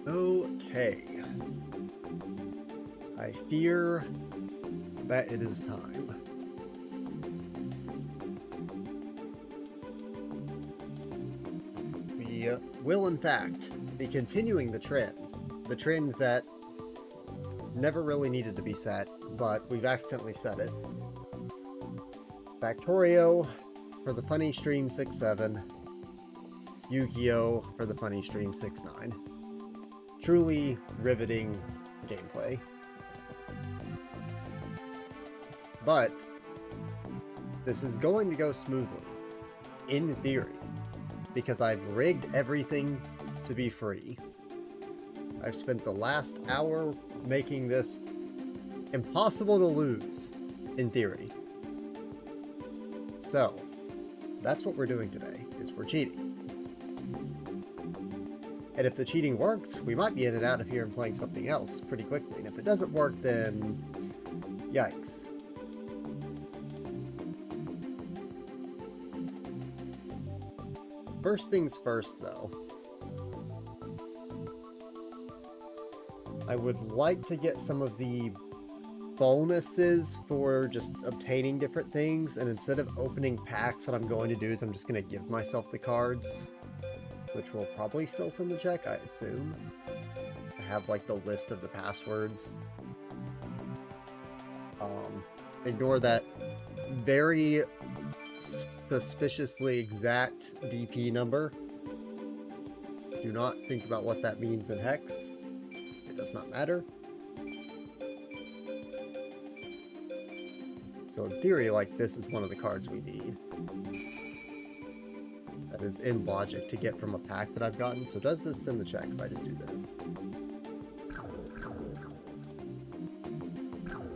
Okay. I fear that it is time. We will, in fact, be continuing the trend that never really needed to be set, but we've accidentally set it. Factorio for the Funny Stream 6-7, Yu-Gi-Oh! For the Funny Stream 6-9. Truly riveting gameplay. But this is going to go smoothly, in theory, because I've rigged everything to be free. I've spent the last hour making this impossible to lose, in theory. So, that's what we're doing today, is we're cheating. And if the cheating works, we might be in and out of here and playing something else pretty quickly. And if it doesn't work, then yikes. First things first, though. I would like to get some of the bonuses for just obtaining different things, and instead of opening packs, what I'm going to do is I'm just going to give myself the cards, which will probably still send the check, I assume. I have, like, the list of the passwords. Ignore that very suspiciously exact DP number. Do not think about what that means in hex. It does not matter. So in theory, like, this is one of the cards we need. That is in logic to get from a pack that I've gotten. So does this send the check if I just do this?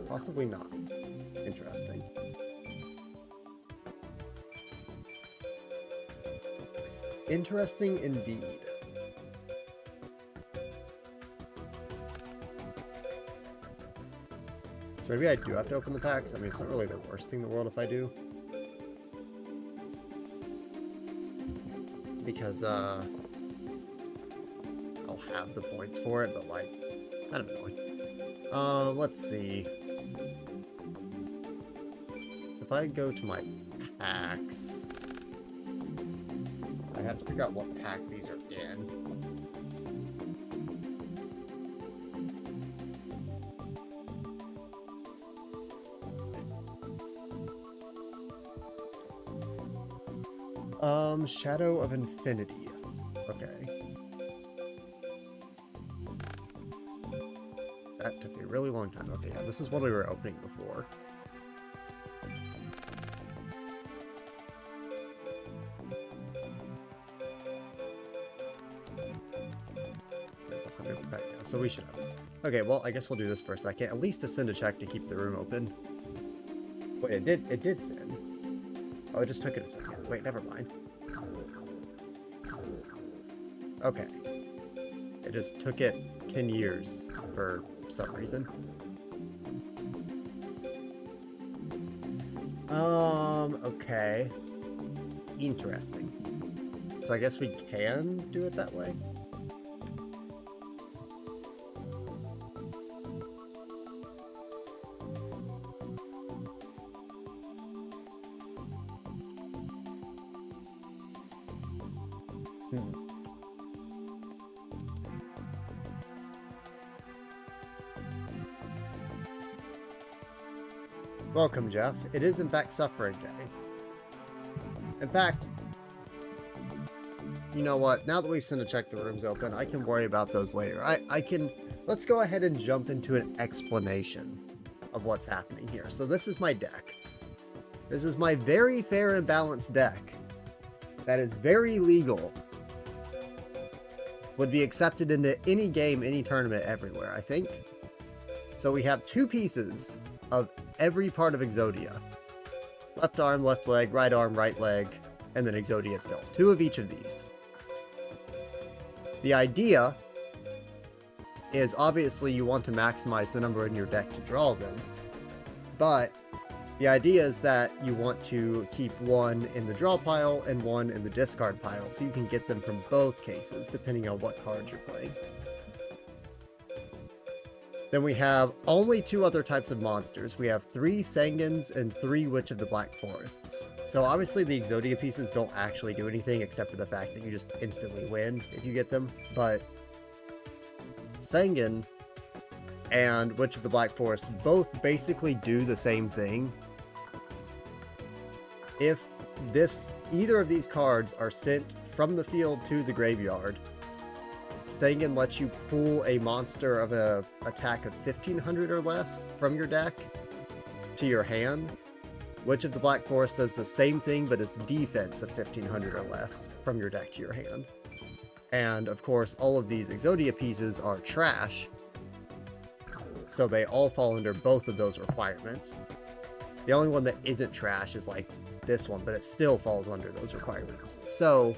Possibly not. Interesting. Interesting indeed. So maybe I do have to open the packs. I mean, it's not really the worst thing in the world if I do. Because, I'll have the points for it, but, like, I don't know. Let's see. So if I go to my packs, I have to figure out what pack these are in. Shadow of Infinity. Okay. That took a really long time. Okay, yeah, this is what we were opening before. That's 100 right now, so we should have. Okay, well, I guess we'll do this for a second. At least to send a check to keep the room open. Wait, it did send. Oh, it just took it a second. Wait, never mind. Okay. It just took it 10 years for some reason. Okay. Interesting. So I guess we can do it that way? Welcome, Jeff. It is in fact Suffering Day. In fact, you know what? Now that we've sent a check the room's open, I can worry about those later. I can... Let's go ahead and jump into an explanation of what's happening here. So this is my deck. This is my very fair and balanced deck. That is very legal. Would be accepted into any game, any tournament, everywhere, I think. So we have two pieces of every part of Exodia. Left arm, left leg, right arm, right leg, and then Exodia itself. Two of each of these. The idea is obviously you want to maximize the number in your deck to draw them, but the idea is that you want to keep one in the draw pile and one in the discard pile, so you can get them from both cases, depending on what cards you're playing. Then we have only 2 other types of monsters. We have 3 Sangans and 3 Witch of the Black Forests. So obviously the Exodia pieces don't actually do anything except for the fact that you just instantly win if you get them. But Sangan and Witch of the Black Forest both basically do the same thing. If either of these cards are sent from the field to the graveyard, Sangan lets you pull a monster of an attack of 1500 or less from your deck to your hand. Witch of the Black Forest does the same thing, but it's defense of 1500 or less from your deck to your hand. And of course, all of these Exodia pieces are trash, so they all fall under both of those requirements. The only one that isn't trash is like this one, but it still falls under those requirements. So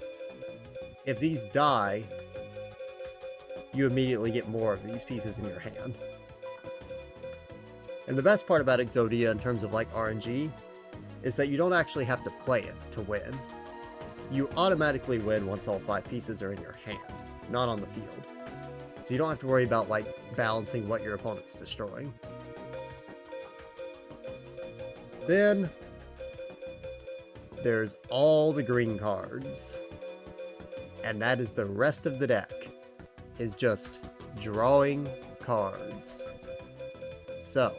if these die, you immediately get more of these pieces in your hand. And the best part about Exodia in terms of like RNG is that you don't actually have to play it to win. You automatically win once all 5 pieces are in your hand, not on the field. So you don't have to worry about like balancing what your opponent's destroying. Then there's all the green cards. And that is the rest of the deck. Is just drawing cards. So,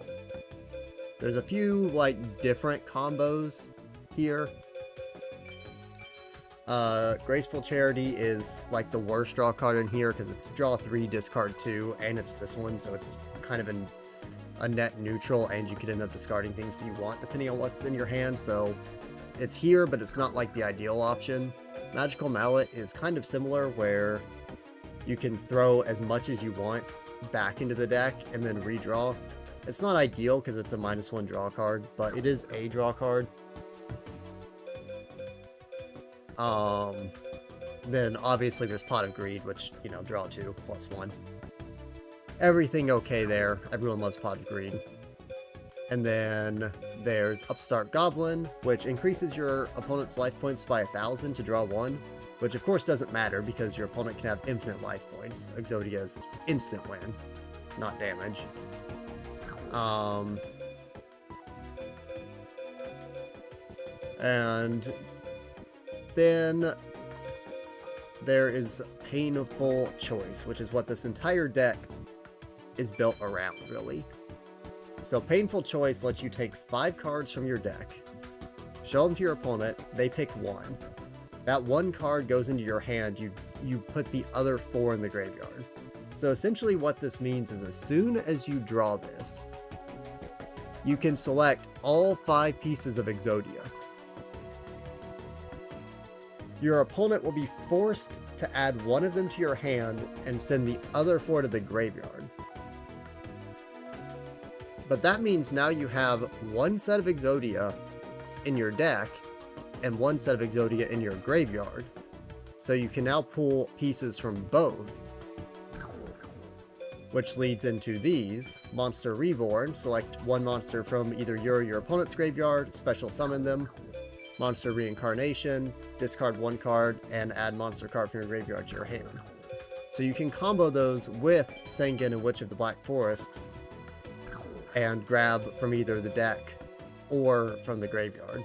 there's a few like different combos here. Graceful Charity is like the worst draw card in here because it's draw 3, discard 2, and it's this one, so it's kind of a net neutral, and you could end up discarding things that you want depending on what's in your hand, so it's here, but it's not like the ideal option. Magical Mallet is kind of similar, where you can throw as much as you want back into the deck and then redraw. It's not ideal because it's a -1 draw card, but it is a draw card. Then obviously there's Pot of Greed, which, you know, draw 2, +1. Everything okay there. Everyone loves Pot of Greed. And then there's Upstart Goblin, which increases your opponent's life points by 1000 to draw 1. Which of course doesn't matter because your opponent can have infinite life points. Exodia's instant win, not damage. And then there is Painful Choice, which is what this entire deck is built around, really. So Painful Choice lets you take 5 cards from your deck, show them to your opponent, they pick 1. That 1 card goes into your hand, you put the other 4 in the graveyard. So essentially what this means is as soon as you draw this, you can select all 5 pieces of Exodia. Your opponent will be forced to add 1 of them to your hand and send the other 4 to the graveyard. But that means now you have 1 set of Exodia in your deck and 1 set of Exodia in your graveyard. So you can now pull pieces from both. Which leads into these. Monster Reborn. Select 1 monster from either your or your opponent's graveyard, special summon them. Monster Reincarnation, discard 1 card, and add monster card from your graveyard to your hand. So you can combo those with Sangan and Witch of the Black Forest and grab from either the deck or from the graveyard.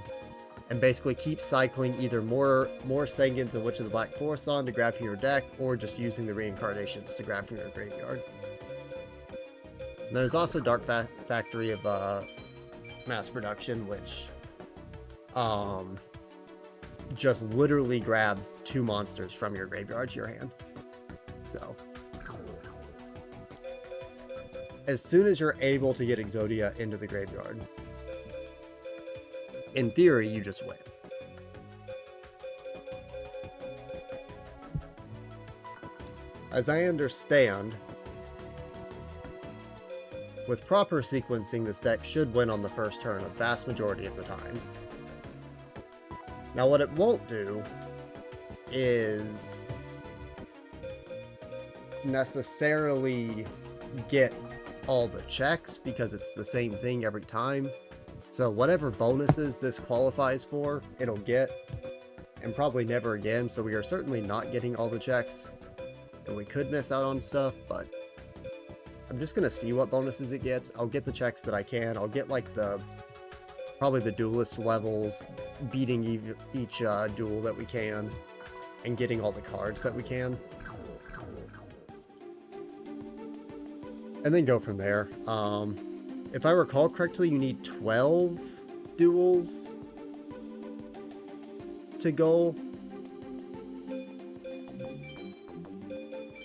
And basically keep cycling either more Sangans and Witch of the Black Forest on to grab from your deck, or just using the Reincarnations to grab from your graveyard. And there's also Dark Factory of Mass Production, which just literally grabs 2 monsters from your graveyard to your hand. So as soon as you're able to get Exodia into the graveyard, in theory, you just win. As I understand, with proper sequencing, this deck should win on the first turn a vast majority of the times. Now what it won't do is necessarily get all the checks, because it's the same thing every time. So whatever bonuses this qualifies for, it'll get, and probably never again, so we are certainly not getting all the checks, and we could miss out on stuff, but I'm just gonna see what bonuses it gets. I'll get the checks that I can. I'll get like probably the duelist levels, beating each duel that we can, and getting all the cards that we can. And then go from there. If I recall correctly, you need 12 duels to go.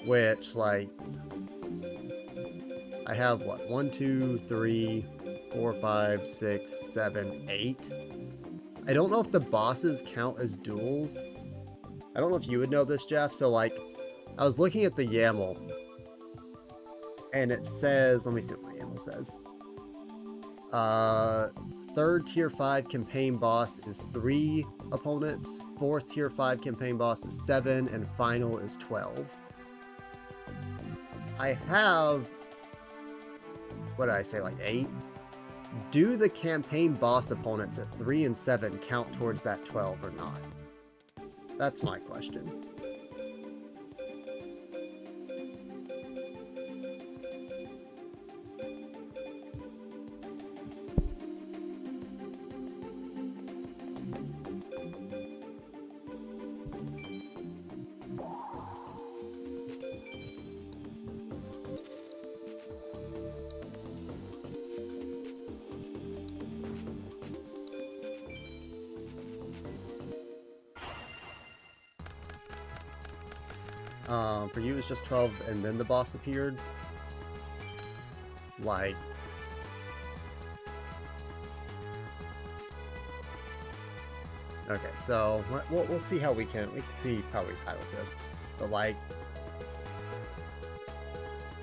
Which, like, I have, what, 1, 2, 3, 4, 5, 6, 7, 8. I don't know if the bosses count as duels. I don't know if you would know this, Jeff. So, like, I was looking at the YAML, and it says, let me see what my YAML says. Third tier 5 campaign boss is 3 opponents, 4th tier 5 campaign boss is 7, and final is 12. I have, what did I say, like 8? Do the campaign boss opponents at 3 and 7 count towards that 12 or not? That's my question. For you, it's just 12, and then the boss appeared. Like, okay, so we'll see how we can see how we pilot this, but like,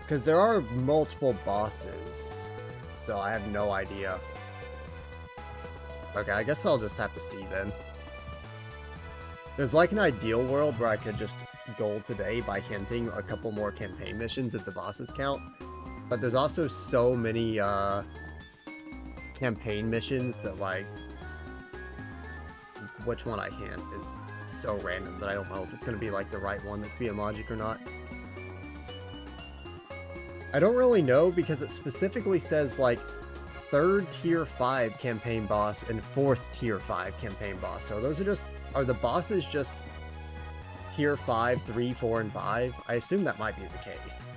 because there are multiple bosses, so I have no idea. Okay, I guess I'll just have to see then. There's like an ideal world where I could just goal today by hinting a couple more campaign missions at the bosses count, but there's also so many campaign missions that, like, which one I hint is so random that I don't know if it's going to be like the right one that could be in logic or not. I don't really know because it specifically says like 3rd tier 5 campaign boss and 4th tier 5 campaign boss. So those are the bosses just tier 5, 3, 4, and 5? I assume that might be the case.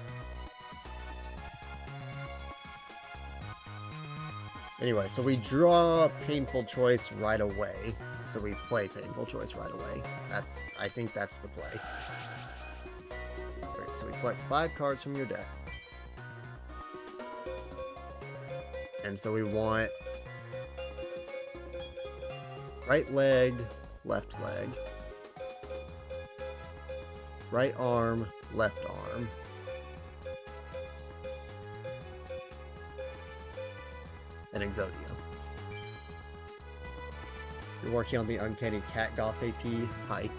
Anyway, so we draw Painful Choice right away. So we play Painful Choice right away. I think that's the play. Alright, so we select 5 cards from your deck. And so we want right leg, left leg. Right arm, left arm. And Exodia. You're working on the Uncanny Cat Goth AP. Hype.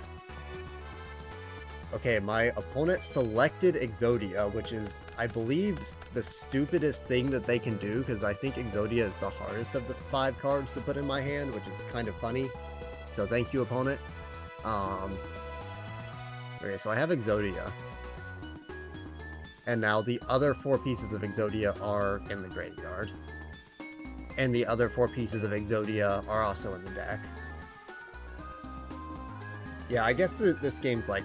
Okay, my opponent selected Exodia, which is, I believe, the stupidest thing that they can do, because I think Exodia is the hardest of the 5 cards to put in my hand, which is kind of funny. So thank you, opponent. Okay, so I have Exodia. And now the other 4 pieces of Exodia are in the graveyard. And the other 4 pieces of Exodia are also in the deck. Yeah, I guess this game's like...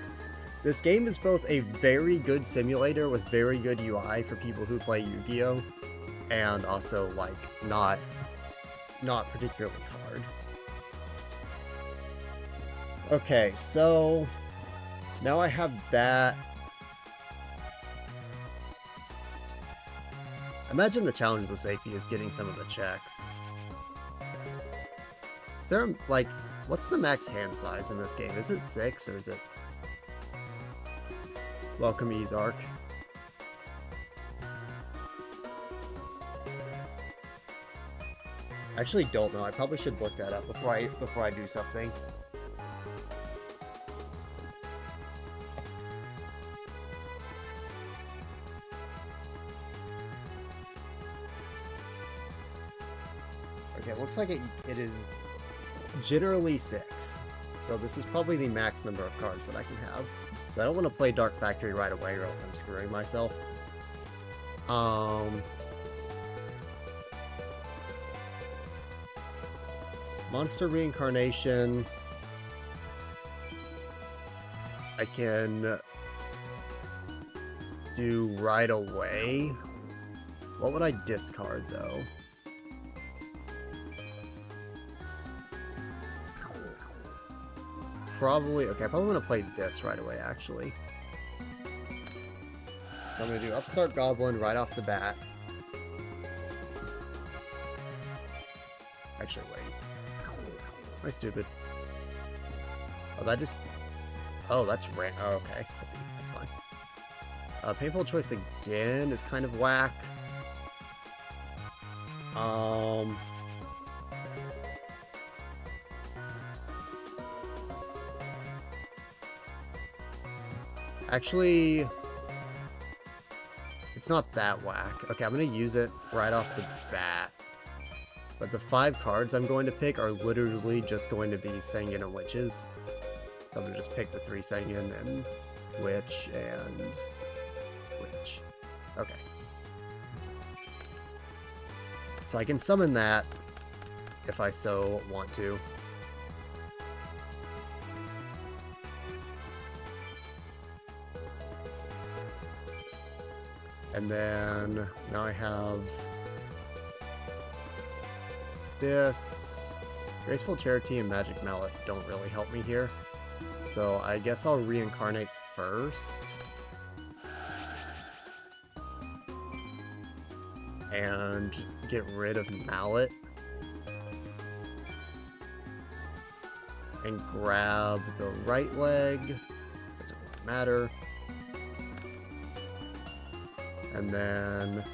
This game is both a very good simulator with very good UI for people who play Yu-Gi-Oh! And also, like, not particularly hard. Okay, so... Now I have that. Imagine the challenge of this AP is getting some of the checks. Is there, like, what's the max hand size in this game? Is it 6 or is it... Welcome, Ezark. I actually don't know. I probably should look that up before I do something. Okay, it looks like it is generally 6. So this is probably the max number of cards that I can have. So I don't want to play Dark Factory right away or else I'm screwing myself. Monster reincarnation. I can do right away. What would I discard though? Probably, okay, I probably want to play this right away actually. So I'm going to do Upstart Goblin right off the bat. Actually, wait. Am I stupid? Oh, that just... Oh, that's random. Oh, okay. I see. That's fine. Painful choice again is kind of whack. Actually, it's not that whack. Okay, I'm going to use it right off the bat. But the 5 cards I'm going to pick are literally just going to be Sengen and Witches. So I'm going to just pick the 3 Sengen and Witch and Witch. Okay. So I can summon that if I so want to. And then now I have this. Graceful Charity and Magic Mallet don't really help me here. So I guess I'll reincarnate first. And get rid of Mallet. And grab the right leg. Doesn't really matter. And then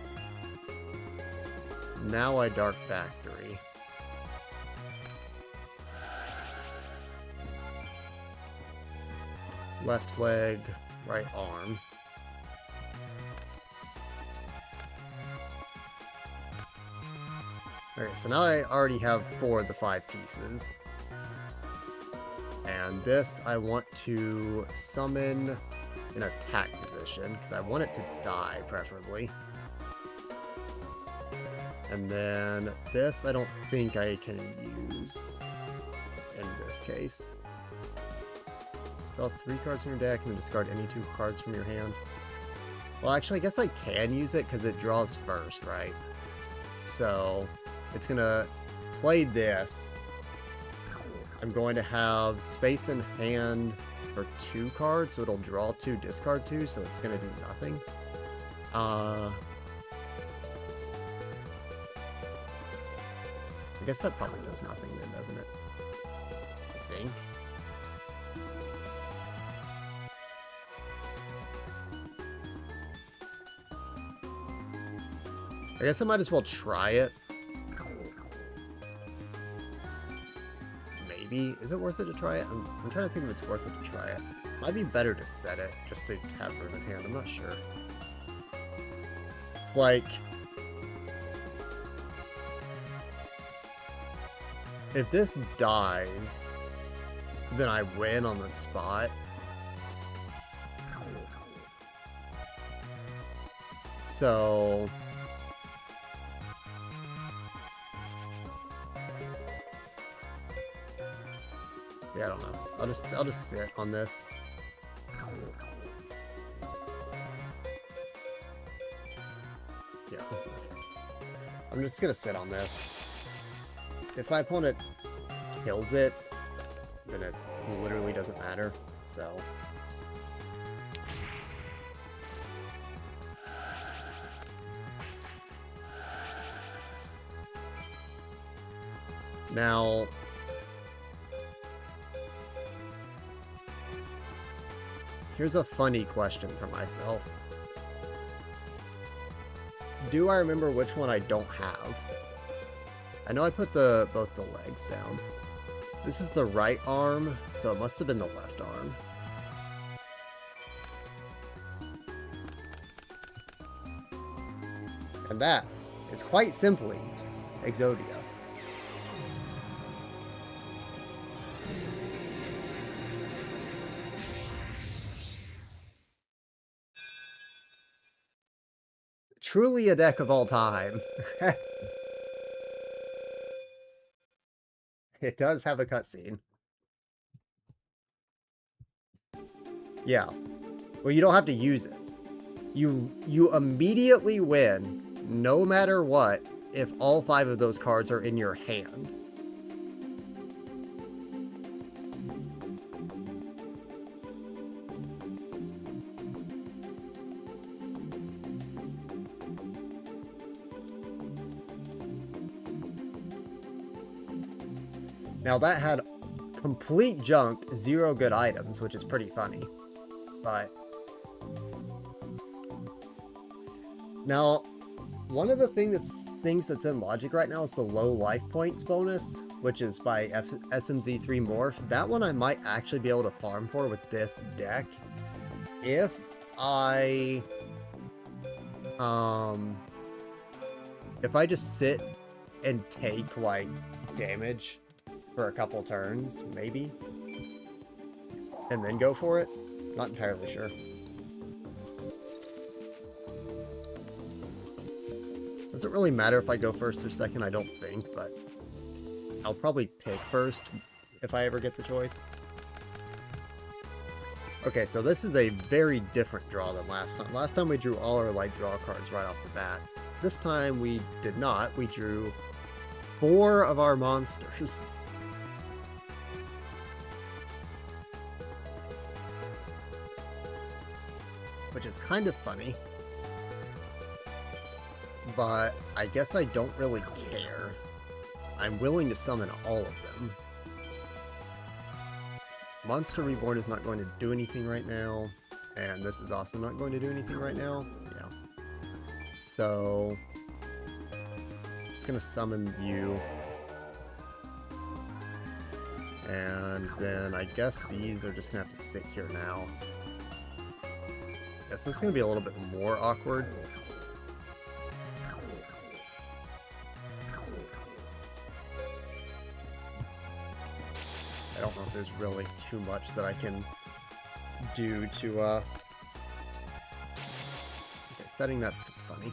now I Dark Factory. Left leg, right arm. Okay, so now I already have 4 of the 5 pieces. And this I want to summon in attack position, because I want it to die, preferably. And then this I don't think I can use in this case. Draw 3 cards from your deck and then discard any 2 cards from your hand. Well, actually, I guess I can use it because it draws first, right? So it's gonna play this. I'm going to have space in hand for 2 cards, so it'll draw 2, discard 2, so it's gonna do nothing. I guess that probably does nothing then, doesn't it? I think. I guess I might as well try it. Maybe. Is it worth it to try it? I'm trying to think if it's worth it to try it. Might be better to set it, just to have room in hand. I'm not sure. It's like... if this dies, then I win on the spot. So... yeah, I don't know. I'll just sit on this. Yeah. I'm just gonna sit on this. If my opponent kills it, then it literally doesn't matter. So now here's a funny question for myself. Do I remember which one I don't have? I know I put both the legs down. This is the right arm, so it must have been the left arm. And that is quite simply Exodia. Truly a deck of all time. It does have a cutscene. Yeah. Well, you don't have to use it. You immediately win, no matter what, if all 5 of those cards are in your hand. Now that had complete junk, 0 good items, which is pretty funny. But now, one of the things that's in Logic right now is the low life points bonus, which is by SMZ3 Morph. That one I might actually be able to farm for with this deck if I just sit and take like damage for a couple turns, maybe, and then go for it. Not entirely sure. Doesn't really matter if I go first or second, I don't think, but I'll probably pick first if I ever get the choice. Okay, so this is a very different draw than last time. Last time we drew all our light draw cards right off the bat. This time we did not. We drew 4 of our monsters. Which is kind of funny. But I guess I don't really care. I'm willing to summon all of them. Monster Reborn is not going to do anything right now. And this is also not going to do anything right now. Yeah. So, I'm just going to summon you. And then I guess these are just going to have to sit here now. Guess this is going to be a little bit more awkward. I don't know if there's really too much that I can do to, Okay, setting that's funny.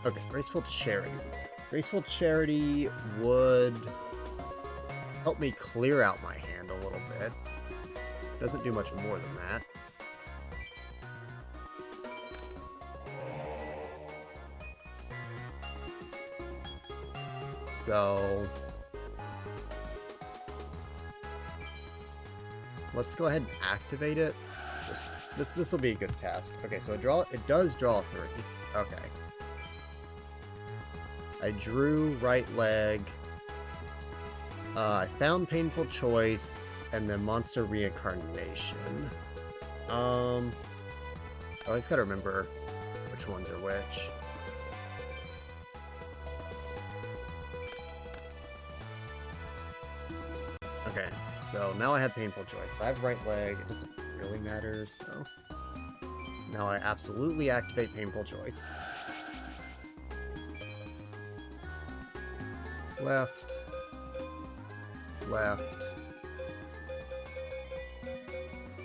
Okay, Graceful Charity. Graceful Charity would help me clear out my hand a little bit. Doesn't do much more than that. So let's go ahead and activate it. This will be a good cast. Okay, so it does draw 3. Okay. I drew right leg. I found Painful Choice, and then Monster Reincarnation. I always gotta remember which ones are which. Okay, so now I have Painful Choice. So I have right leg. It doesn't really matter, so... Now I absolutely activate Painful Choice. Left. Left.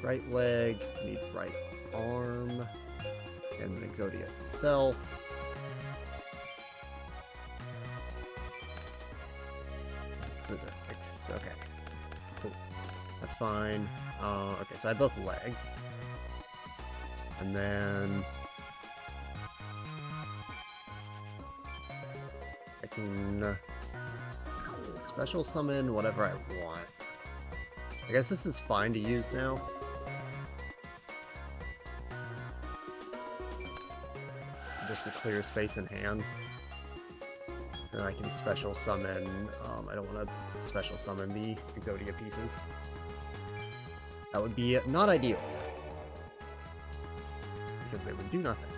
Right leg. Need right arm. And then Exodia itself. Okay. Cool. That's fine. Okay, so I have both legs. And then... I can... special summon whatever I want. I guess this is fine to use now. Just to clear space in hand. And I can special summon, I don't want to special summon the Exodia pieces. That would be not ideal. Because they would do nothing.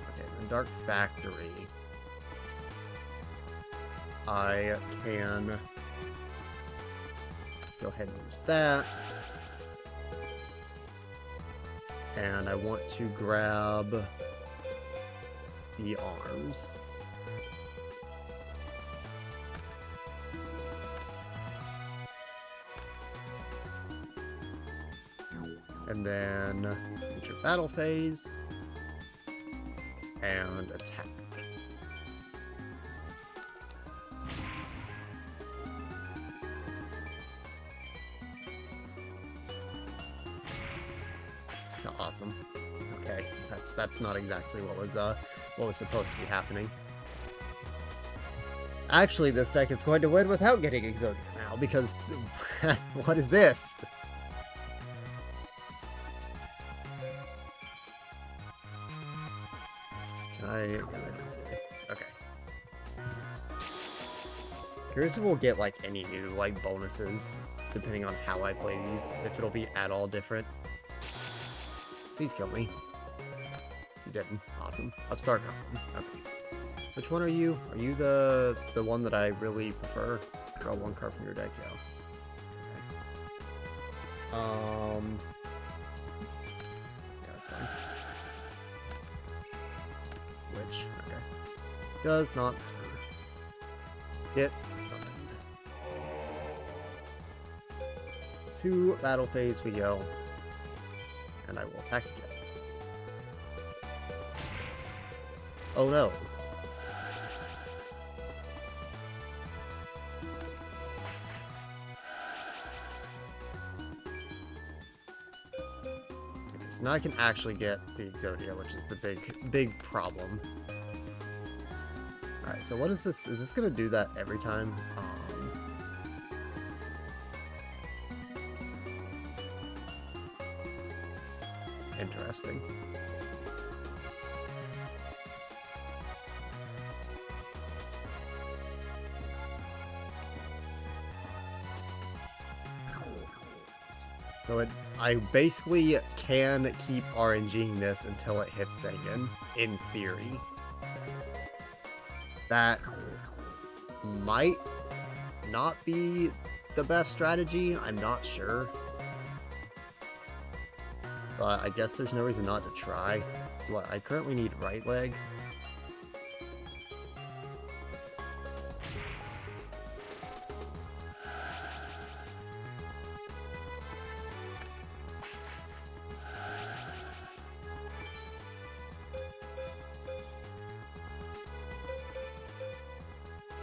Okay, then Dark Factory. I can go ahead and use that. And I want to grab the arms. And then enter battle phase. and attack. Awesome. Okay, that's not exactly what was supposed to be happening. Actually, this deck is going to win without getting Exodia now, because what is this? Can I? Okay. Curious if we'll get like any new like bonuses depending on how I play these. If it'll be at all different. Please kill me. You didn't. Awesome. Upstart Goblin. Okay. Which one are you? Are you the one that I really prefer? Draw one card from your deck, yeah. Okay. Yeah, that's fine. Which, okay. Does not matter. Get summoned. To battle phase we go. And I will attack again. Oh no. Okay, so now I can actually get the Exodia, which is the big problem. Alright, so what is this? Is this gonna do that every time? Interesting. So I basically can keep RNGing this until it hits Sagan, in theory. That might not be the best strategy, I'm not sure. But I guess there's no reason not to try. So what, I currently need right leg.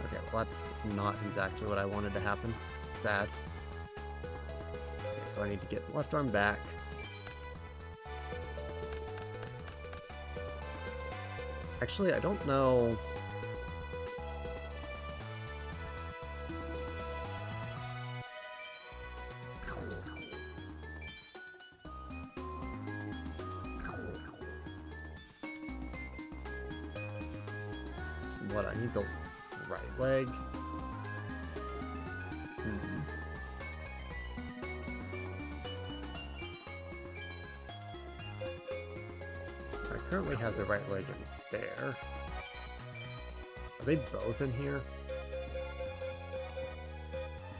Okay, well that's not exactly what I wanted to happen. Sad. Okay, so I need to get left arm back. Actually, I don't know. Oops. So what, I need the right leg? I currently have the right leg in there. Are they both in here?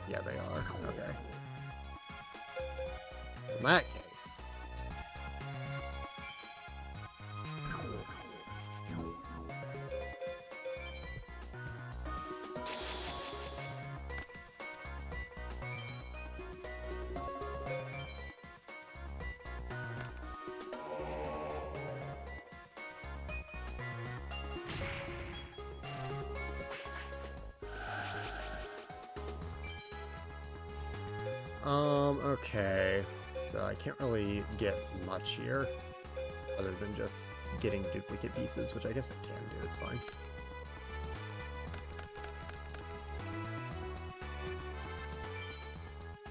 Yeah, they are. Okay. In that case. Okay. So I can't really get much here, other than just getting duplicate pieces, which I guess I can do, it's fine.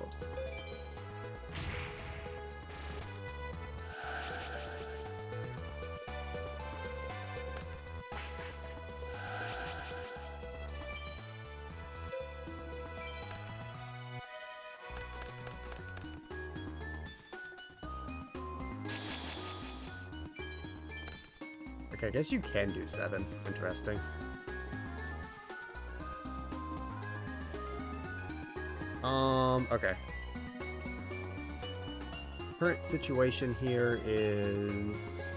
Whoops. Okay, I guess you can do 7. Interesting. Okay. Current situation here is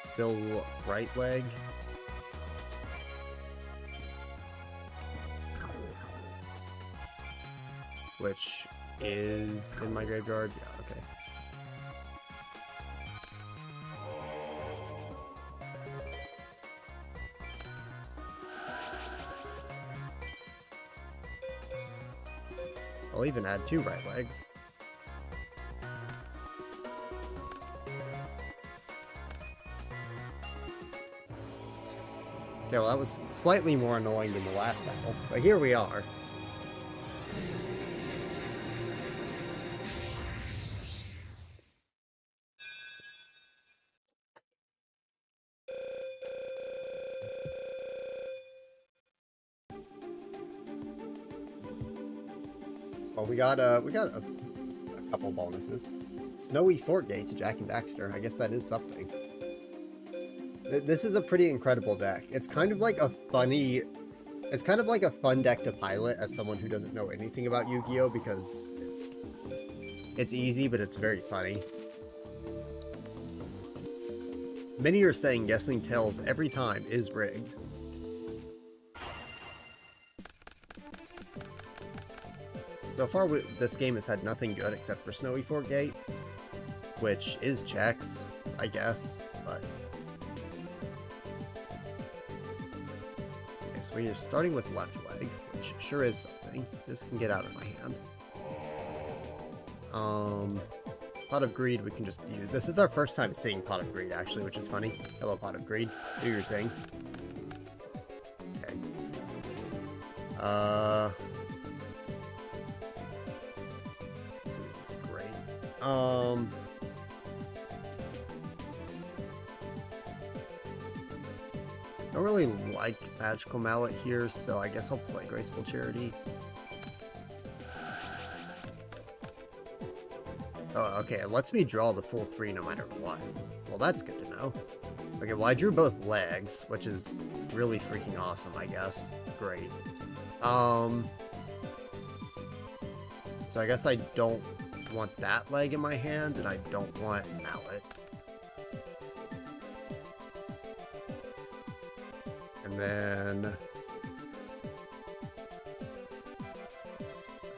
still right leg. Which is in my graveyard. Yeah, okay. I'll even add 2 right legs. Okay, well that was slightly more annoying than the last battle, but here we are. Well, we got a couple bonuses. Snowy Fort Gate to Jack and Daxter. I guess that is something. This is a pretty incredible deck. It's kind of like a funny... It's kind of like a fun deck to pilot as someone who doesn't know anything about Yu-Gi-Oh! Because it's easy, but it's very funny. Many are saying guessing tails every time is rigged. So far, this game has had nothing good except for Snowy Fort Gate, which is checks, I guess, but... Okay, so we are starting with left leg, which sure is something. This can get out of my hand. Pot of Greed we can just use. This is our first time seeing Pot of Greed, actually, which is funny. Hello, Pot of Greed. Do your thing. Okay. This is great. Don't really like Magical Mallet here, so I guess I'll play Graceful Charity. Oh, okay, it lets me draw the full 3 no matter what. Well, that's good to know. Okay, well, I drew both legs, which is really freaking awesome, I guess. Great. So I guess I don't want that leg in my hand, and I don't want Mallet. And then...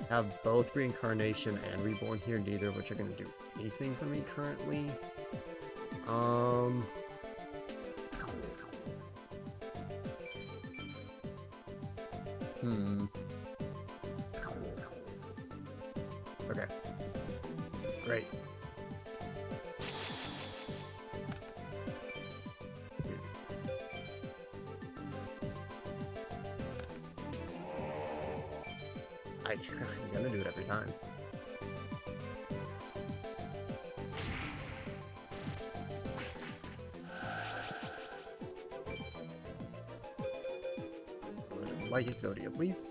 have both Reincarnation and Reborn here, neither of which are going to do anything for me currently. Okay. Great. I'm gonna do it every time. Light Exodia, please.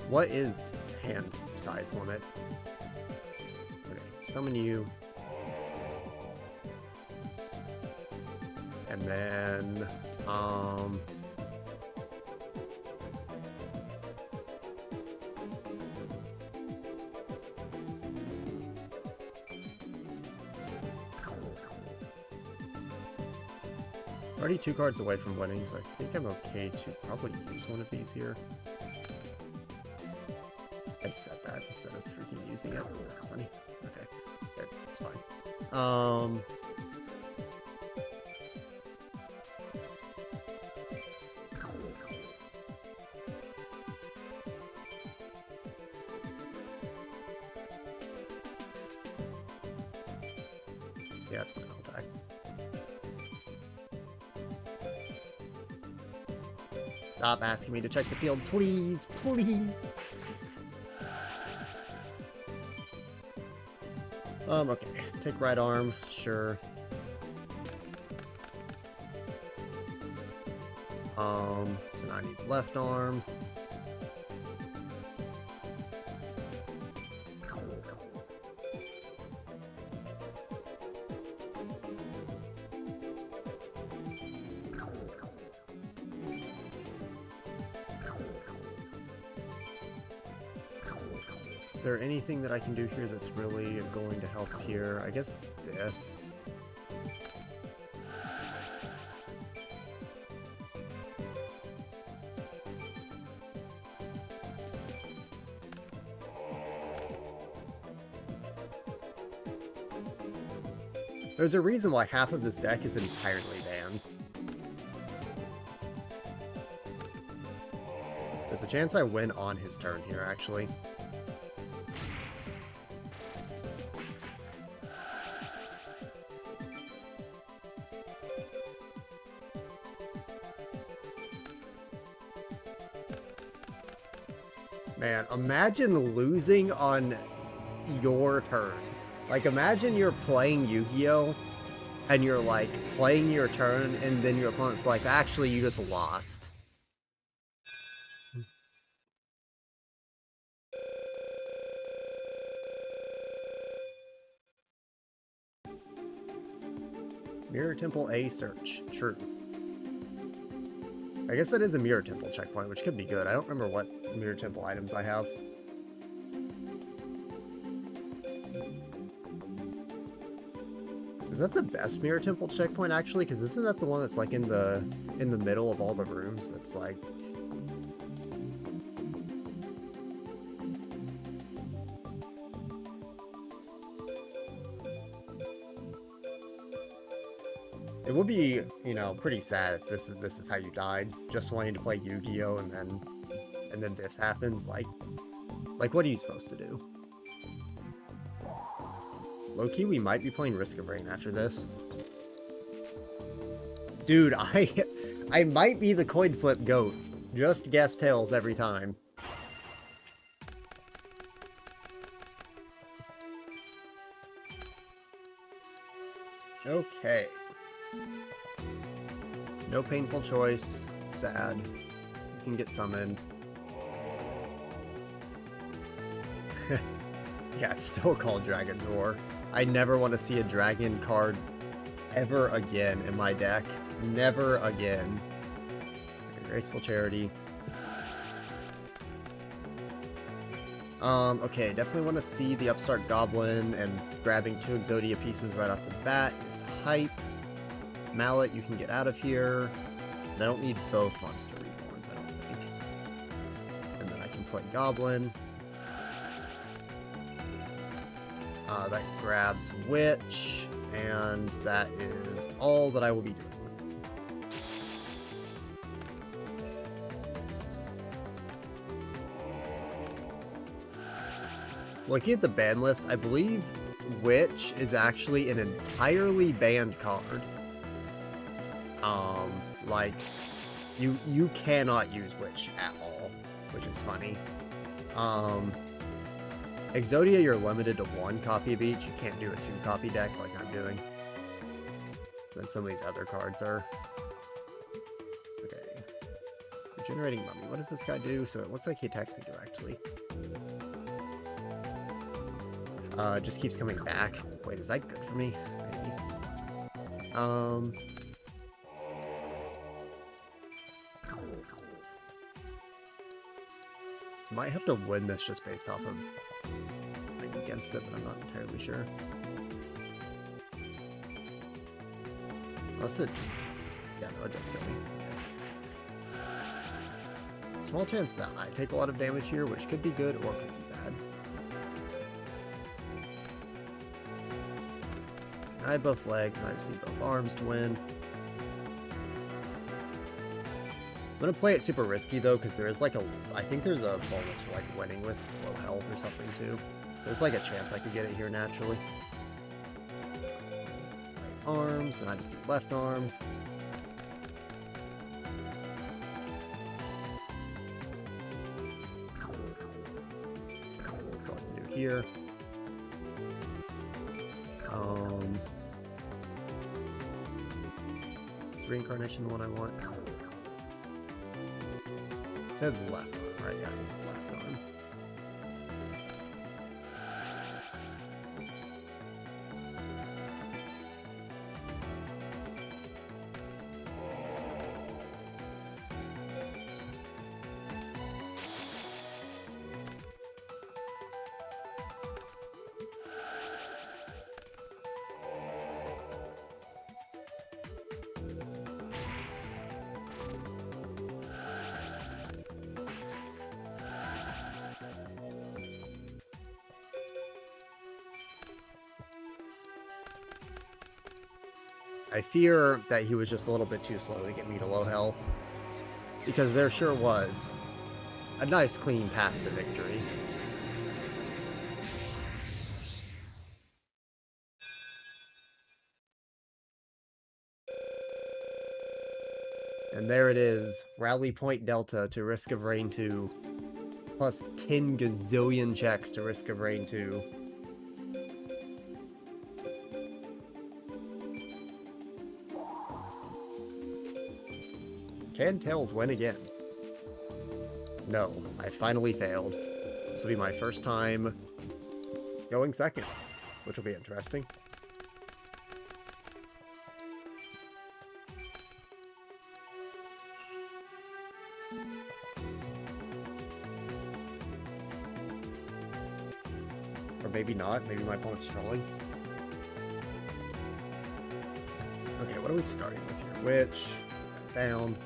What is hand size limit? Okay, summon you. And then, already 2 cards away from winning, so I think I'm okay to probably use one of these here. I said that instead of freaking using it. That's funny. Okay, that's fine. Yeah, it's my attack. Stop asking me to check the field, please, please. Okay. Take right arm, sure. So now I need left arm. Is there anything that I can do here that's really going to help here? I guess this. There's a reason why half of this deck is entirely banned. There's a chance I win on his turn here, actually. Man, imagine losing on your turn. Like, imagine you're playing Yu-Gi-Oh! And you're, like, playing your turn, and then your opponent's like, actually, you just lost. Mirror Temple A search. True. I guess that is a Mirror Temple checkpoint, which could be good. I don't remember what Mirror Temple items I have. Is that the best Mirror Temple checkpoint, actually? Because isn't that the one that's, like, in the middle of all the rooms? That's, like... It would be, you know, pretty sad if this is how you died, just wanting to play Yu-Gi-Oh! and then this happens. Like, what are you supposed to do? Low-key, we might be playing Risk of Rain after this. Dude, I might be the coin flip goat. Just guess tails every time. Okay. No painful choice. Sad. You can get summoned. Yeah, it's still called Dragon's Roar. I never want to see a dragon card ever again in my deck. Never again. Okay, Graceful Charity. Okay, definitely want to see the Upstart Goblin, and grabbing 2 Exodia pieces right off the bat is hype. Mallet, you can get out of here. And I don't need both Monster Reborns, I don't think. And then I can play Goblin. That grabs Witch, and that is all that I will be doing. Looking at the ban list, I believe Witch is actually an entirely banned card. Like, you cannot use Witch at all, which is funny. Exodia, you're limited to 1 copy of each. You can't do a 2-copy deck like I'm doing. Then some of these other cards are... Okay. Regenerating Mummy. What does this guy do? So it looks like he attacks me directly. Just keeps coming back. Wait, is that good for me? Maybe. Might have to win this just based off of against it, but I'm not entirely sure. Unless it... Yeah, no, it does kill me. Okay. Small chance that I take a lot of damage here, which could be good or could be bad. I have both legs, and I just need both arms to win. I'm gonna play it super risky, though, because there is, like, I think there's a bonus for, like, winning with low health or something, too. So there's, like, a chance I could get it here naturally. Right arms, and I just need left arm. That's all I can do here. Is Reincarnation the one I want? It said left arm, right? Yeah, left arm. I fear that he was just a little bit too slow to get me to low health, because there sure was a nice clean path to victory. And there it is, Rally Point Delta to Risk of Rain 2, plus 10 gazillion checks to Risk of Rain 2. Can Tails win again? No, I finally failed. This will be my first time going second, which will be interesting. Or maybe not, maybe my opponent's trolling. Okay, what are we starting with here? Witch, put that down.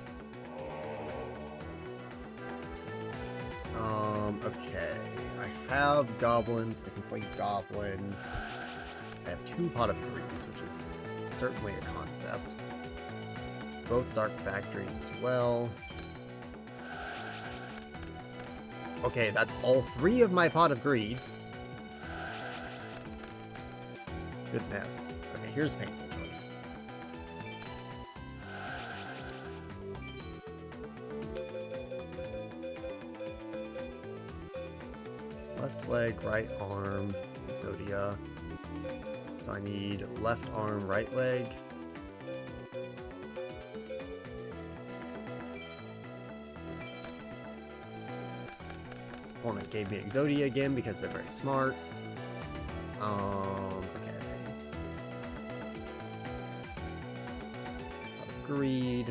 Okay. I have goblins. I can play goblin. I have 2 Pot of Greeds, which is certainly a concept. Both Dark Factories as well. Okay, that's all 3 of my Pot of Greeds. Goodness. Okay, here's Painful Choice. Left leg, right arm, Exodia. So I need left arm, right leg. Opponent gave me Exodia again because they're very smart. Okay. Greed.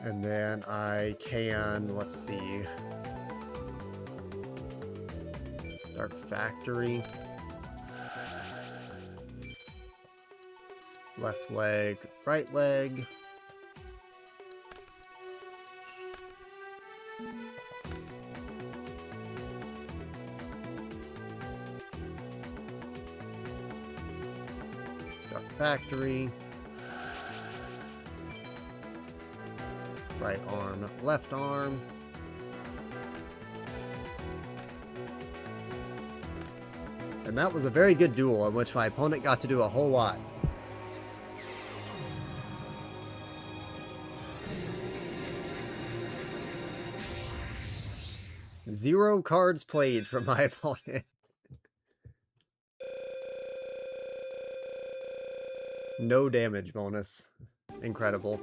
And then I can, let's see, Dark Factory. Left leg, right leg. Dark Factory. Right arm, left arm. And that was a very good duel in which my opponent got to do a whole lot. Zero cards played from my opponent. No damage bonus. Incredible.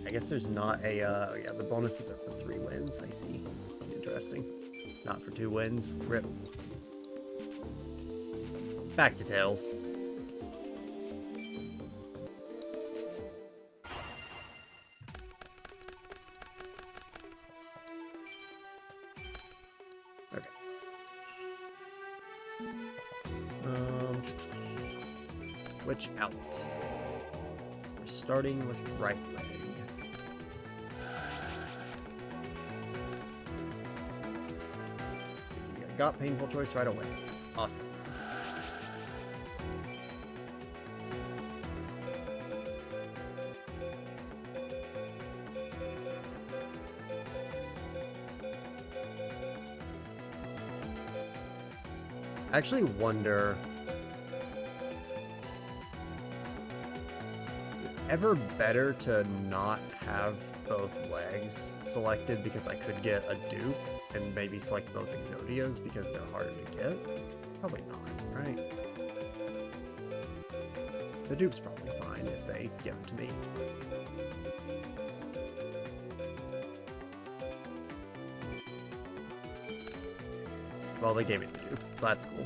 I guess there's not a, yeah, the bonuses are for 3 wins, I see. Interesting. Not for 2 wins. RIP. Back to Tails. Okay. Switch out. We're starting with right leg. Got Painful Choice right away. Awesome. I actually wonder, is it ever better to not have both legs selected because I could get a dupe, and maybe select both Exodias because they're harder to get? Probably not, right? The dupe's probably fine if they give them to me. Well, they gave me the dupe, so that's cool.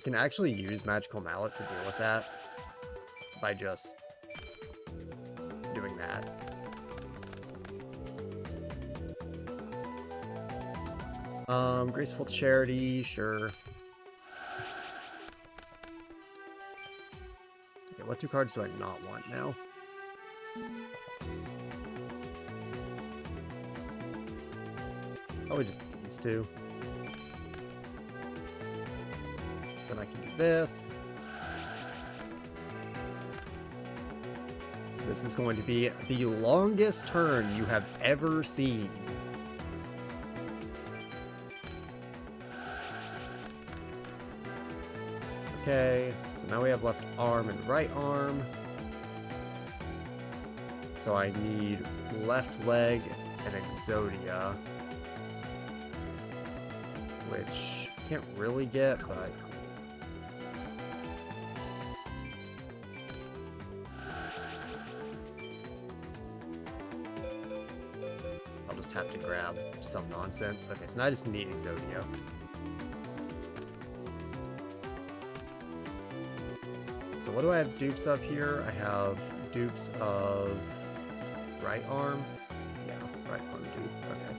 I can actually use Magical Mallet to deal with that by just doing that. Graceful Charity, sure. Okay, what 2 cards do I not want now? Probably just these 2. So then I can do this. This is going to be the longest turn you have ever seen. Okay, so now we have left arm and right arm. So I need left leg and Exodia, which I can't really get, but I'll just have to grab some nonsense. Okay, so now I just need Exodia. So what do I have dupes of here? I have dupes of right arm. Yeah, right arm dupe. Okay.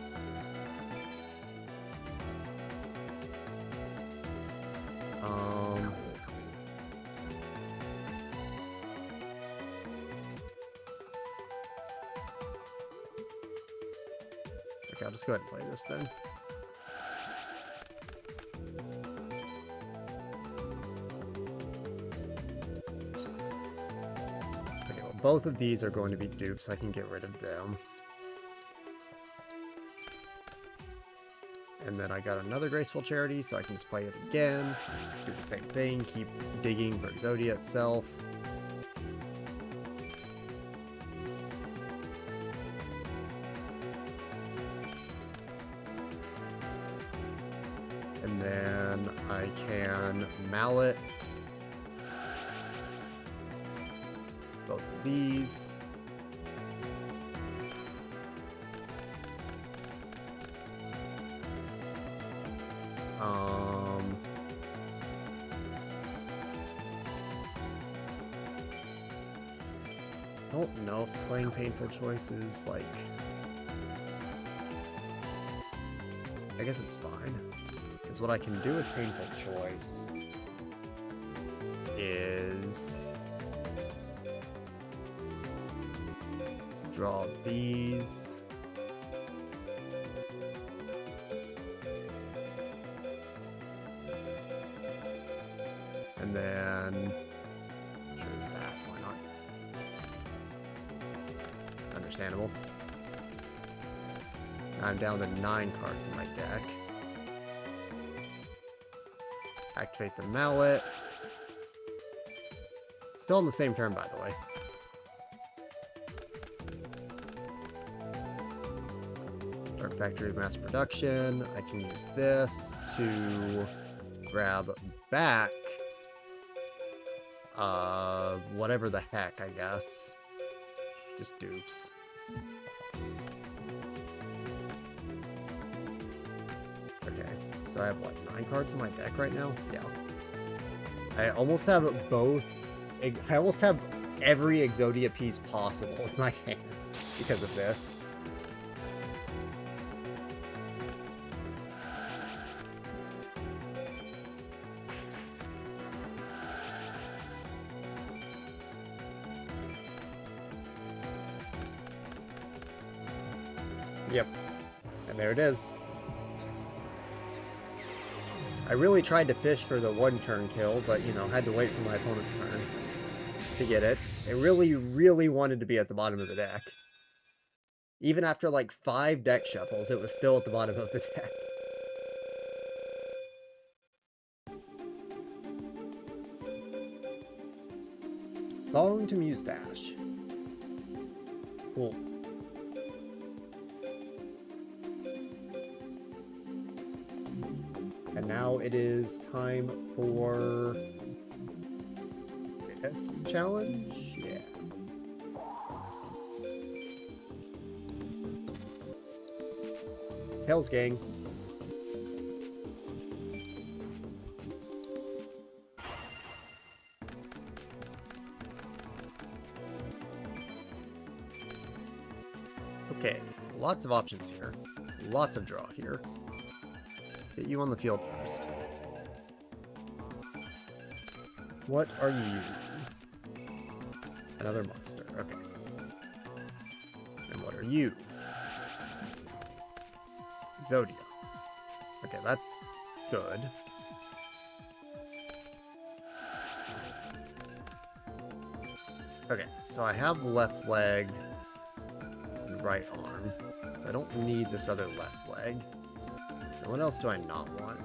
Okay, I'll just go ahead and play this then. Both of these are going to be dupes, so I can get rid of them. And then I got another Graceful Charity, so I can just play it again. Do the same thing, keep digging for Exodia itself. And then I can Mallet both of these. I don't know if playing Painful Choice is like... I guess it's fine. Because what I can do with Painful Choice is draw these. And then sure that, why not? Understandable. Now I'm down to 9 cards in my deck. Activate the Mallet. Still on the same turn, by the way. Dark Factory of Mass Production. I can use this to grab back whatever the heck, I guess. Just dupes. Okay, so I have what, 9 cards in my deck right now? Yeah. I almost have both. I almost have every Exodia piece possible in my hand because of this. Yep. And there it is. I really tried to fish for the 1-turn kill, but, you know, had to wait for my opponent's turn to get it. I really, really wanted to be at the bottom of the deck. Even after, like, 5 deck shuffles, it was still at the bottom of the deck. Song to Mustache. Cool. And now it is time for this challenge? Yeah. Tails Gang. lots of options here. Lots of draw here. Get you on the field first. What are you? Another monster. Okay. And what are you? Exodia. Okay, that's good. Okay, so I have left leg and right arm, so I don't need this other left leg. And what else do I not want?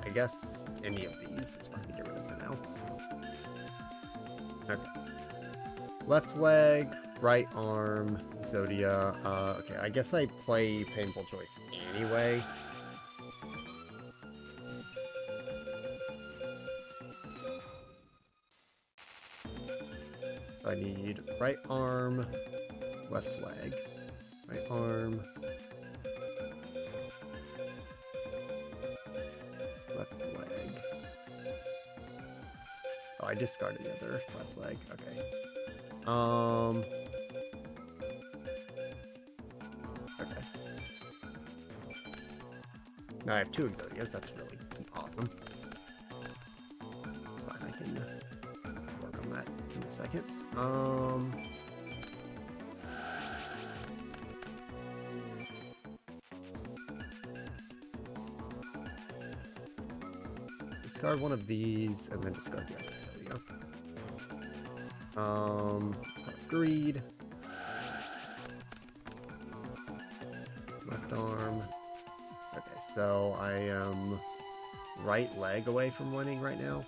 I guess any of these is fine to get rid of for now. Okay. Left leg, right arm, Exodia. Okay, I guess I play Painful Choice anyway. So I need right arm, left leg. Right arm, left leg. Oh, I discarded the other left leg. Okay. Okay. Now I have 2 Exodias. That's really awesome. That's fine. I can work on that in a second. Discard one of these, and then discard the other Exodia. Greed. Left arm. Okay, so I am right leg away from winning right now.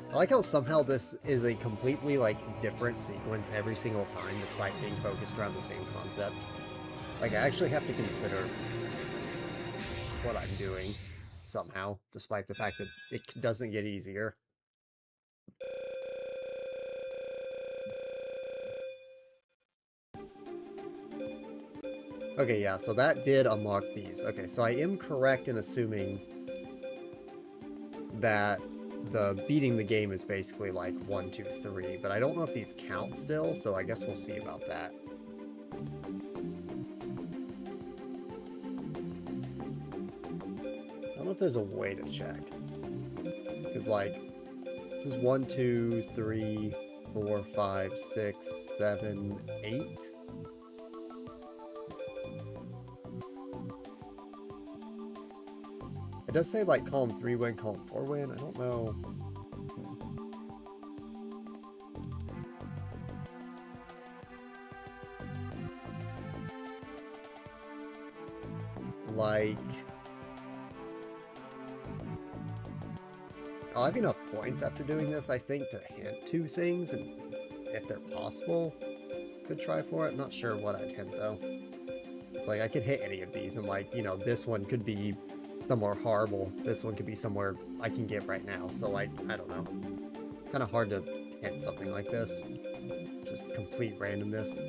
I like how somehow this is a completely, like, different sequence every single time, despite being focused around the same concept. Like, I actually have to consider what I'm doing, somehow, despite the fact that it doesn't get easier. Okay, yeah, so that did unlock these. Okay, so I am correct in assuming that the beating the game is basically like 1, 2, 3, but I don't know if these count still, so I guess we'll see about that. I don't know if there's a way to check. Because, like, this is 1, 2, 3, 4, 5, 6, 7, 8. It does say, like, column 3 win, column 4 win. I don't know. Like, I'll have enough points after doing this, I think, to hint 2 things, and if they're possible, could try for it. I'm not sure what I'd hint, though. It's like, I could hit any of these, and, like, you know, this one could be somewhere horrible. This one could be somewhere I can get right now. So, like, I don't know. It's kind of hard to hint something like this. Just complete randomness.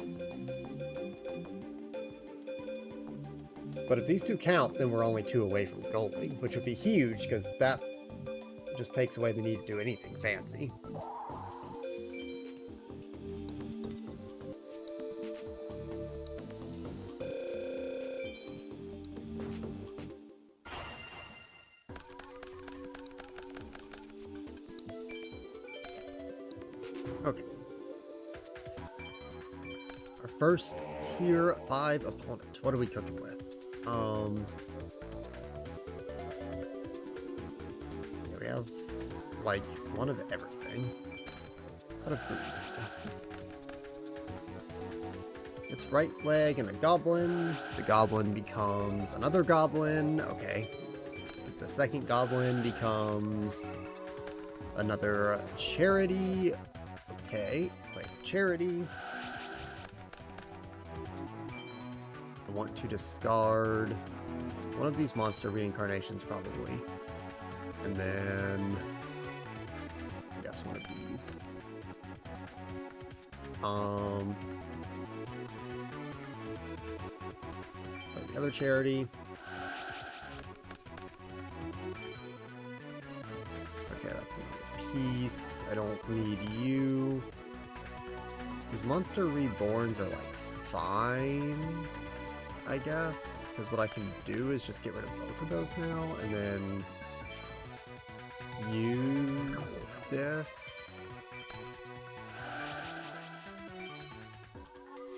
But if these 2 count, then we're only 2 away from goalie, which would be huge, because that just takes away the need to do anything fancy. Okay. Our first tier 5 opponent. What are we cooking with? Yeah, we have, like, one of everything. What of greed? It's right leg and a goblin. The goblin becomes another goblin. Okay. The second goblin becomes another charity. Okay, play charity. I want to discard one of these monster reincarnations, probably. And then next one of these. The other charity. Okay, that's another piece. I don't need you. These monster reborns are like fine, I guess, because what I can do is just get rid of both of those now, and then use this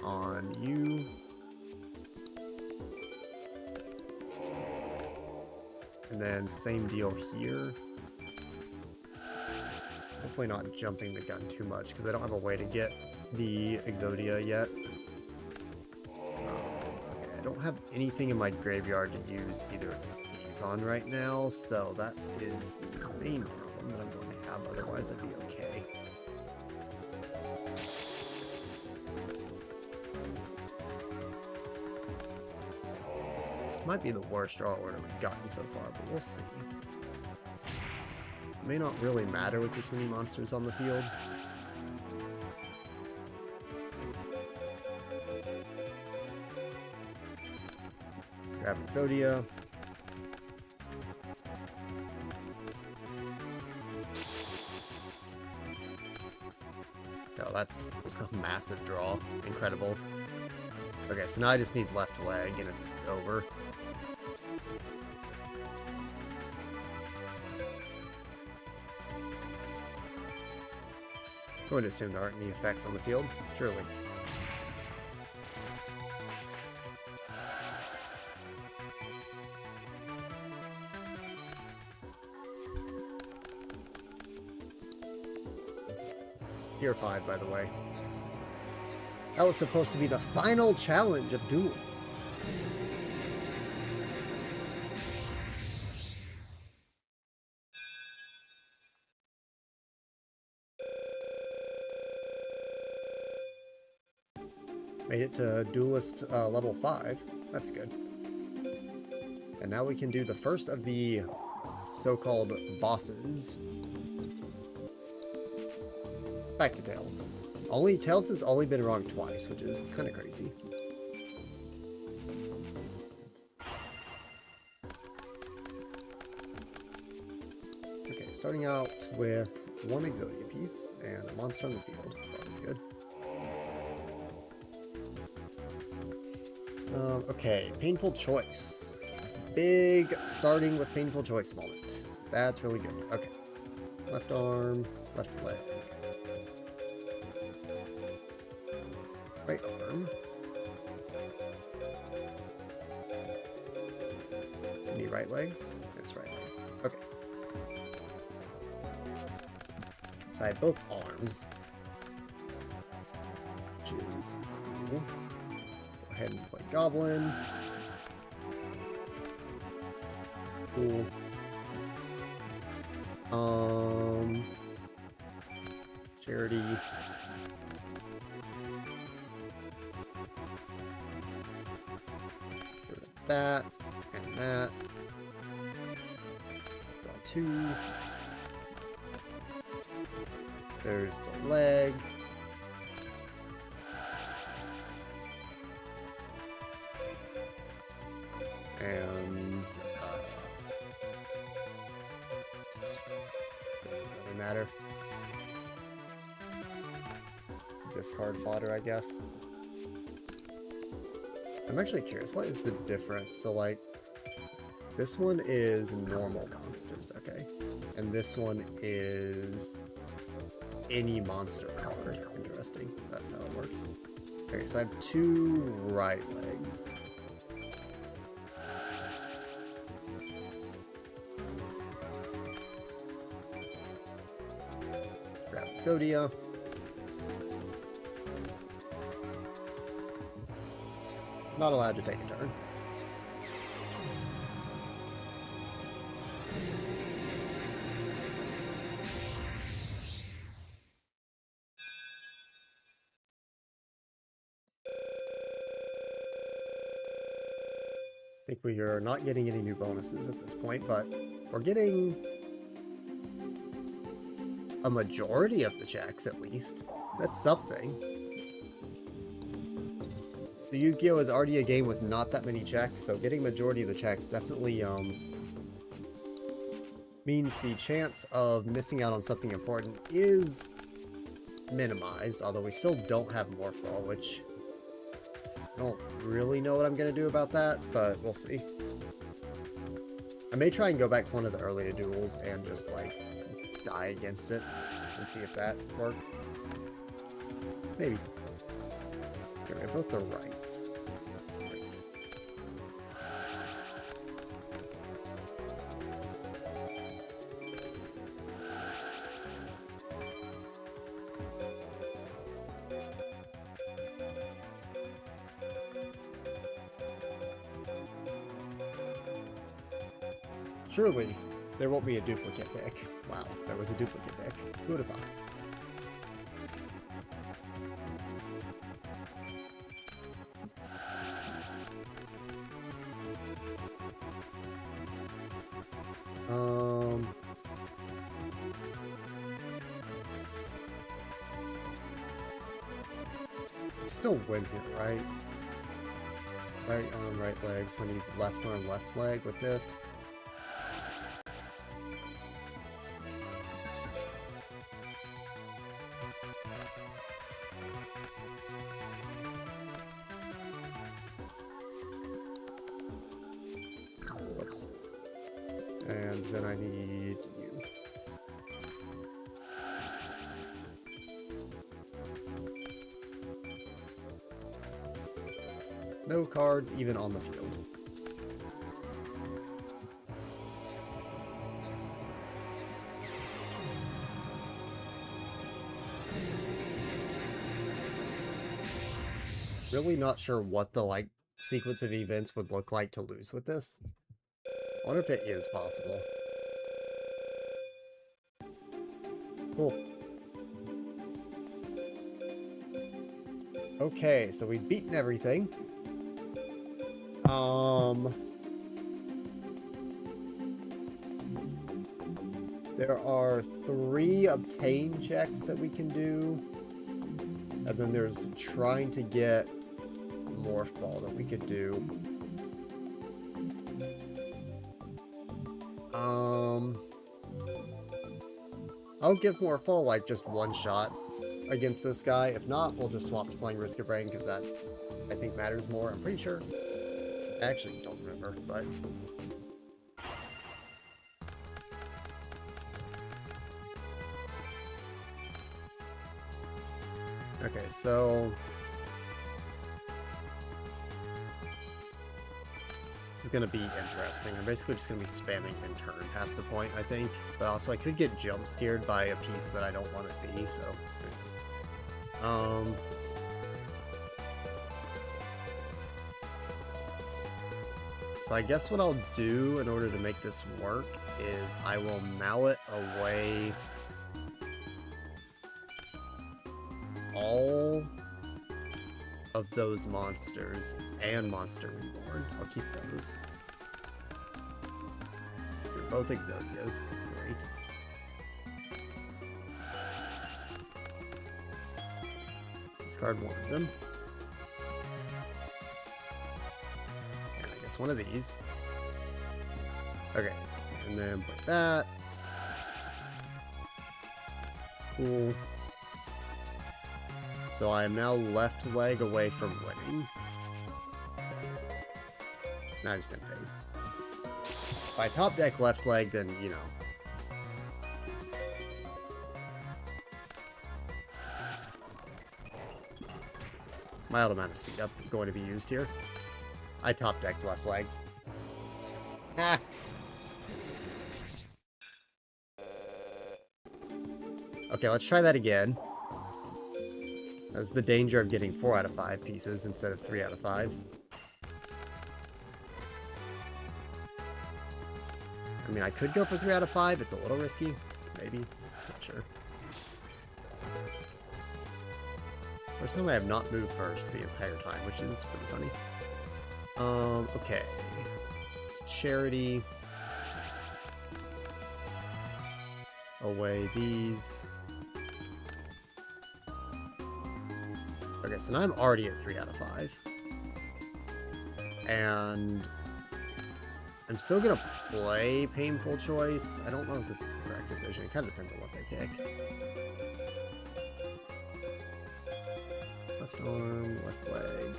on you. And then same deal here. Hopefully not jumping the gun too much, because I don't have a way to get the Exodia yet. Okay, I don't have anything in my graveyard to use either of these on right now, so that is the main problem that I'm going to have. Otherwise, I'd be okay. This might be the worst draw order we've gotten so far, but we'll see. It may not really matter with this many monsters on the field. Grab Exodia. Oh, that's a massive draw. Incredible. Okay, so now I just need left leg and it's over. I'm going to assume there aren't any effects on the field. Surely. Tier 5, by the way. That was supposed to be the final challenge of duels. Made it to Duelist level 5. That's good. And now we can do the first of the so-called bosses. Back to Tails. Tails has only been wrong twice, which is kind of crazy. Okay, starting out with one Exodia piece and a monster on the field. It's always good. Okay, painful choice. Big starting with painful choice moment. That's really good. Okay. Left arm, left leg. Right arm. Any right legs? It's right leg. Okay. So I have both arms. Which is cool. Go ahead and play Goblin. Cool. Charity. Get rid of that and that. Draw 2. There's the leg. And doesn't really matter. It's discard fodder, I guess. I'm actually curious, what is the difference? So, like, this one is normal monsters, okay? And this one is any monster card. Interesting. That's how it works. Okay, so I have 2 right legs. Grab Exodia. Not allowed to take a turn. I think we are not getting any new bonuses at this point, but we're getting a majority of the checks, at least. That's something. The Yu-Gi-Oh! Is already a game with not that many checks, so getting majority of the checks definitely, means the chance of missing out on something important is minimized, although we still don't have Morphball, which I don't really know what I'm going to do about that, but we'll see. I may try and go back to one of the earlier duels and just, like, die against it and see if that works. Maybe. Okay, we have both the rights. Surely, there won't be a duplicate pick. Wow, there was a duplicate pick. Who would have thought? Still win here, right? Right arm, right leg, so I need left arm, left leg with this. Whoops. And then I need you. No cards even on the field. Really not sure what the, like, sequence of events would look like to lose with this. I wonder if it is possible. Cool. Okay, so we've beaten everything. There are 3 obtain checks that we can do. And then there's trying to get Morph Ball that we could do. I'll give Morph Ball like just one shot against this guy. If not, we'll just swap to playing Risk of Brain because that, I think, matters more. I'm pretty sure. I actually don't remember, but... Okay, so... this is going to be interesting. I'm basically just going to be spamming in turn past the point, I think. But also, I could get jump scared by a piece that I don't want to see, so... anyways. So I guess what I'll do in order to make this work is I will mallet away all of those monsters and Monster Reborn. I'll keep those. They're both Exodias. Great. Discard one of them. And I guess one of these. Okay. And then put that. Cool. So I am now left leg away from winning. Now I just didn't phase. If I top deck left leg, then, you know. Mild amount of speed up going to be used here. I top decked left leg. Ah! Okay, let's try that again. That's the danger of getting 4 out of 5 pieces instead of 3 out of 5. I mean, I could go for 3 out of 5. It's a little risky. Maybe. Not sure. First time I have not moved first the entire time, which is pretty funny. Okay. It's Charity. Away these. Okay, so now I'm already at 3 out of 5. And I'm still gonna play Painful Choice. I don't know if this is the correct decision. It kind of depends on what they pick. Left arm, left leg.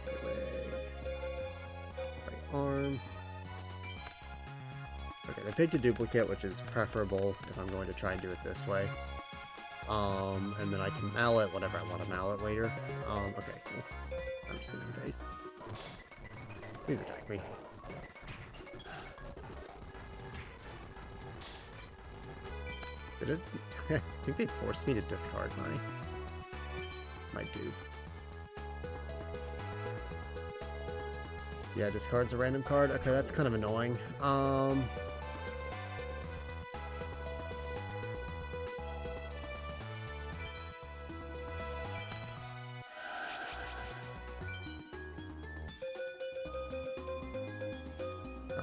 Right leg. Right arm. Okay, they picked a duplicate, which is preferable if I'm going to try and do it this way. And then I can mallet whatever I want to mallet later. Okay, cool. I'm just in face. Please attack me. Did it? I think they forced me to discard my dupe. Yeah, discard's a random card. Okay, that's kind of annoying.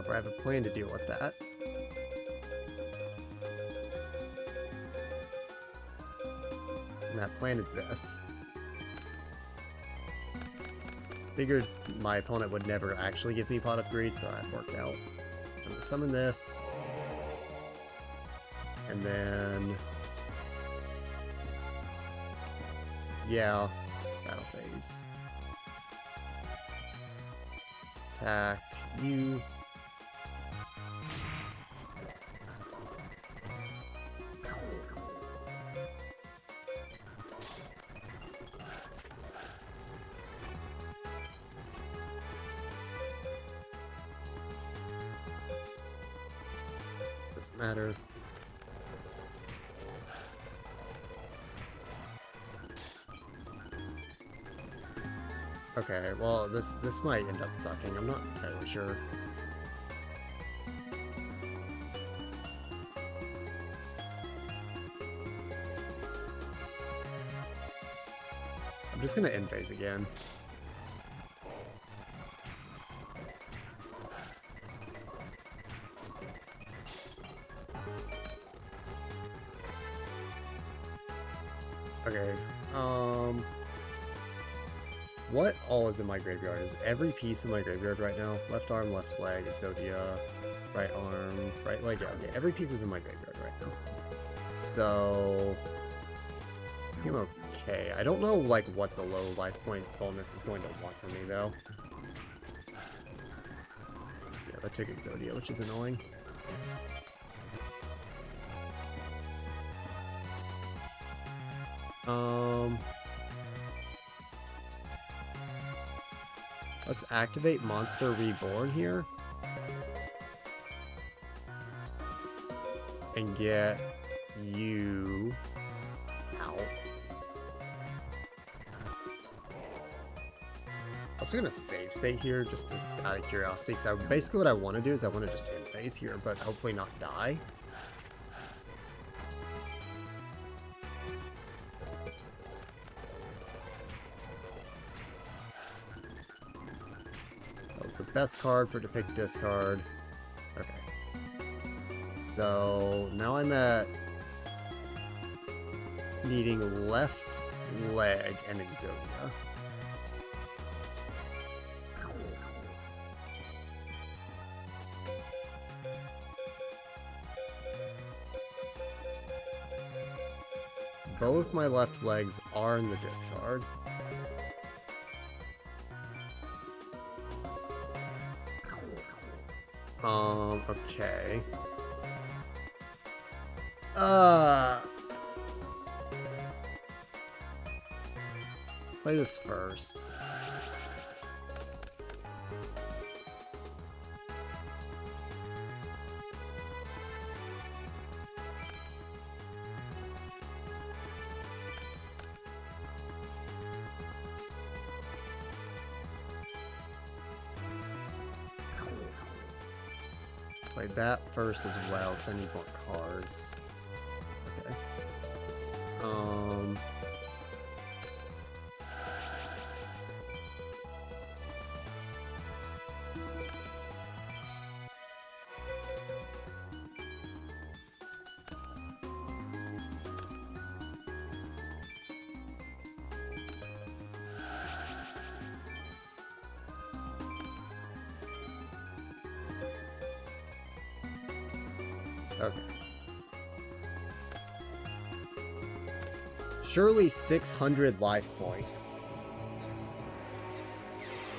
I have a plan to deal with that. And that plan is this. Figured my opponent would never actually give me Pot of Greed, so that worked out. I'm gonna summon this. And then... yeah, battle phase. Attack you. Doesn't matter. Okay, well, this might end up sucking. I'm not entirely sure. I'm just gonna end phase again. Okay, what all is in my graveyard? Is every piece in my graveyard right now? Left arm, left leg, Exodia, right arm, right leg, yeah, okay, every piece is in my graveyard right now. So, I'm okay. I don't know, like, what the low life point bonus is going to want from me, though. Yeah, that took Exodia, which is annoying. Let's activate Monster Reborn here. And get you out. I'm also gonna save state here just out of curiosity, because basically what I want to do is I want to just end phase here, but hopefully not die. That was the best card for depict discard. Okay. So now I'm at needing left leg and Exodia. Both my left legs are in the discard. Okay. Play this first. Play that first as well, because I need more cards. Okay. Okay. Surely 600 life points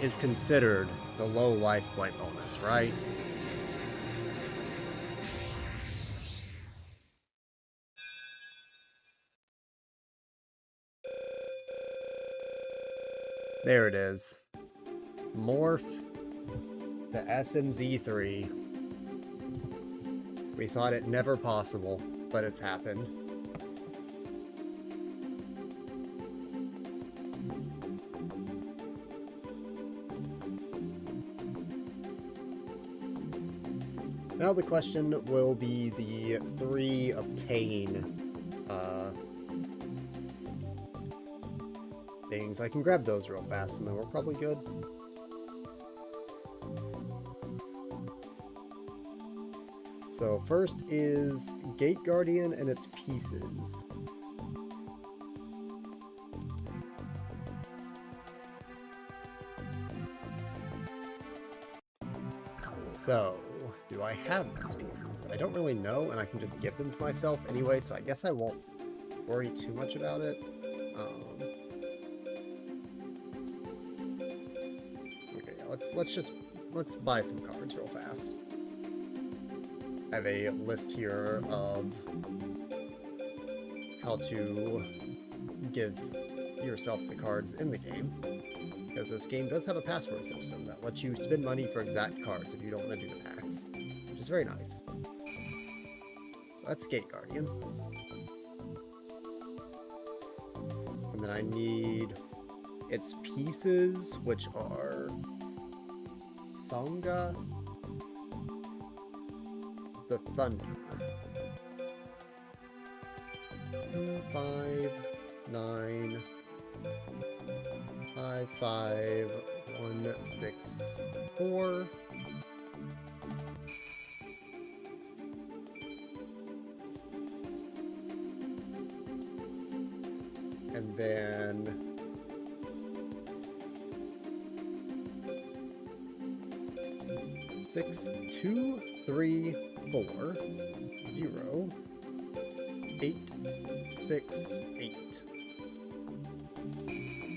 is considered the low life point bonus, right? There it is. Morph the SMZ3. We thought it never possible, but it's happened. Now the question will be the 3 obtain things. I can grab those real fast and then we're probably good. So first is Gate Guardian and its pieces. So, do I have those pieces? I don't really know, and I can just give them to myself anyway, so I guess I won't worry too much about it. Okay, let's buy some cards real fast. I have a list here of how to give yourself the cards in the game, because this game does have a password system that lets you spend money for exact cards if you don't want to do the packs, which is very nice. So that's Gate Guardian. And then I need its pieces, which are Sangha the Thunder. 2, 5, 9, 5, 5, 1, 6, 4. And then 6, 2, 3, 4, 0, 8, 6, 8.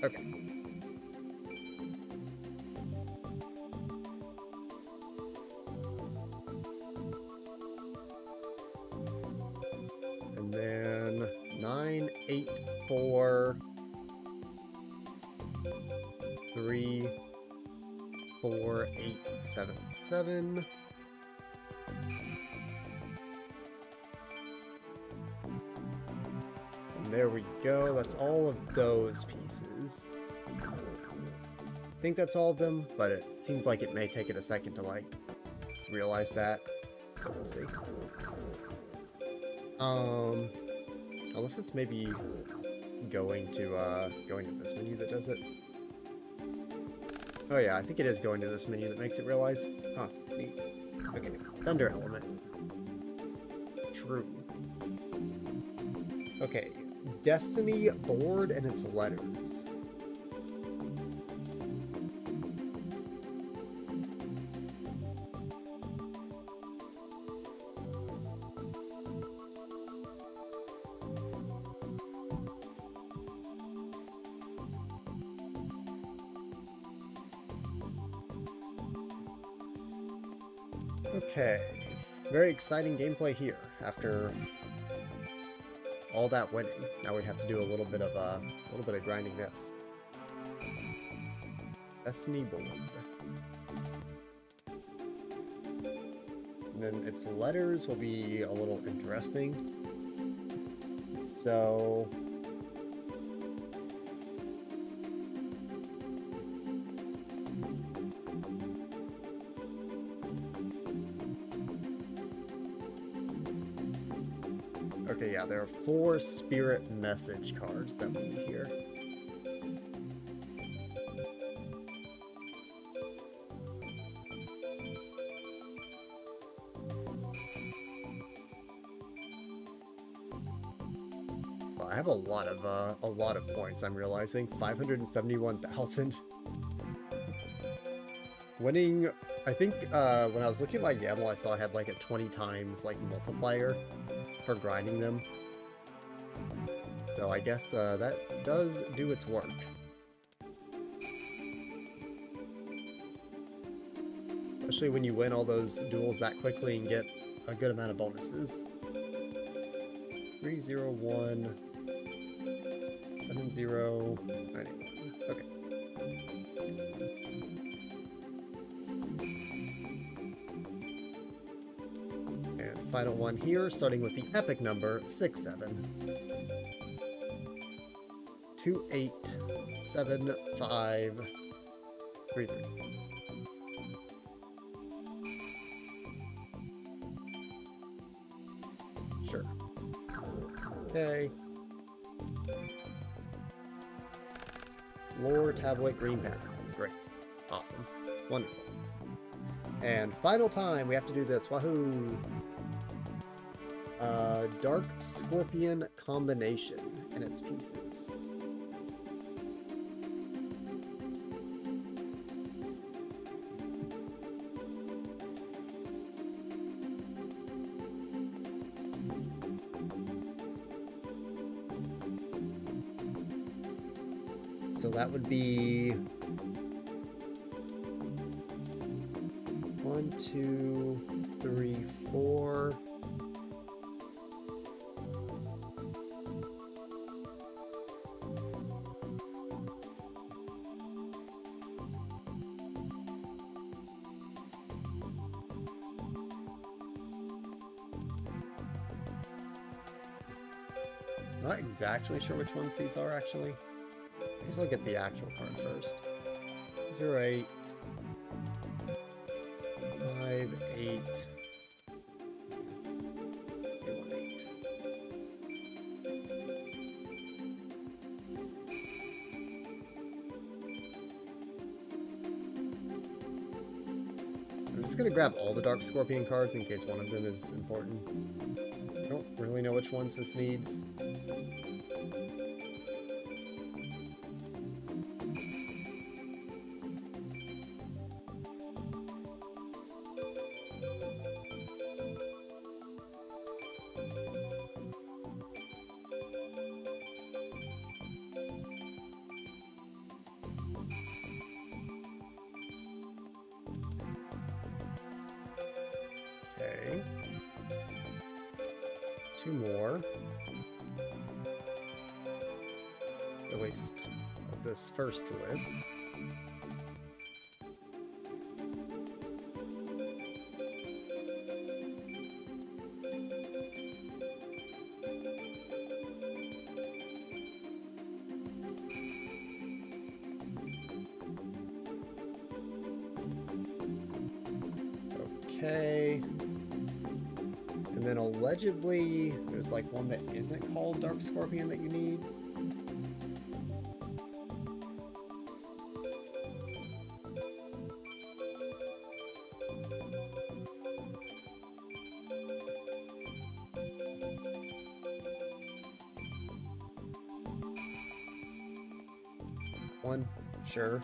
Okay. And then 9, 8, 4, 3, 4, 8, 7, 7. And there we go. That's all of those pieces. I think that's all of them, but it seems like it may take it a second to, like, realize that. So we'll see. Unless it's maybe going to this menu that does it. Oh yeah, I think it is going to this menu that makes it realize. Huh, neat. Okay, Thunder Element. True. Okay, Destiny board and its letters. Okay, very exciting gameplay here. After all that winning, now we have to do a little bit of grinding this. Destiny board. And then its letters will be a little interesting. So okay, yeah, there are 4 spirit message cards that we need here. Well, I have a lot of points, I'm realizing. 571,000. winning, I think when I was looking at my YAML, I saw I had like a 20 times like multiplier for grinding them. So I guess that does do its work. Especially when you win all those duels that quickly and get a good amount of bonuses. 301 7091. Okay. And final one here, starting with the epic number 67287533. Sure. Okay. Lore tablet green pen. Great. Awesome. Wonderful. And final time, we have to do this. Wahoo! Dark Scorpion combination and its pieces. So that would be 1, 2, 3, 4. Not exactly sure which ones these are actually. I guess I'll get the actual card first. 0, 8, 5, 8, 1, 8. I'm just gonna grab all the Dark Scorpion cards in case one of them is important. I don't really know which ones this needs. Okay. 2 more. At least of this first list. Okay. And then allegedly, there's like one that isn't called Dark Scorpion that you need. One, sure.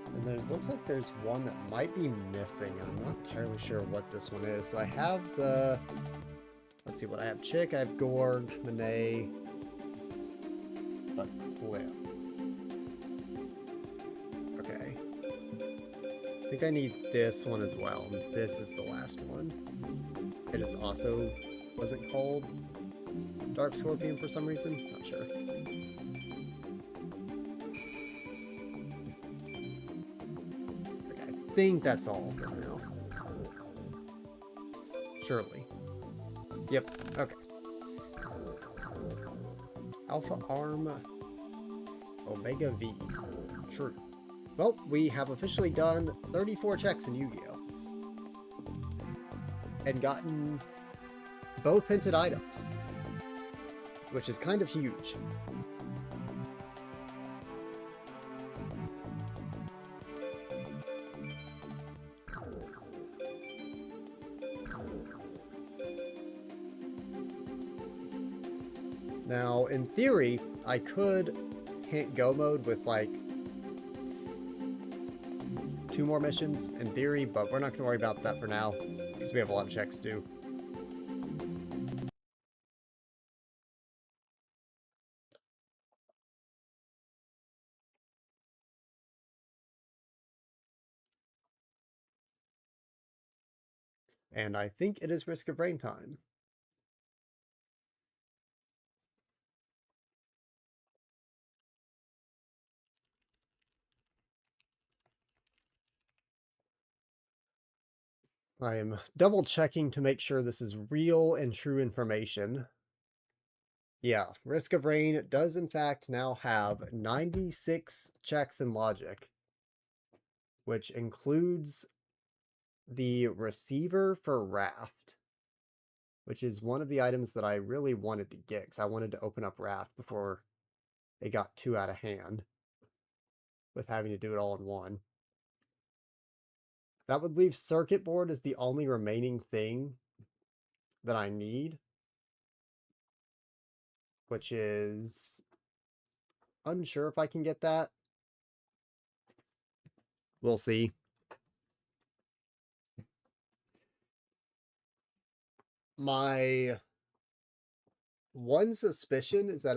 And there looks like there's one that might be missing. I'm not entirely sure what this one is. So I have the... Let's see what I have. Chick, I have Gorg, Monet, but Clip. Okay. I think I need this one as well. And this is the last one. It is also wasn't called Dark Scorpion for some reason. Not sure. I think that's all for now. Surely. Yep, okay. Alpha Arm Omega V. Sure. Well, we have officially done 34 checks in Yu-Gi-Oh! And gotten both hinted items, which is kind of huge. Now, in theory, I could can't go mode with like 2 more missions in theory, but we're not going to worry about that for now because we have a lot of checks to do. And I think it is Risk of Rain time. I am double checking to make sure this is real and true information. Yeah, Risk of Rain does in fact now have 96 checks in logic, which includes the receiver for Raft, which is one of the items that I really wanted to get because I wanted to open up Raft before it got too out of hand with having to do it all in one. That would leave circuit board as the only remaining thing that I need, which is unsure if I can get that. We'll see. My one suspicion is that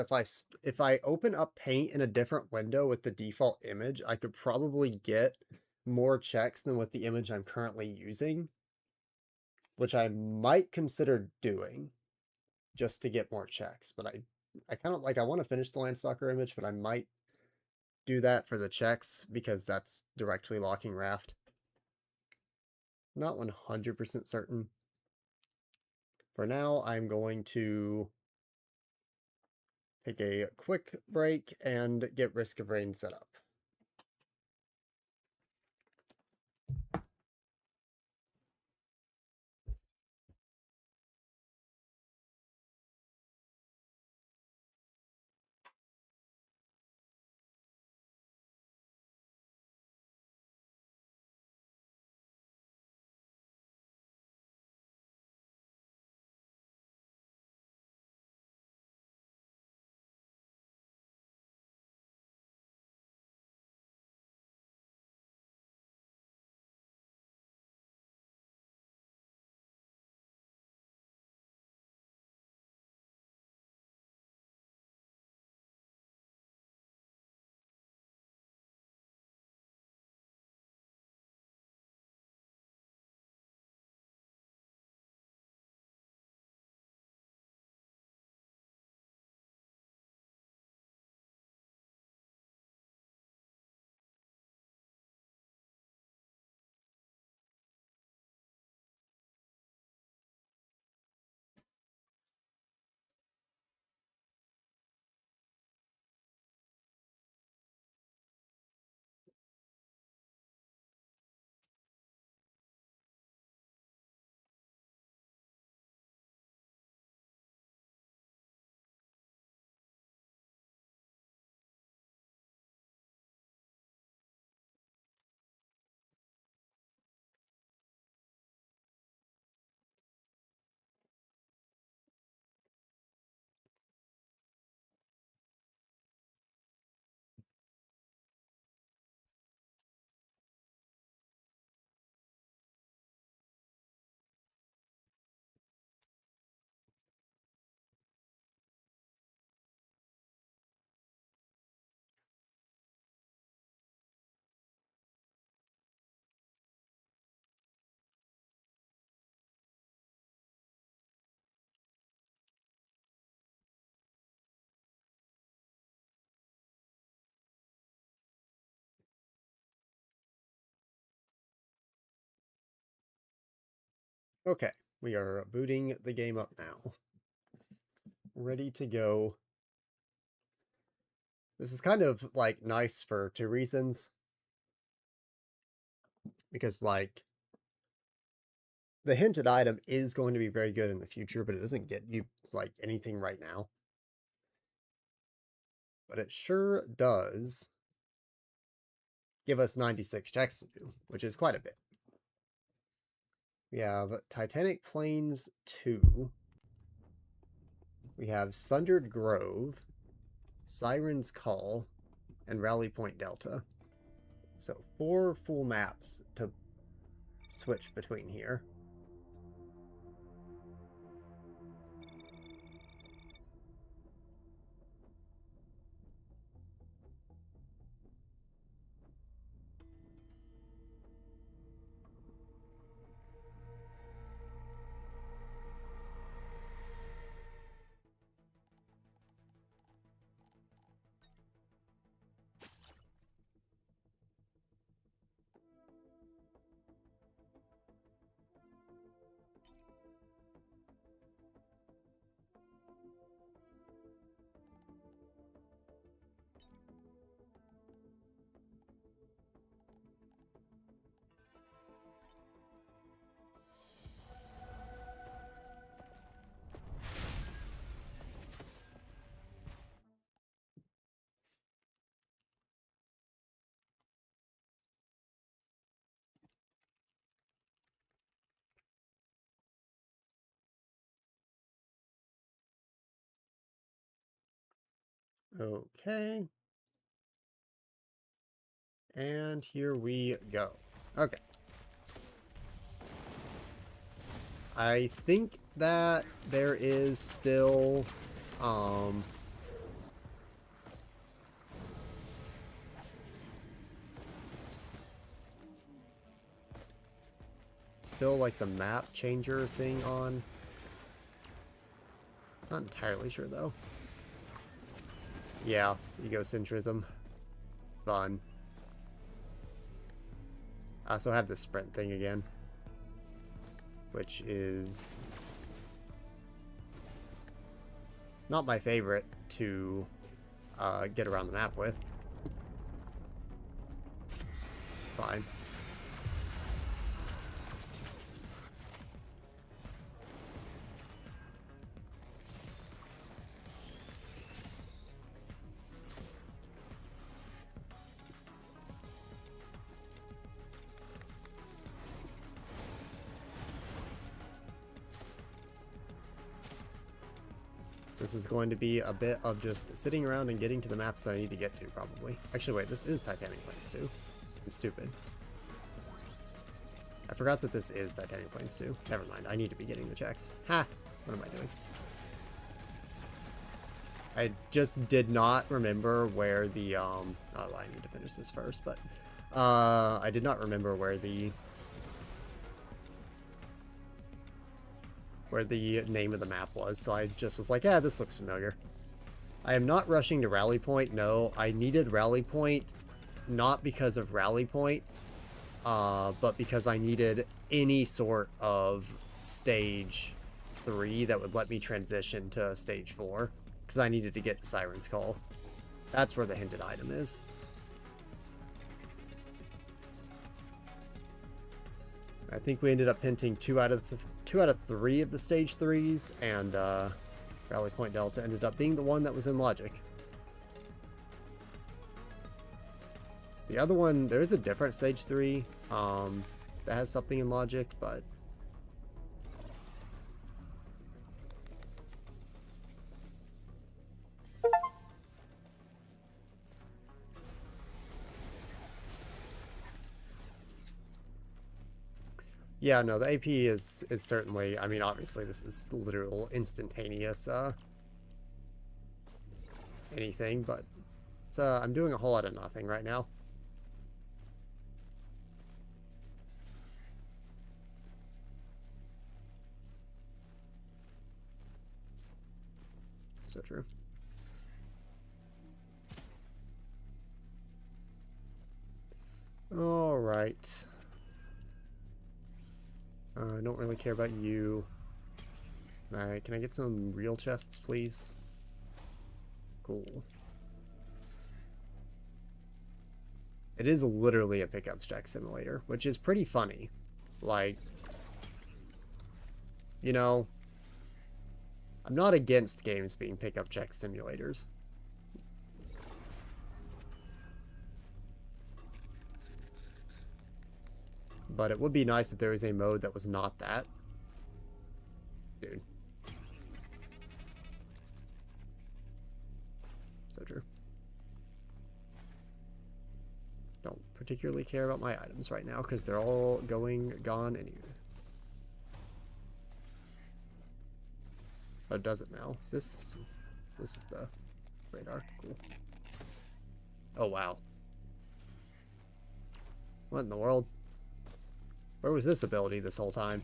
if I open up Paint in a different window with the default image, I could probably get more checks than with the image I'm currently using, which I might consider doing just to get more checks. But I kind of like I want to finish the Landstalker image, but I might do that for the checks because that's directly locking Raft. Not 100% certain. For now, I'm going to take a quick break and get Risk of Rain set up. Okay, we are booting the game up now. Ready to go. This is kind of like nice for 2 reasons. Because like the hinted item is going to be very good in the future, but it doesn't get you like anything right now. But it sure does give us 96 checks to do, which is quite a bit. We have Titanic Plains 2. We have Sundered Grove, Siren's Call, and Rally Point Delta. So 4 full maps to switch between here. Okay. And here we go. Okay. I think that there is still, still like the map changer thing on. Not entirely sure though. Yeah, egocentrism. Fun. I also have the sprint thing again, which is not my favorite to get around the map with. Fine. This is going to be a bit of just sitting around and getting to the maps that I need to get to, probably. Actually, wait, this is Titanic Plains 2. I'm stupid. I forgot that this is Titanic Plains 2. Never mind, I need to be getting the checks. Ha! What am I doing? I just did not remember where the, oh, I need to finish this first, but, I did not remember where the name of the map was, so I just was like, yeah, this looks familiar. I am not rushing to Rally Point, no. I needed Rally Point, not because of Rally Point, but because I needed any sort of Stage 3 that would let me transition to Stage 4, because I needed to get to Siren's Call. That's where the hinted item is. I think we ended up hinting 2 out of 3 of the Stage 3s, and Rally Point Delta ended up being the one that was in Logic. The other one, there is a different Stage 3 that has something in Logic, but yeah, no, the AP is certainly, I mean, obviously this is literal instantaneous anything, but it's, I'm doing a whole lot of nothing right now. So true. All right. I don't really care about you. Alright, can I get some real chests, please? Cool. It is literally a pickup check simulator, which is pretty funny. Like, you know, I'm not against games being pickup check simulators. But it would be nice if there was a mode that was not that. Dude. So true. particularly care about my items right now because they're all gone anyway. Oh, does it now? Is this is the radar? Cool. Oh, wow. What in the world? Where was this ability this whole time?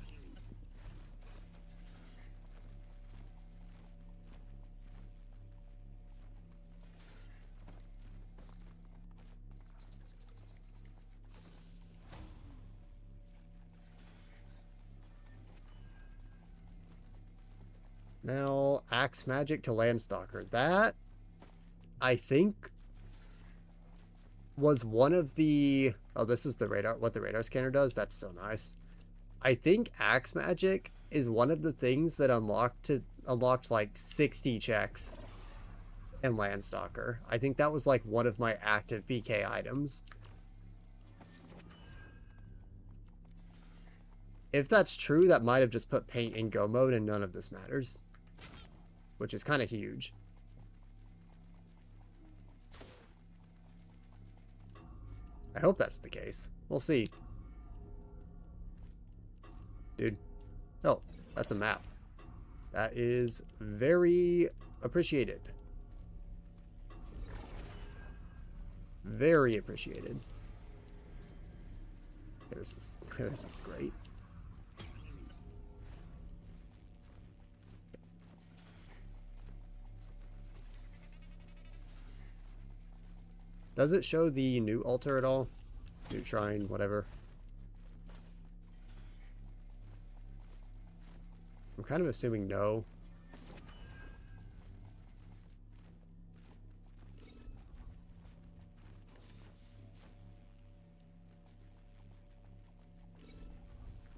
Now, Axe Magic to Landstalker. That, I think, was one of the... Oh, this is the radar. What the radar scanner does? That's so nice. I think Axe Magic is one of the things that unlocked like 60 checks in Landstalker. I think that was like one of my active BK items. If that's true, that might have just put paint in go mode and none of this matters. Which is kind of huge. I hope that's the case. We'll see. Dude. Oh, that's a map. That is very appreciated. Very appreciated. This is great. Does it show the new altar at all? New shrine, whatever. I'm kind of assuming no.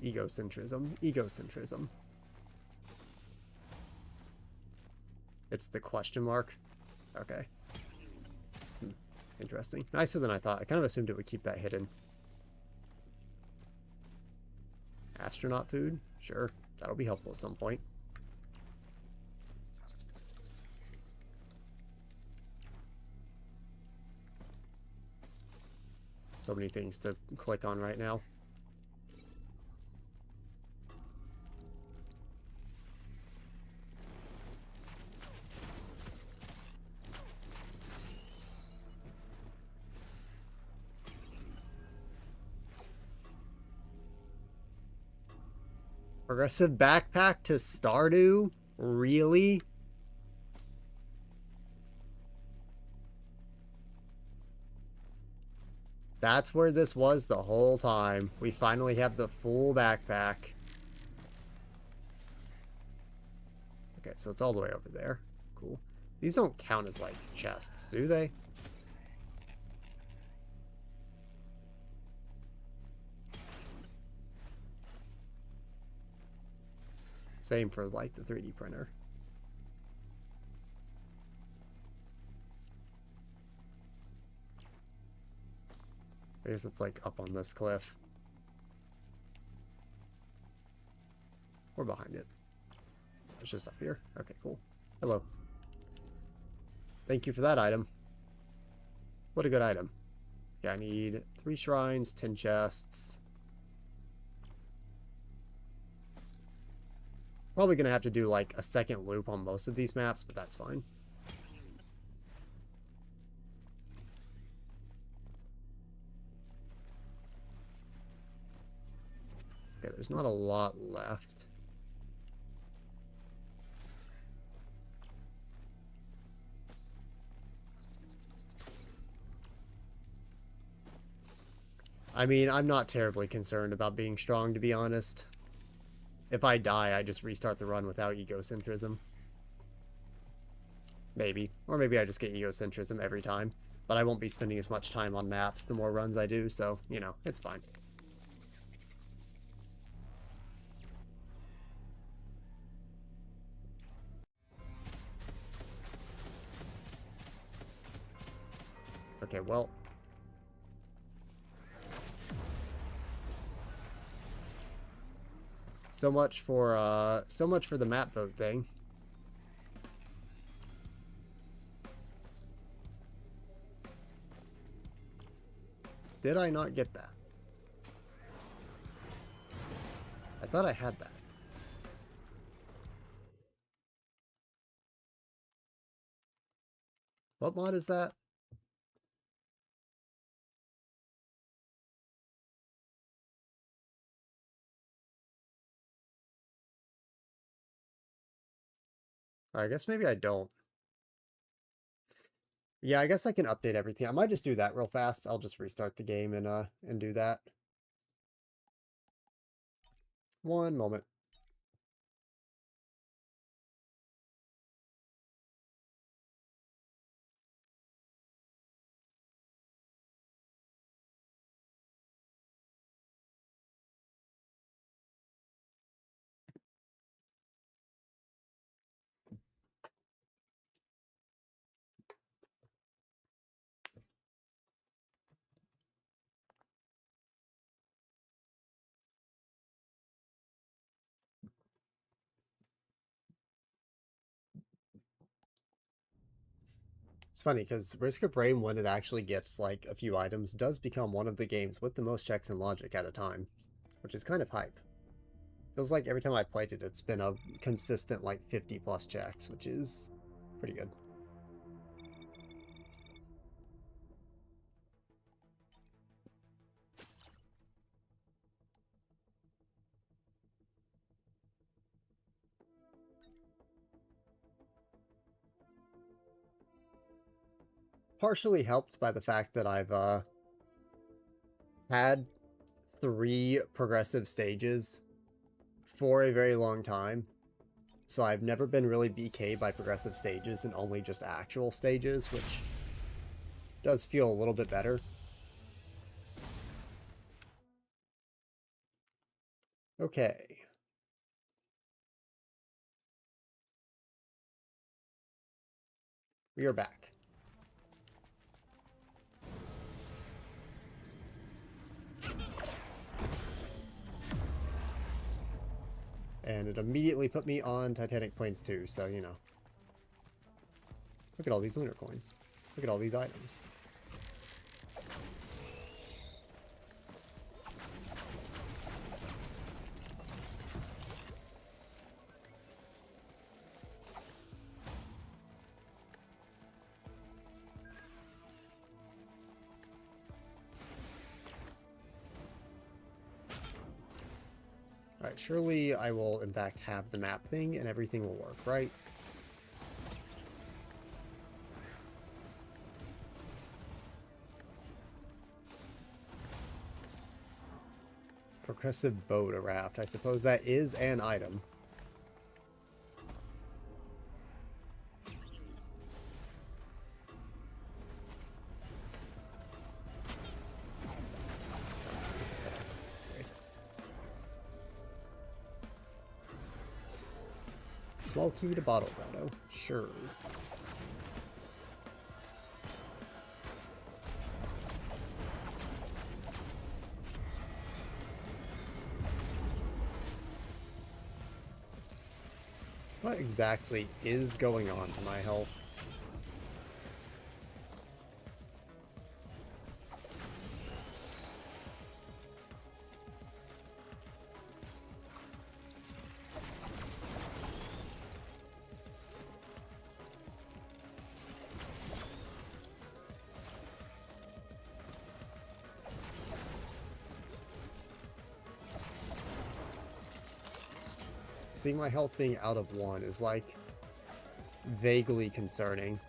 Egocentrism. Egocentrism. It's the question mark. Okay. Interesting. Nicer than I thought. I kind of assumed it would keep that hidden. Astronaut food? Sure. That'll be helpful at some point. So many things to click on right now. Progressive backpack to Stardew? Really? That's where this was the whole time. We finally have the full backpack. Okay, so it's all the way over there. Cool. These don't count as, like, chests, do they? Same for, like, the 3D printer. I guess it's, like, up on this cliff. Or behind it. It's just up here. Okay, cool. Hello. Thank you for that item. What a good item. Okay, I need 3 shrines, 10 chests. Probably gonna have to do like a second loop on most of these maps, but that's fine. Okay, there's not a lot left. I mean, I'm not terribly concerned about being strong, to be honest. If I die, I just restart the run without egocentrism. Maybe. Or maybe I just get egocentrism every time. But I won't be spending as much time on maps the more runs I do, so, you know, it's fine. Okay, well... So much for the map vote thing. Did I not get that? I thought I had that. What mod is that? I guess maybe I don't. Yeah, I guess I can update everything. I might just do that real fast. I'll just restart the game and do that. One moment. It's funny because Risk of Rain, when it actually gets like a few items, does become one of the games with the most checks and logic at a time, which is kind of hype. Feels like every time I played it, it's been a consistent like 50 plus checks, which is pretty good. Partially helped by the fact that I've had 3 progressive stages for a very long time. So I've never been really BK'd by progressive stages and only just actual stages, which does feel a little bit better. Okay. We are back. And it immediately put me on Titanic Plains 2, so you know. Look at all these lunar coins. Look at all these items. Alright, surely I will in fact have the map thing and everything will work, right? Progressive boat, a raft. I suppose that is an item. Great. Small key to bottle grotto. Sure. What exactly is going on to my health? Seeing my health being out of 1 is like vaguely concerning.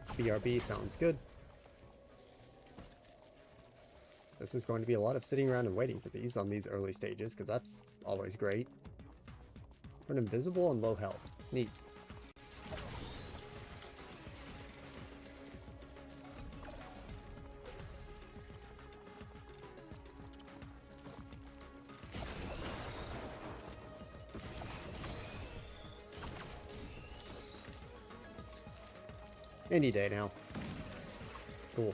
BRB sounds good. This is going to be a lot of sitting around and waiting for these on these early stages, because that's always great. Turn invisible on low health. Neat. Any day now. Cool.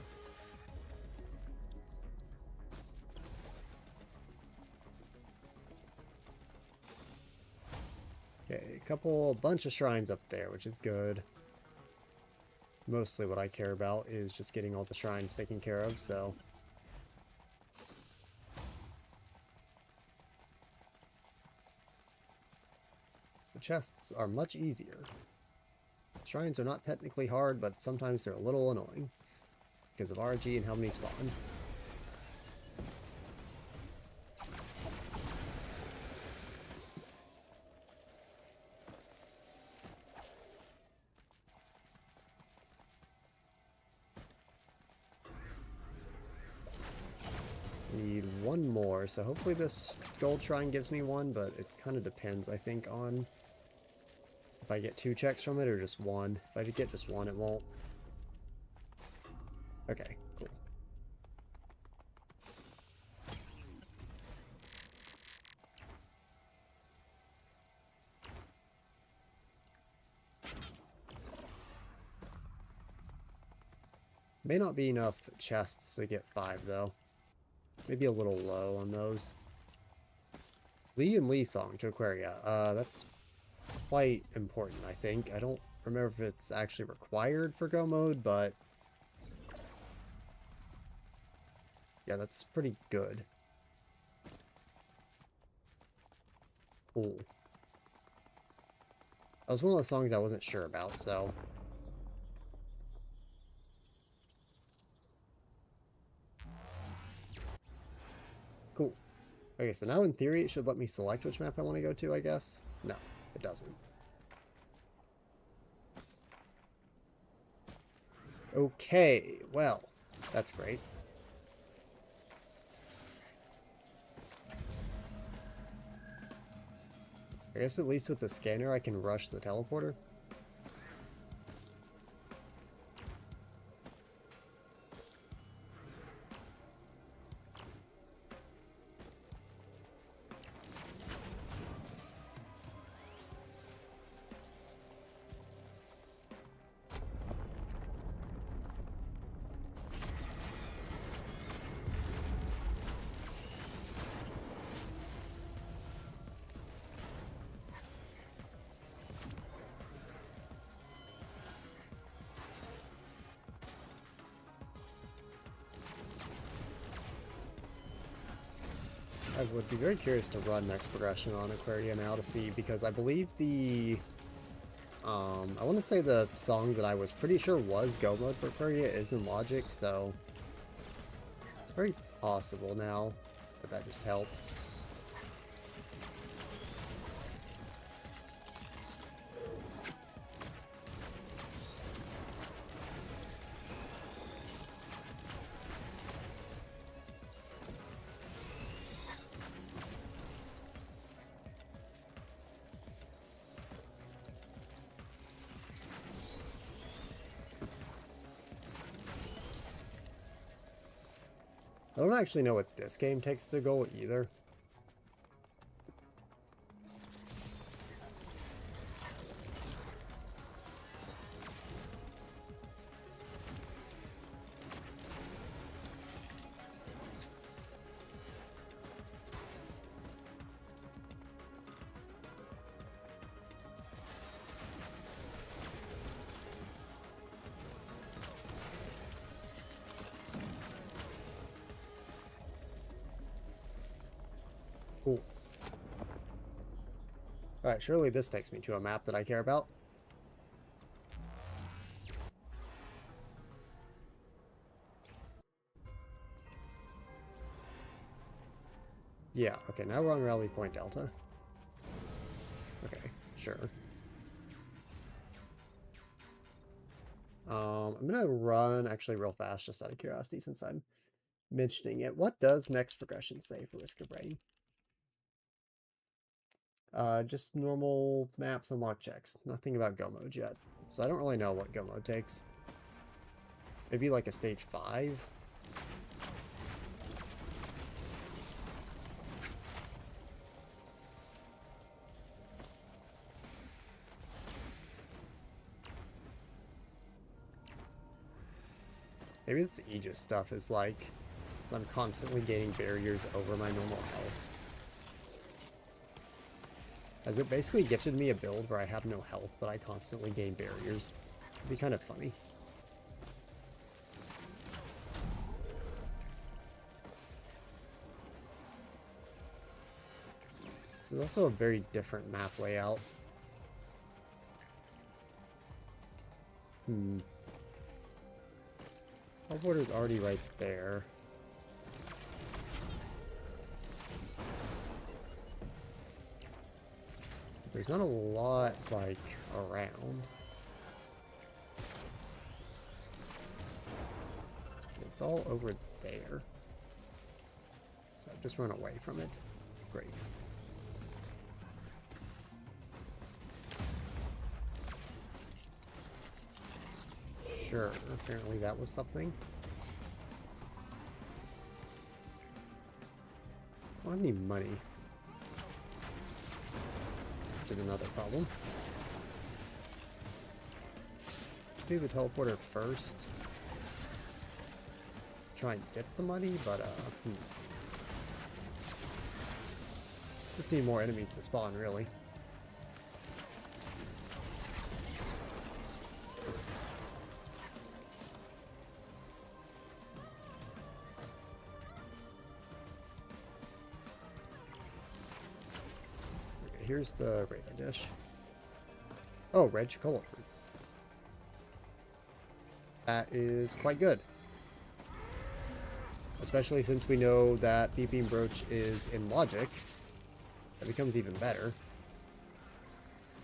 Okay, a bunch of shrines up there, which is good. Mostly what I care about is just getting all the shrines taken care of, so... The chests are much easier. Shrines are not technically hard, but sometimes they're a little annoying because of RG and how many spawn. Need one more, so hopefully this gold shrine gives me one, but it kind of depends, I think, on if I get 2 checks from it or just 1. If I get just 1, it won't. Okay, cool. May not be enough chests to get 5, though. Maybe a little low on those. Lee and Lee song to Aquaria. That's quite important, I think. I don't remember if it's actually required for Go mode, but... yeah, that's pretty good. Cool. That was one of the songs I wasn't sure about, so... cool. Okay, so now in theory it should let me select which map I want to go to, I guess? No, it doesn't. Okay, well, that's great. I guess at least with the scanner I can rush the teleporter. I would be very curious to run next progression on Aquaria now to see, because I believe the... I want to say the song that I was pretty sure was Go mode for Aquaria is in Logic, so... it's very possible now, but that just helps. I don't actually know what this game takes to goal either. Cool. Alright, surely this takes me to a map that I care about. Yeah, okay, now we're on Rally Point Delta. Okay, sure. I'm gonna run actually real fast just out of curiosity since I'm mentioning it. What does next progression say for Risk of Rain? Just normal maps and lock checks. Nothing about Go mode yet. So I don't really know what Go mode takes. Maybe like a stage 5? Maybe this Aegis stuff is like, so I'm constantly gaining barriers over my normal health. Has it basically gifted me a build where I have no health, but I constantly gain barriers? It'd be kind of funny. This is also a very different map layout. Teleporter's already right there. There's not a lot, like, around. It's all over there. So I've just run away from it. Great. Sure, apparently that was something. I don't have any money. Which is another problem. Do the teleporter first. Try and get some money, but just need more enemies to spawn, really. Here's the radar dish. Oh, red chocolate. That is quite good. Especially since we know that Beeping Brooch is in logic. That becomes even better.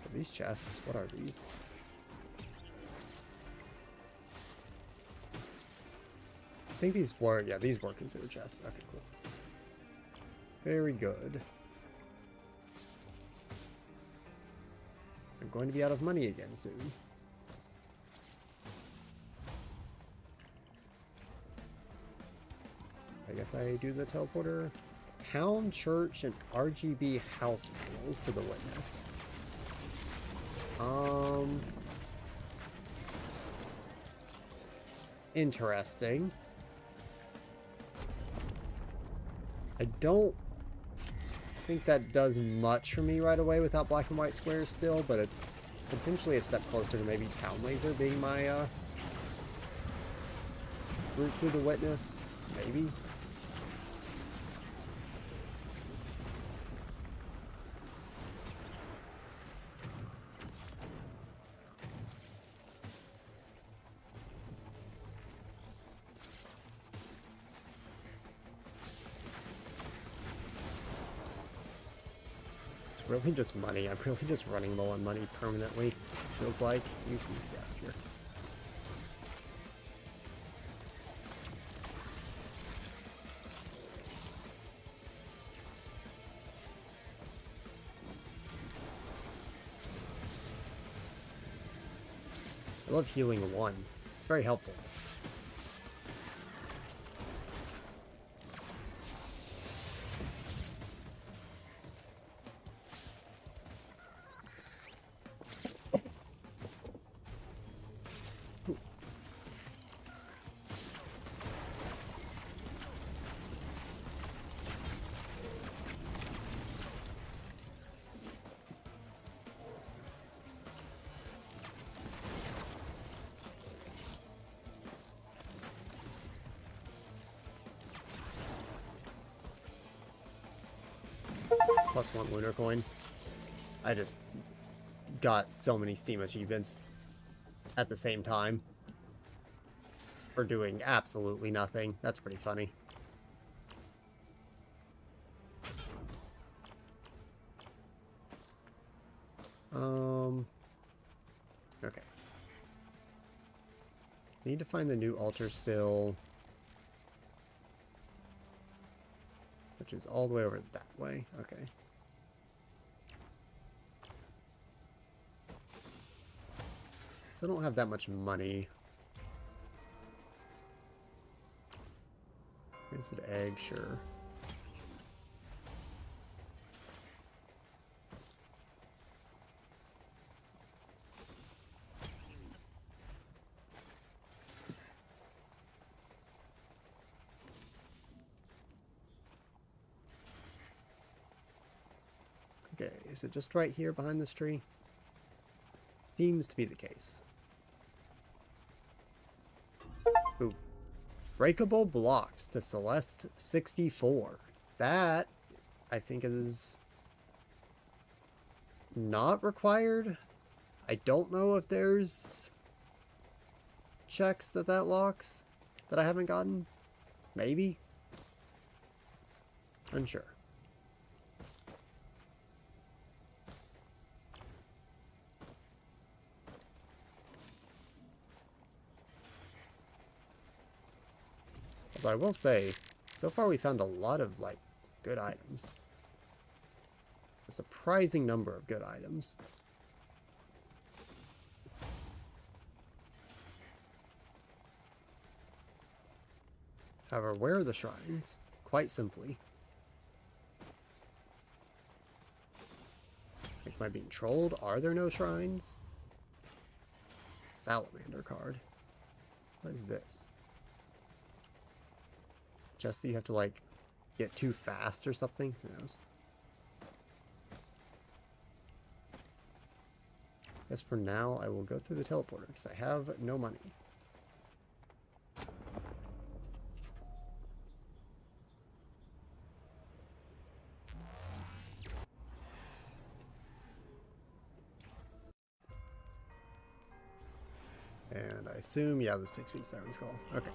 But these chests, what are these? I think these were, yeah, these were considered chests. Okay, cool. Very good. I'm going to be out of money again soon. I guess I do the teleporter. Town, church, and RGB house manuals to the witness. Interesting. I don't think that does much for me right away without black and white squares still, but it's potentially a step closer to maybe Town Laser being my route through the witness. Maybe. Really just money. I'm really just running low on money permanently. Feels like. You can get out here. I love healing 1. It's very helpful. +1 lunar coin. I just got so many Steam achievements at the same time for doing absolutely nothing. That's pretty funny. Okay. Need to find the new altar still, which is all the way over that way. Okay. So I don't have that much money. Rancid egg, sure. Okay, is it just right here behind this tree? Seems to be the case. Ooh. Breakable blocks to Celeste 64. That, I think, is not required. I don't know if there's checks that locks that I haven't gotten. Maybe. Unsure. Although I will say, so far we found a lot of, like, good items. A surprising number of good items. However, where are the shrines? Quite simply. Am I being trolled? Are there no shrines? Salamander card. What is this? Just that you have to, like, get too fast or something? Who knows? As for now, I will go through the teleporter, because I have no money. And I assume, yeah, this takes me to Siren's Call. Okay.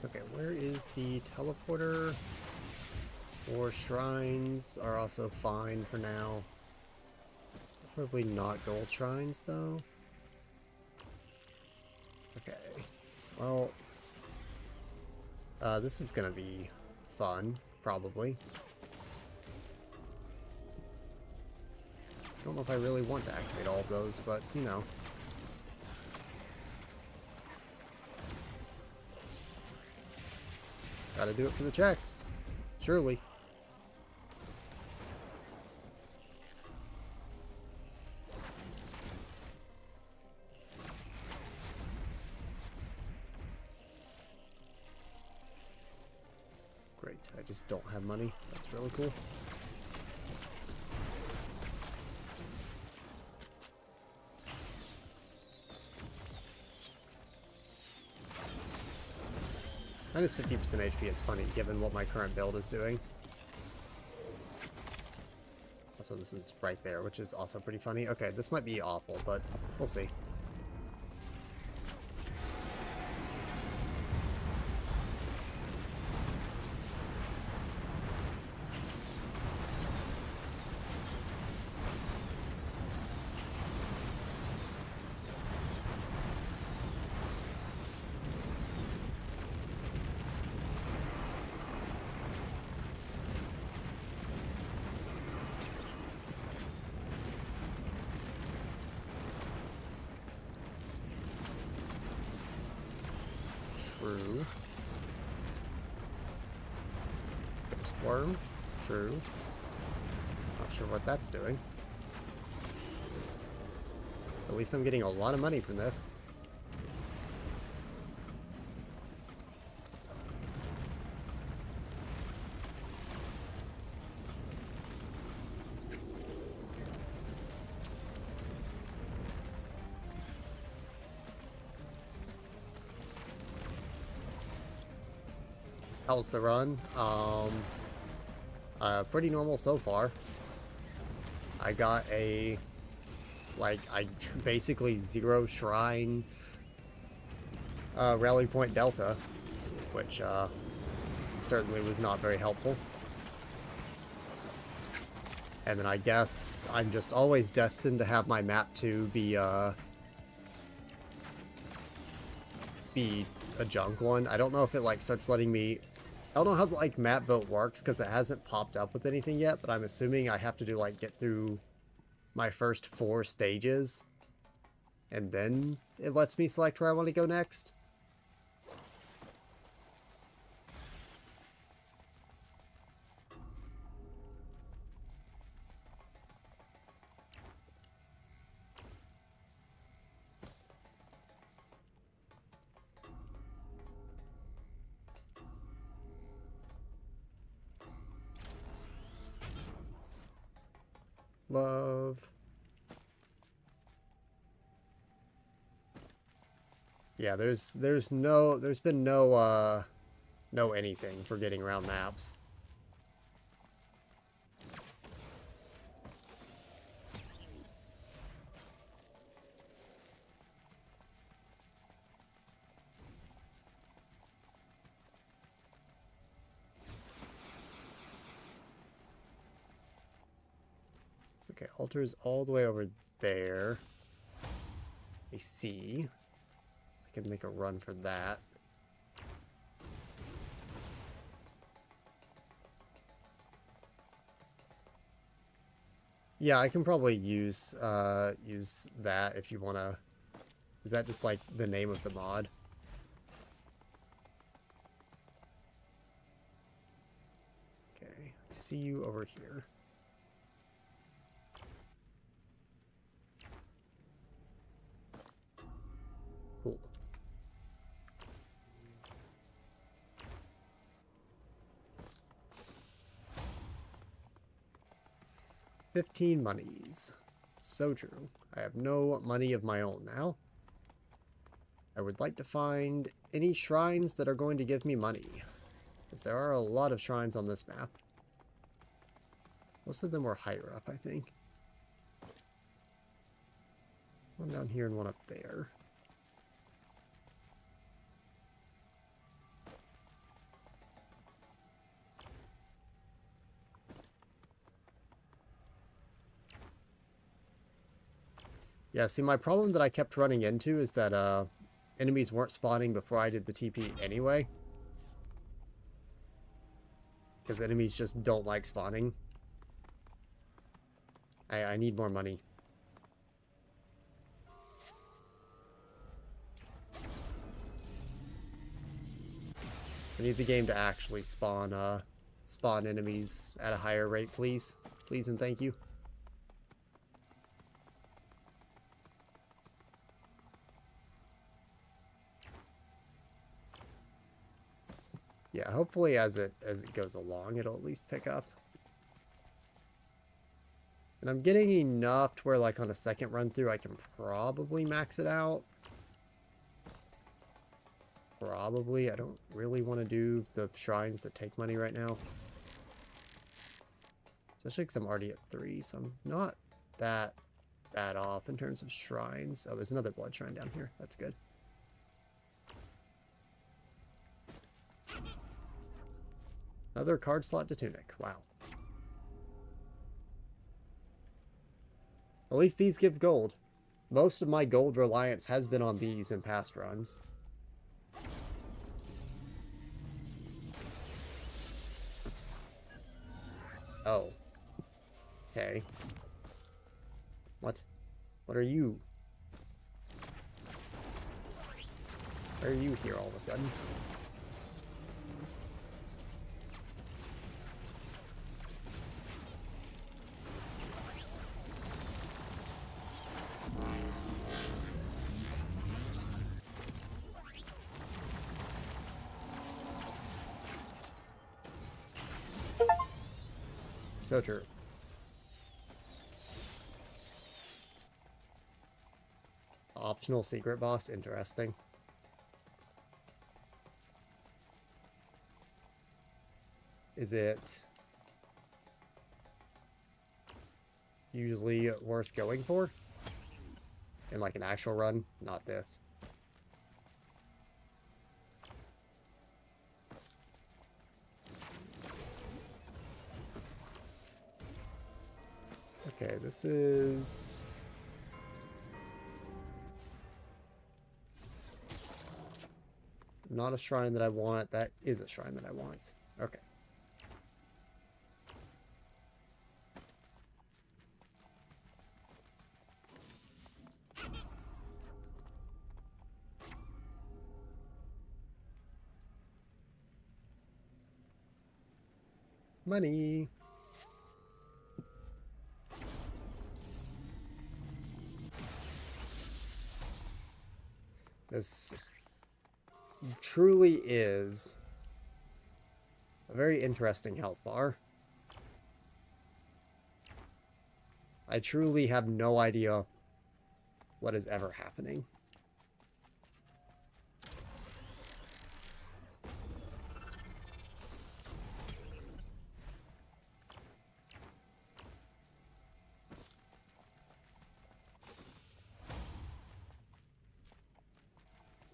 Okay, where is the teleporter? Or shrines are also fine for now. Probably not gold shrines, though. Okay. Well, this is gonna be fun, probably. I don't know if I really want to activate all of those, but, you know. Gotta do it for the checks. Surely. Great, I just don't have money. That's really cool. Minus 50% HP is funny, given what my current build is doing. Also, this is right there, which is also pretty funny. Okay, this might be awful, but we'll see. True. Ghost worm. True. Not sure what that's doing. At least I'm getting a lot of money from this. How's the run? Pretty normal so far. I got a, basically 0 shrine rally point delta, which certainly was not very helpful. And then I guess I'm just always destined to have my map 2 be a junk one. I don't know if it like starts letting me. I don't know how like map vote works because it hasn't popped up with anything yet, but I'm assuming I have to do like get through my first 4 stages and then it lets me select where I want to go next. Love. Yeah, there's been no anything for getting around maps. Okay, altar's all the way over there. I see. So I can make a run for that. Yeah, I can probably use that if you wanna. Is that just like the name of the mod? Okay, I see you over here. Cool. $15 monies. So true. I have no money of my own now. I would like to find any shrines that are going to give me money, because there are a lot of shrines on this map. Most of them were higher up, I think. One down here and one up there. Yeah, see, my problem that I kept running into is that enemies weren't spawning before I did the TP anyway. Because enemies just don't like spawning. I need more money. I need the game to actually spawn enemies at a higher rate, please. Please and thank you. Yeah, hopefully as it goes along, it'll at least pick up. And I'm getting enough to where, like, on a second run through, I can probably max it out. Probably. I don't really want to do the shrines that take money right now. Especially because I'm already at 3, so I'm not that bad off in terms of shrines. Oh, there's another blood shrine down here. That's good. Another card slot to tunic. Wow. At least these give gold. Most of my gold reliance has been on these in past runs. Oh. Okay. What? What are you? Why are you here all of a sudden? So true. Optional secret boss, interesting. Is it usually worth going for? In like an actual run? Not this. Okay, this is... not a shrine that I want. That is a shrine that I want. Okay. Money. This truly is a very interesting health bar. I truly have no idea what is ever happening.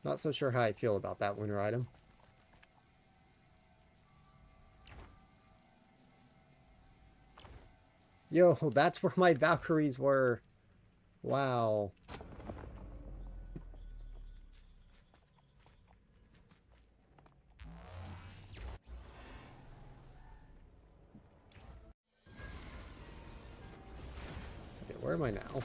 Not so sure how I feel about that winter item. Yo, that's where my Valkyries were. Wow. Okay, where am I now?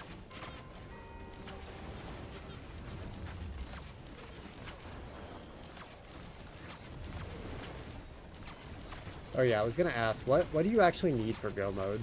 Oh yeah, I was gonna ask, what do you actually need for go mode?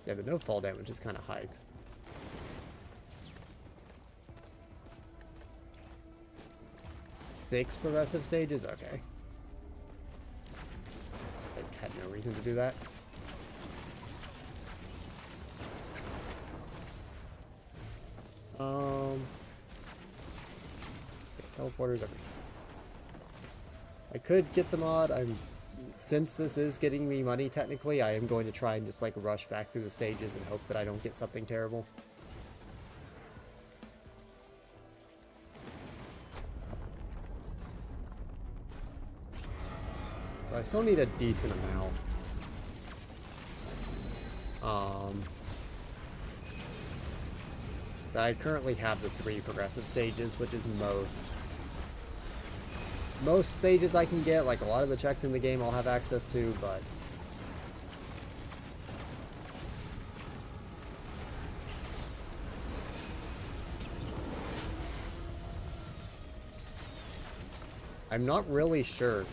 Yeah, the no fall damage is kind of hype. Six progressive stages? Okay. I had no reason to do that. Okay, teleporters everywhere. I could get the mod. Since this is getting me money technically, I am going to try and just like rush back through the stages and hope that I don't get something terrible. So I still need a decent amount. So I currently have the 3 progressive stages, which is most stages I can get. Like a lot of the checks in the game I'll have access to, but I'm not really sure.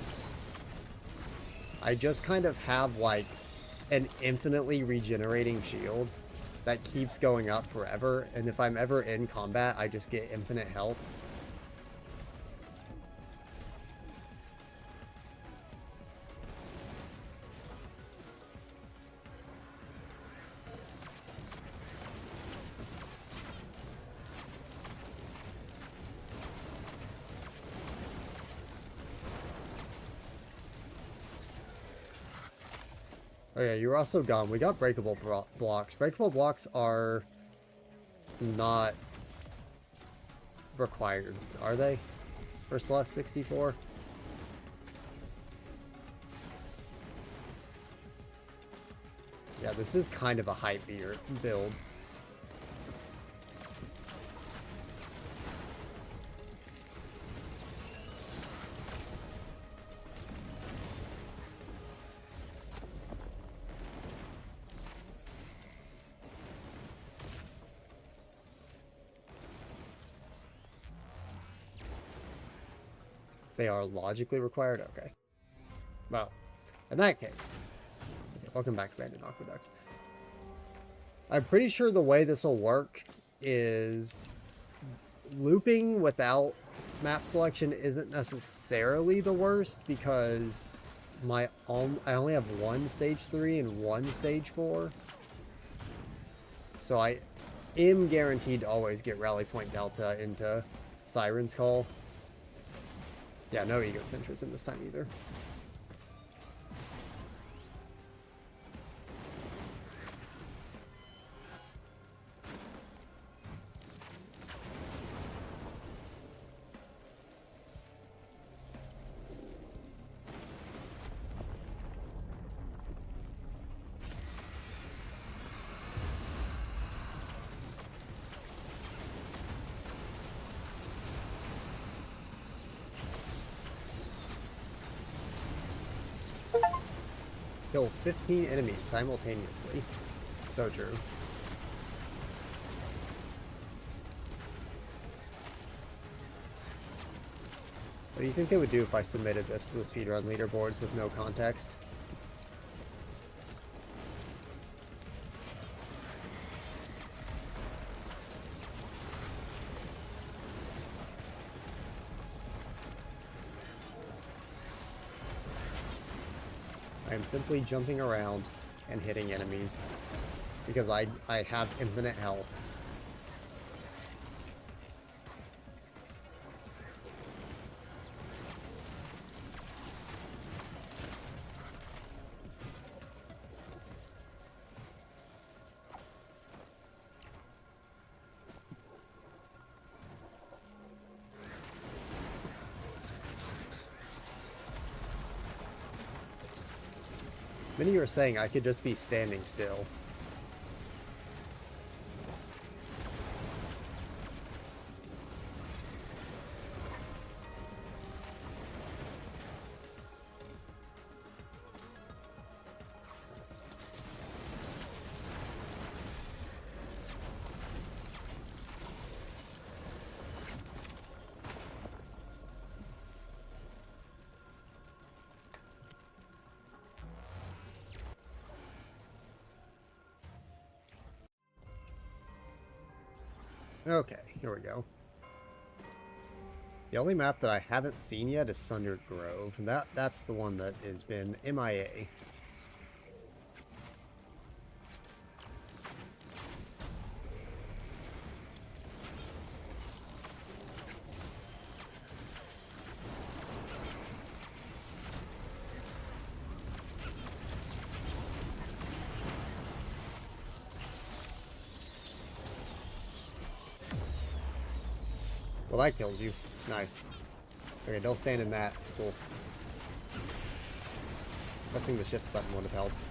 I just kind of have like an infinitely regenerating shield that keeps going up forever, and if I'm ever in combat, I just get infinite health. Oh yeah, you were also gone. We got breakable blocks. Breakable blocks are not required, are they? For Celeste 64? Yeah, this is kind of a hype build. They are logically required? Okay. Well, in that case, okay, welcome back, Abandoned Aqueduct. I'm pretty sure the way this will work is looping without map selection isn't necessarily the worst, because I only have 1 stage 3 and 1 stage 4. So I am guaranteed to always get rally point delta into Siren's Call. Yeah, no egocentrism this time either. Kill 15 enemies simultaneously. So true. What do you think they would do if I submitted this to the speedrun leaderboards with no context? I am simply jumping around and hitting enemies because I have infinite health. Many are saying I could just be standing still. Okay, here we go. The only map that I haven't seen yet is Sundered Grove. That's the one that has been MIA. Well, that kills you. Nice. Okay, don't stand in that. Cool. Pressing the shift button would have helped.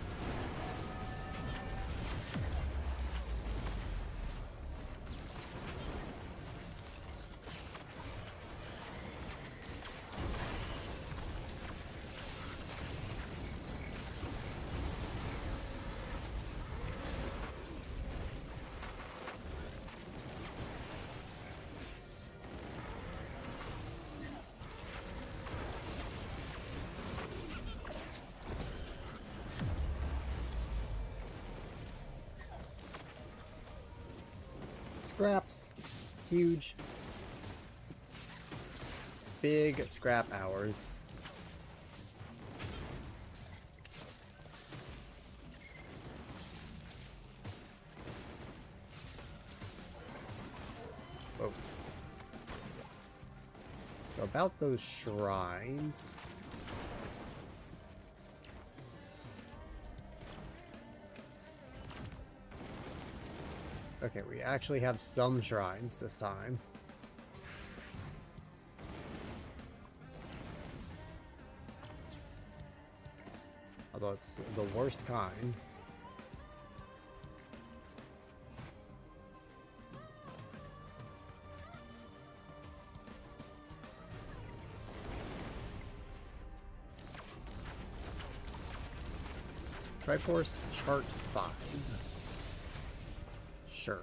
Scraps. Huge. Big scrap hours. Whoa. So about those shrines. Okay, we actually have some shrines this time. Although it's the worst kind. Triforce Chart 5. Sure.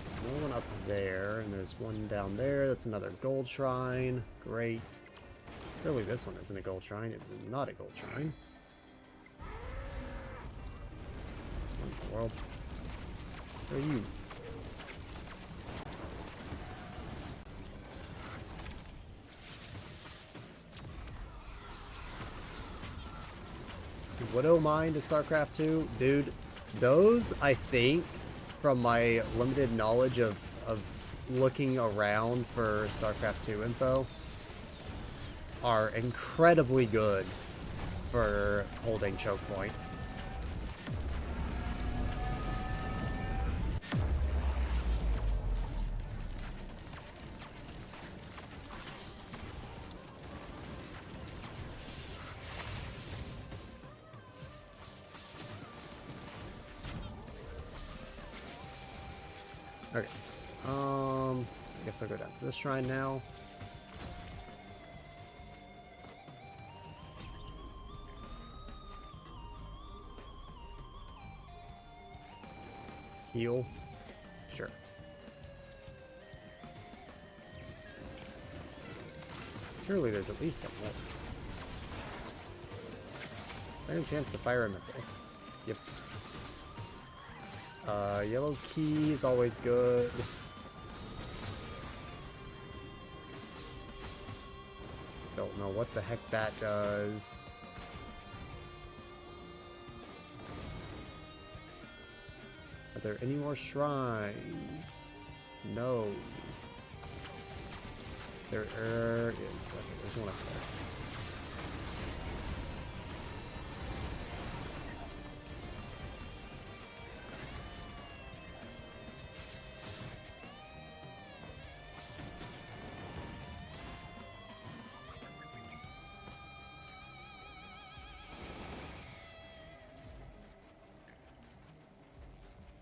There's another one up there, and there's one down there. That's another gold shrine. Great. Surely this one isn't a gold shrine. It's not a gold shrine. What in the world? Who are you? Widow Mine to StarCraft 2? Dude, those, I think, from my limited knowledge of looking around for StarCraft 2 info, are incredibly good for holding choke points. Okay. I guess I'll go down to this shrine now. Heal? Sure. Surely there's at least one more. Random chance to fire a missile. Yep. Yellow key is always good. Don't know what the heck that does. Are there any more shrines? No. There is. Okay, there's one up there.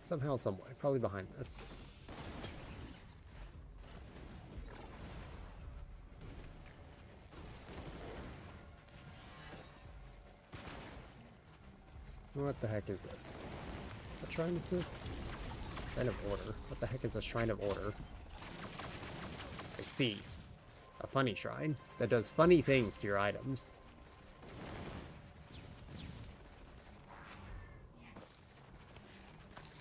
Somehow, someway. Probably behind this. What the heck is this? What shrine is this? Shrine of Order. What the heck is a Shrine of Order? I see. A funny shrine that does funny things to your items.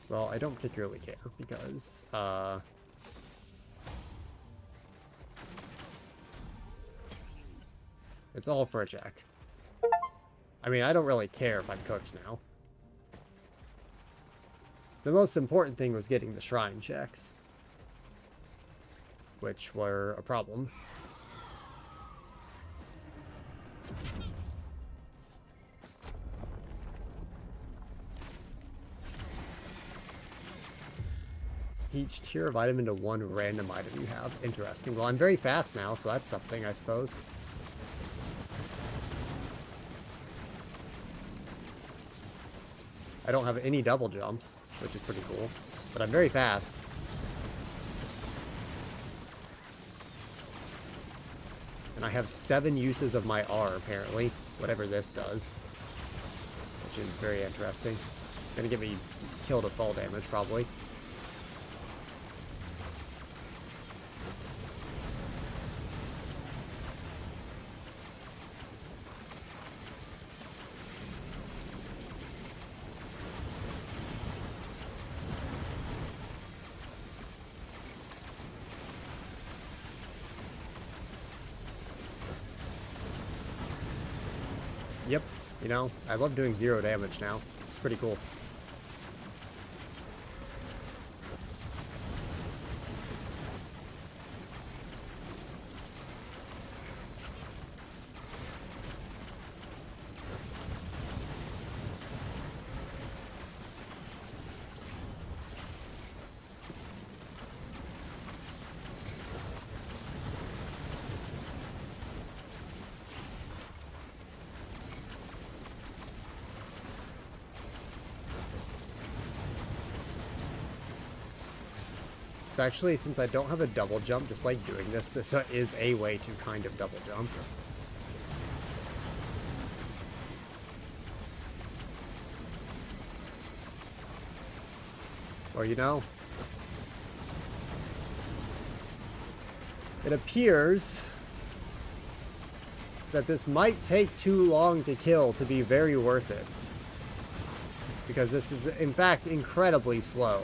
Well, I don't particularly care because, it's all for a check. I mean, I don't really care if I'm cooked now. The most important thing was getting the shrine checks, which were a problem. Each tier of item into one random item you have. Interesting. Well, I'm very fast now, so that's something, I suppose. I don't have any double jumps, which is pretty cool. But I'm very fast. And I have 7 uses of my R, apparently. Whatever this does. Which is very interesting. Gonna get me killed to fall damage, probably. Yep, you know, I love doing 0 damage now. It's pretty cool. Actually, since I don't have a double jump, just like doing this is a way to kind of double jump. Or, you know, it appears that this might take too long to kill to be very worth it. Because this is, in fact, incredibly slow.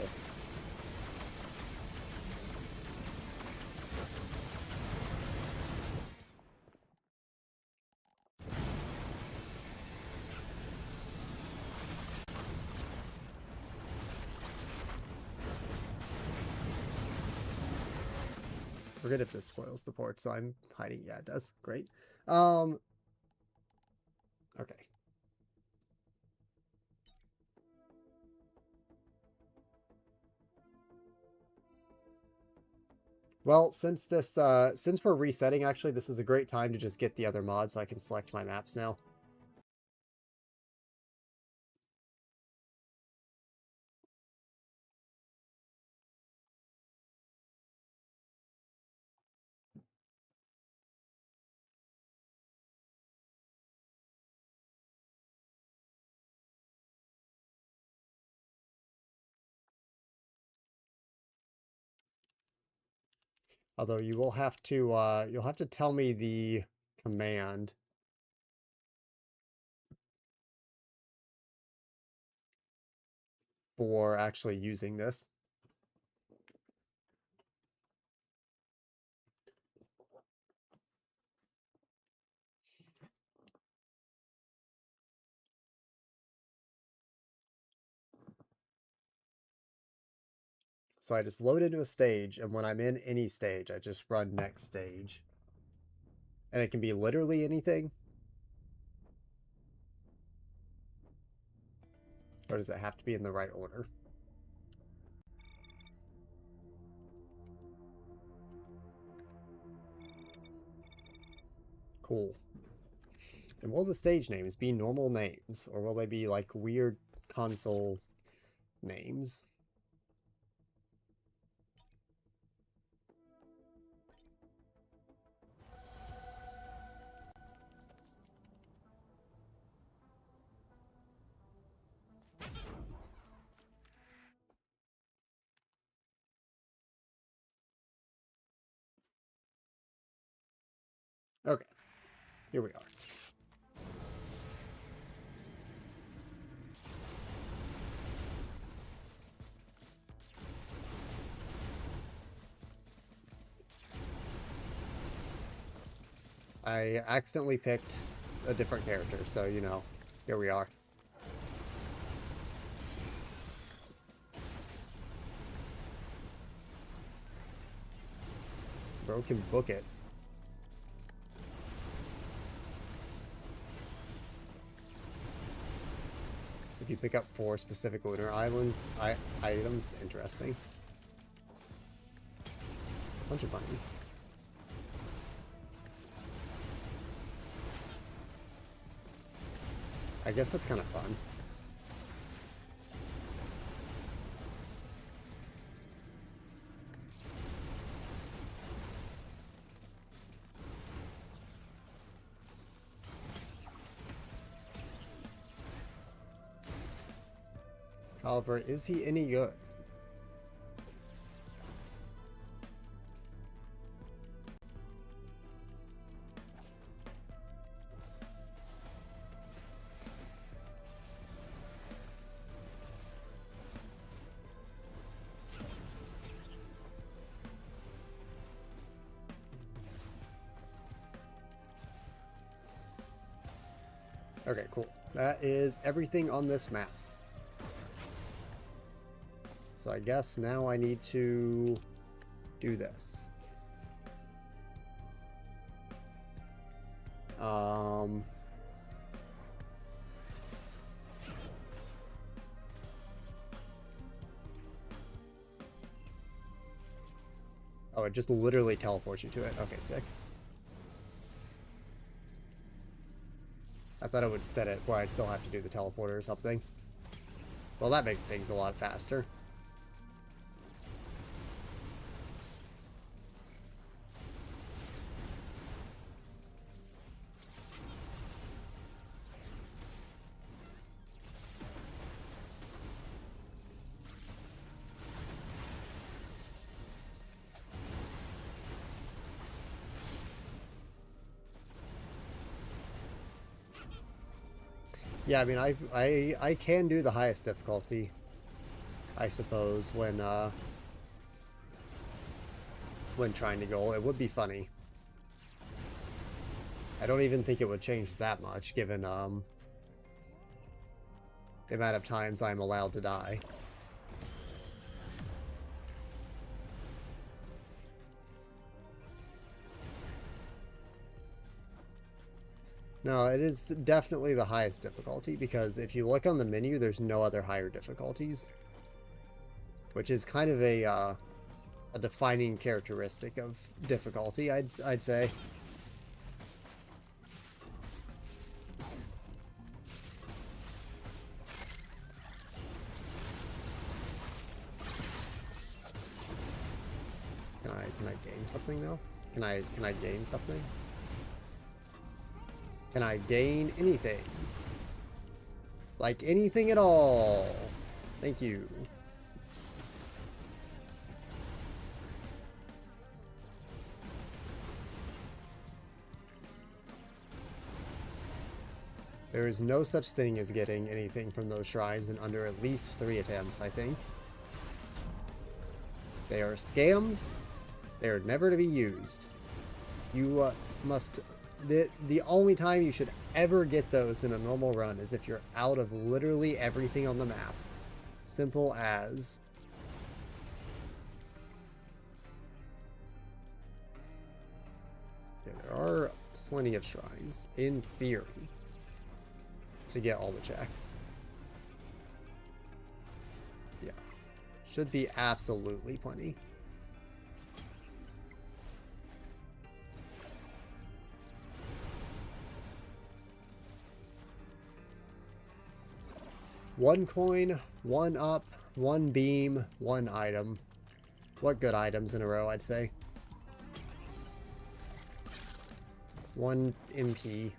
Forget if this spoils the port, so I'm hiding. Yeah, it does. Great. Okay. Well, since we're resetting, actually, this is a great time to just get the other mods so I can select my maps now. Although you will have to you'll have to tell me the command for actually using this. So I just load into a stage, and when I'm in any stage, I just run next stage. And it can be literally anything. Or does it have to be in the right order? Cool. And will the stage names be normal names, or will they be like weird console names? Okay, here we are. I accidentally picked a different character, so you know, here we are. Bro can book it. If you pick up 4 specific lunar islands, items, interesting. Bunch of money. I guess that's kind of fun. However, is he any good? Okay, cool. That is everything on this map. So I guess now I need to do this. Oh, it just literally teleports you to it. Okay, sick. I thought it would set it where I'd still have to do the teleporter or something. Well, that makes things a lot faster. Yeah, I mean, I can do the highest difficulty, I suppose, when trying to goal. It would be funny. I don't even think it would change that much, given the amount of times I'm allowed to die. No, it is definitely the highest difficulty, because if you look on the menu, there's no other higher difficulties. Which is kind of a defining characteristic of difficulty, I'd say. Can I gain something though? Can I gain something? Can I gain anything? Like anything at all? Thank you. There is no such thing as getting anything from those shrines in under at least 3 attempts, I think. They are scams. They are never to be used. You must... The only time you should ever get those in a normal run is if you're out of literally everything on the map. Simple as... Yeah, there are plenty of shrines, in theory, to get all the checks. Yeah. Should be absolutely plenty. One coin, one up, one beam, one item. What good items in a row, I'd say. One MP.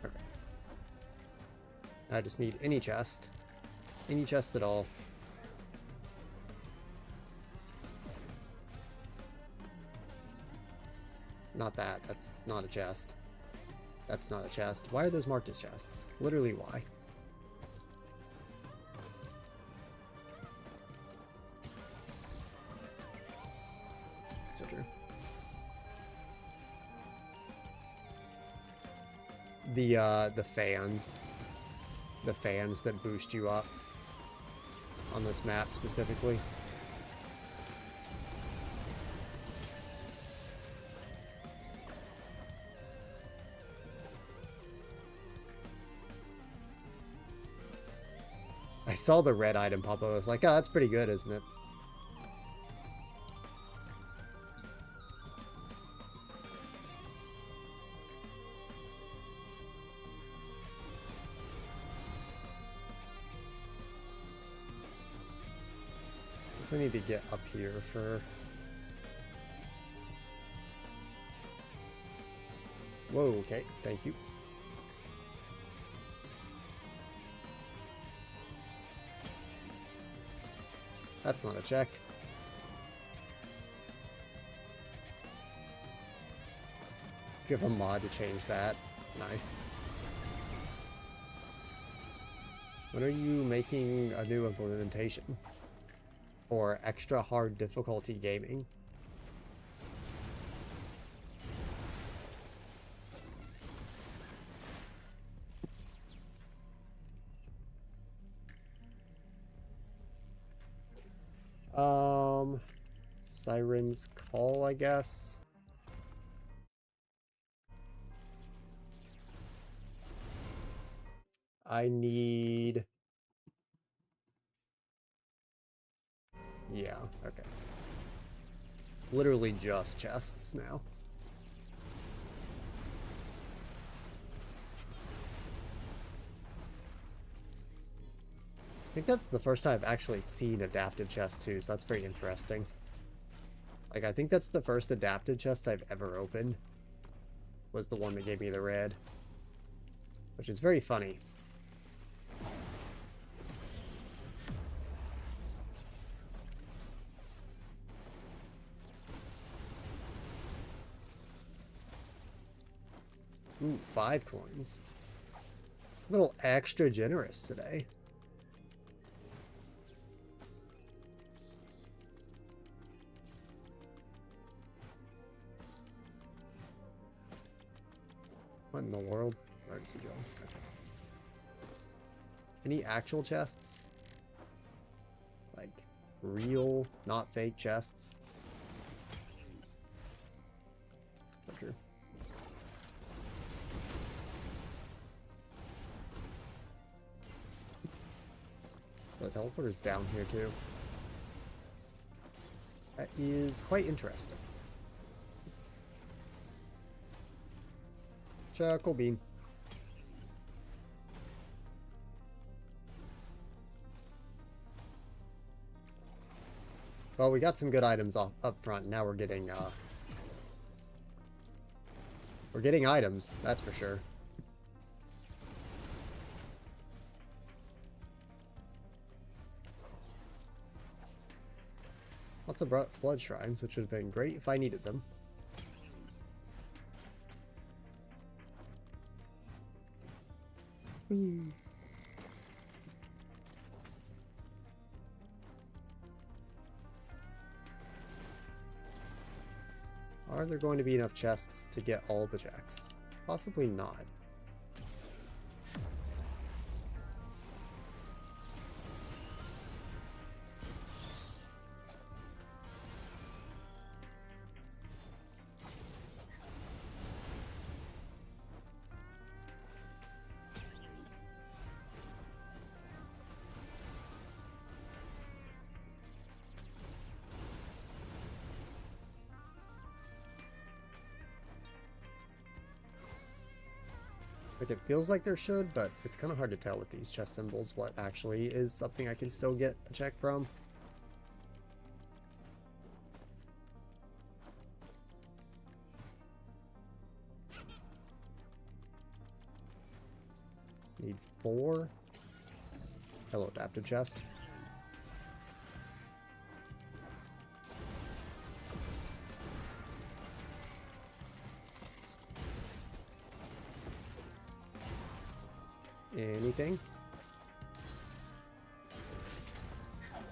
Okay. I just need any chest. Any chest at all. Not that. That's not a chest. That's not a chest. Why are those marked as chests? Literally, why? So true. The fans. The fans that boost you up on this map specifically. I saw the red item pop up. I was like, oh, that's pretty good, isn't it? Guess I need to get up here for... Whoa, okay, thank you. That's not a check. Give a mod to change that. Nice. When are you making a new implementation? Or extra hard difficulty gaming? Siren's Call, I guess. I need... Yeah, okay. Literally just chests now. I think that's the first time I've actually seen adaptive chests too, so that's very interesting. Like, I think that's the first adaptive chest I've ever opened. Was the one that gave me the red. Which is very funny. Ooh, 5 coins. A little extra generous today. What in the world? Where does he go? Okay. Any actual chests? Like, real, not fake chests? Not true. The teleporter's down here too. That is quite interesting. Charcoal beam. Well, we got some good items up front. Now we're getting items, that's for sure. Lots of blood shrines, which would have been great if I needed them. Whee. Are there going to be enough chests to get all the checks? Possibly not. Like, it feels like there should, but it's kind of hard to tell with these chest symbols what actually is something I can still get a check from. Need 4. Hello, adaptive chest. Anything?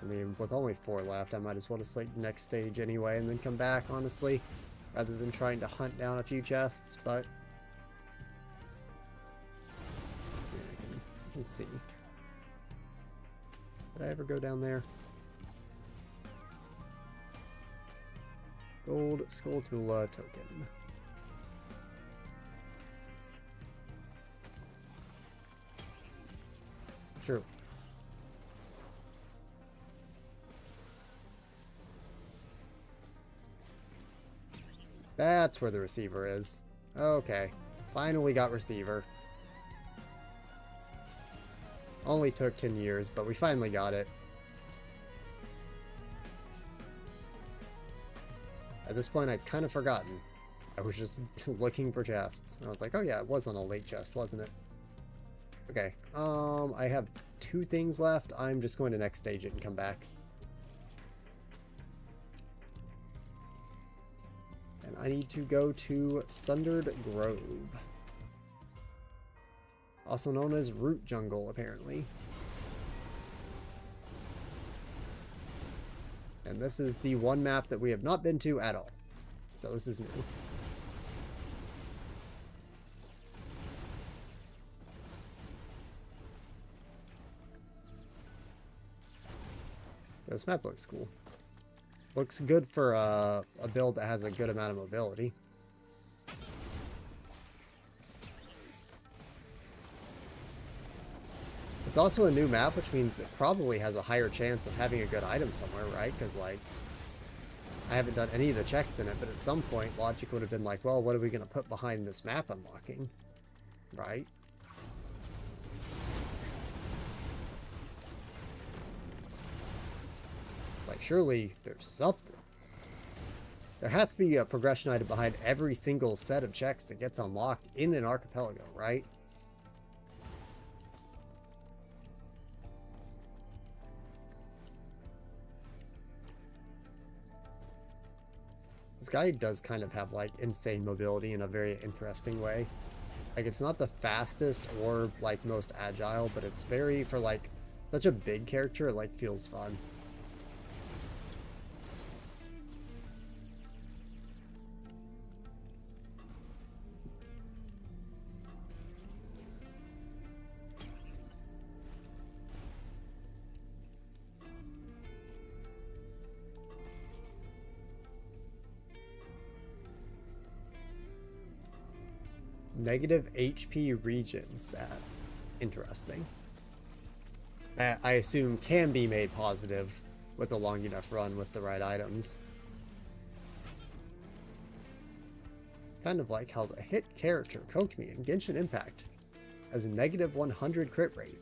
I mean, with only 4 left, I might as well just like next stage anyway and then come back, honestly, rather than trying to hunt down a few chests, but yeah, I can see. Did I ever go down there? Gold Skulltula token. Sure. That's where the receiver is. Okay. Finally got receiver. Only took 10 years, but we finally got it. At this point, I'd kind of forgotten. I was just looking for chests. And I was like, oh yeah, it wasn't a late chest, wasn't it? Okay, I have 2 things left. I'm just going to next stage it and come back. And I need to go to Sundered Grove. Also known as Root Jungle, apparently. And this is the one map that we have not been to at all. So this is new. This map looks cool. Looks good for a build that has a good amount of mobility. It's also a new map, which means it probably has a higher chance of having a good item somewhere, right? Because, like, I haven't done any of the checks in it, but at some point, logic would have been like, well, what are we going to put behind this map unlocking? Right? Like, surely there's something. There has to be a progression item behind every single set of checks that gets unlocked in an archipelago, right? This guy does kind of have, like, insane mobility in a very interesting way. Like, it's not the fastest or, like, most agile, but it's very, for, like, such a big character, it, like, feels fun. Negative HP region stat. Interesting. I assume can be made positive with a long enough run with the right items. Kind of like how the hit character Kokomi in Genshin Impact has a negative 100 crit rate.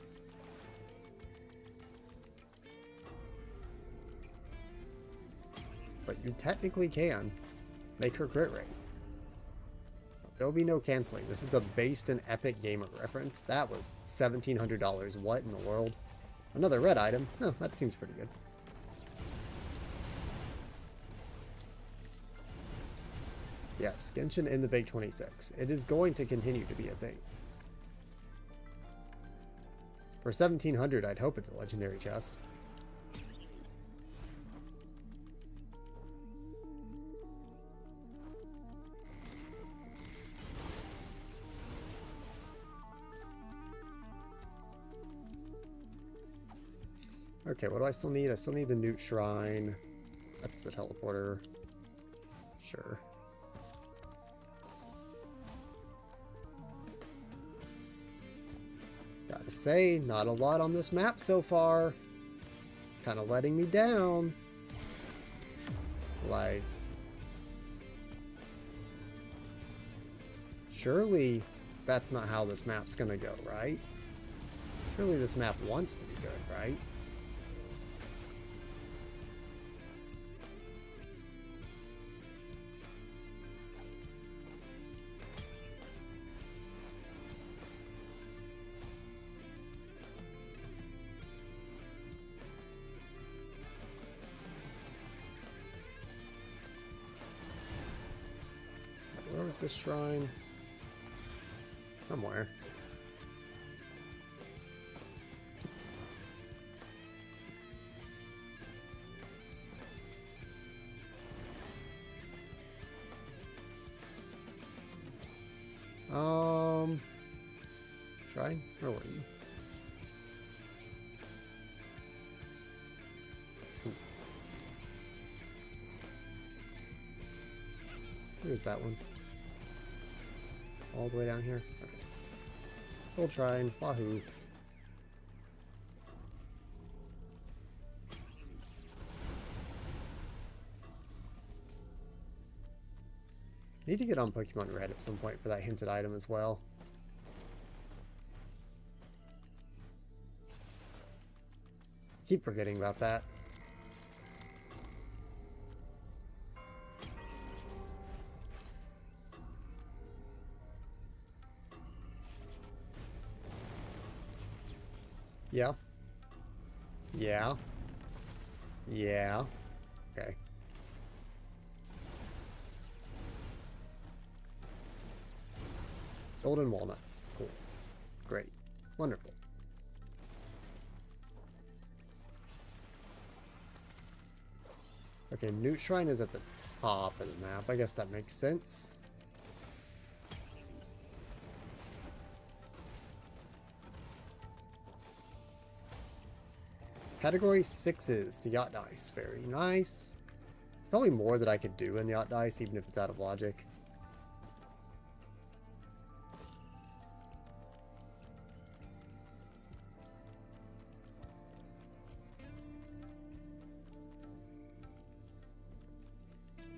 But you technically can make her crit rate. There'll be no canceling. This is a based in Epic Gamer reference. That was $1,700. What in the world? Another red item? Oh, that seems pretty good. Yes, Genshin in the Big 26. It is going to continue to be a thing. For 1700, I'd hope it's a legendary chest. Okay, what do I still need? I still need the Newt Shrine. That's the teleporter. Sure. Gotta say, not a lot on this map so far. Kind of letting me down. Like, surely that's not how this map's gonna go, right? Surely this map wants to be good, right? Where was this shrine? Somewhere. Shrine? Where were you? Where's that one? All the way down here? Okay. Gold Shrine. Wahoo. Need to get on Pokemon Red at some point for that hinted item as well. Keep forgetting about that. Yeah. Yeah. Yeah. Okay. Golden Walnut. Cool. Great. Wonderful. Okay, Newt Shrine is at the top of the map. I guess that makes sense. Category 6s to Yacht Dice. Very nice. Probably more that I could do in Yacht Dice, even if it's out of logic.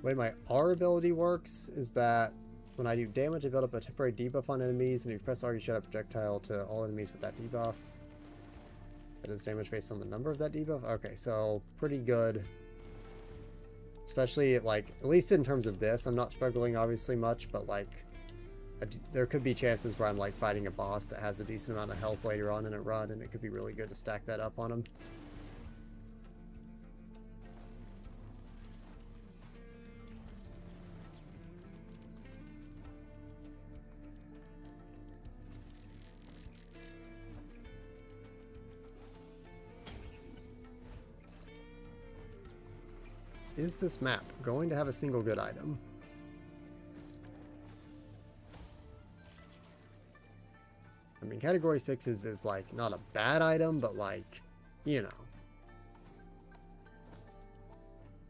The way my R ability works is that when I do damage, I build up a temporary debuff on enemies, and if you press R, you shoot a projectile to all enemies with that debuff. It is damage based on the number of that debuff. Okay, so pretty good. Especially, like, at least in terms of this, I'm not struggling obviously much, but like, there could be chances where I'm like fighting a boss that has a decent amount of health later on in a run, and it could be really good to stack that up on him. Is this map going to have a single good item? I mean, category 6s is like not a bad item, but like, you know.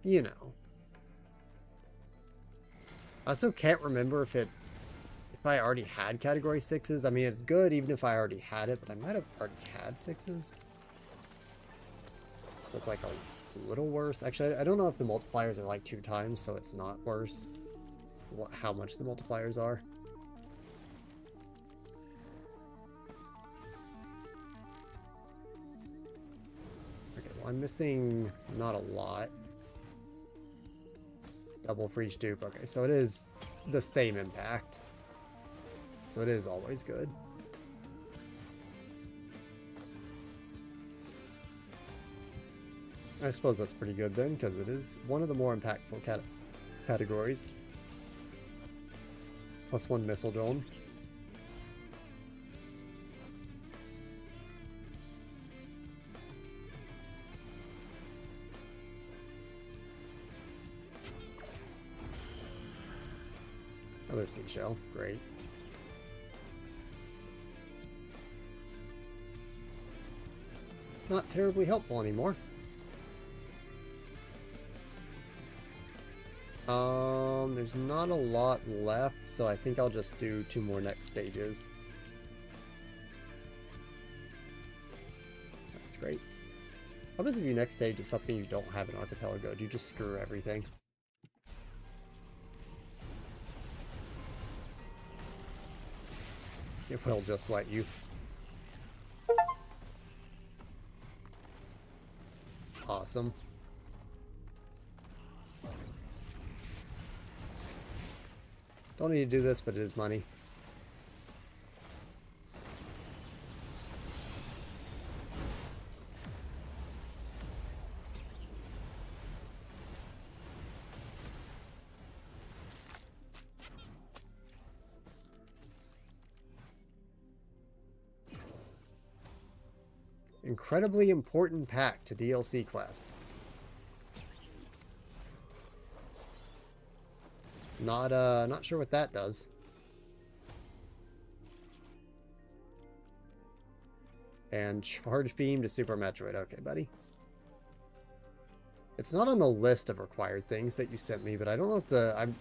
You know. I also can't remember if I already had category 6s. I mean, it's good even if I already had it, but I might have already had 6s. So it's like a little worse. Actually, I don't know if the multipliers are like 2 times, so it's not worse. How much the multipliers are. Okay, well, I'm missing not a lot. Double for each dupe. Okay, so it is the same impact. So it is always good. I suppose that's pretty good then, because it is one of the more impactful categories. +1 missile drone. Another seashell, great. Not terribly helpful anymore. There's not a lot left, so I think I'll just do 2 more next stages. That's great. What happens if your next stage is something you don't have in Archipelago? Do you just screw everything? It will just let you. Awesome. Don't need to do this, but it is money. Incredibly important pack to DLC quest. Not sure what that does. And charge beam to Super Metroid. Okay, buddy. It's not on the list of required things that you sent me, but I don't know if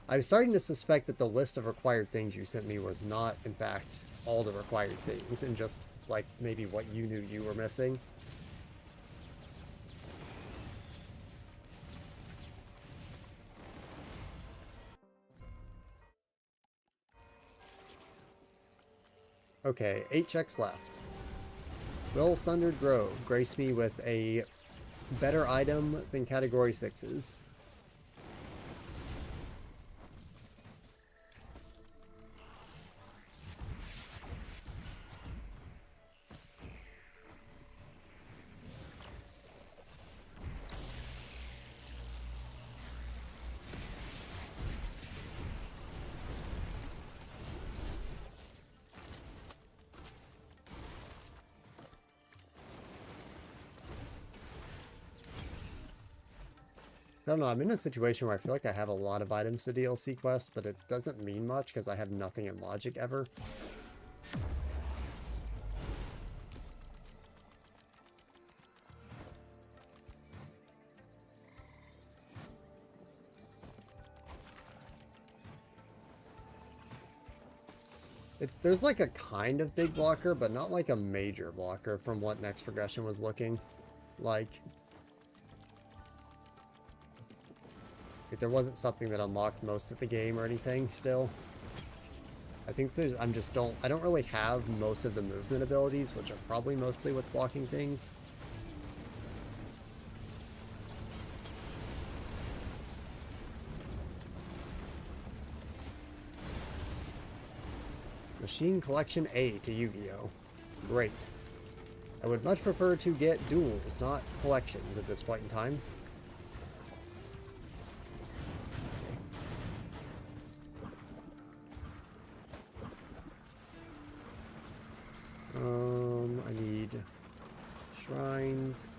I'm starting to suspect that the list of required things you sent me was not, in fact, all the required things, and just, like, maybe what you knew you were missing. Okay, 8 checks left. Will Sundered Grove grace me with a better item than Category 6's? I don't know, I'm in a situation where I feel like I have a lot of items to DLC quest, but it doesn't mean much because I have nothing in Logic ever. There's like a kind of big blocker, but not like a major blocker from what Next Progression was looking like. There wasn't something that unlocked most of the game or anything still. I think I don't really have most of the movement abilities, which are probably mostly what's blocking things. Machine Collection A to Yu-Gi-Oh! Great. I would much prefer to get duels, not collections at this point in time. I need shrines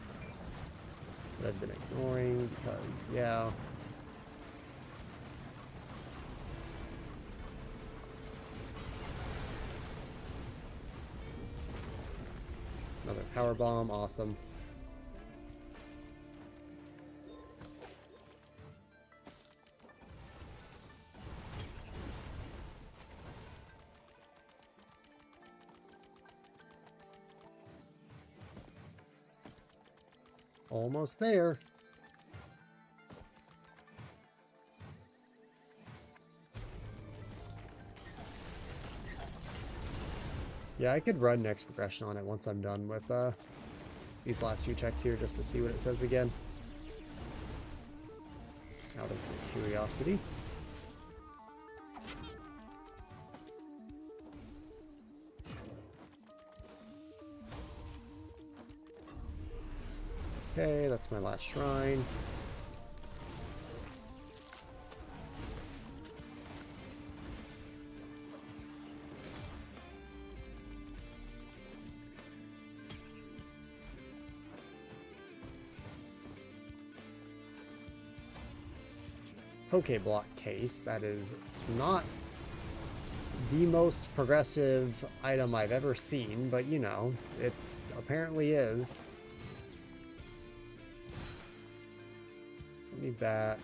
that I've been ignoring because, yeah. Another power bomb, awesome. Almost there. Yeah, I could run Next Progression on it once I'm done with these last few checks here just to see what it says again. Out of curiosity. Okay, that's my last shrine. Pokeblock case. That is not the most progressive item I've ever seen, but you know, it apparently is. Need that.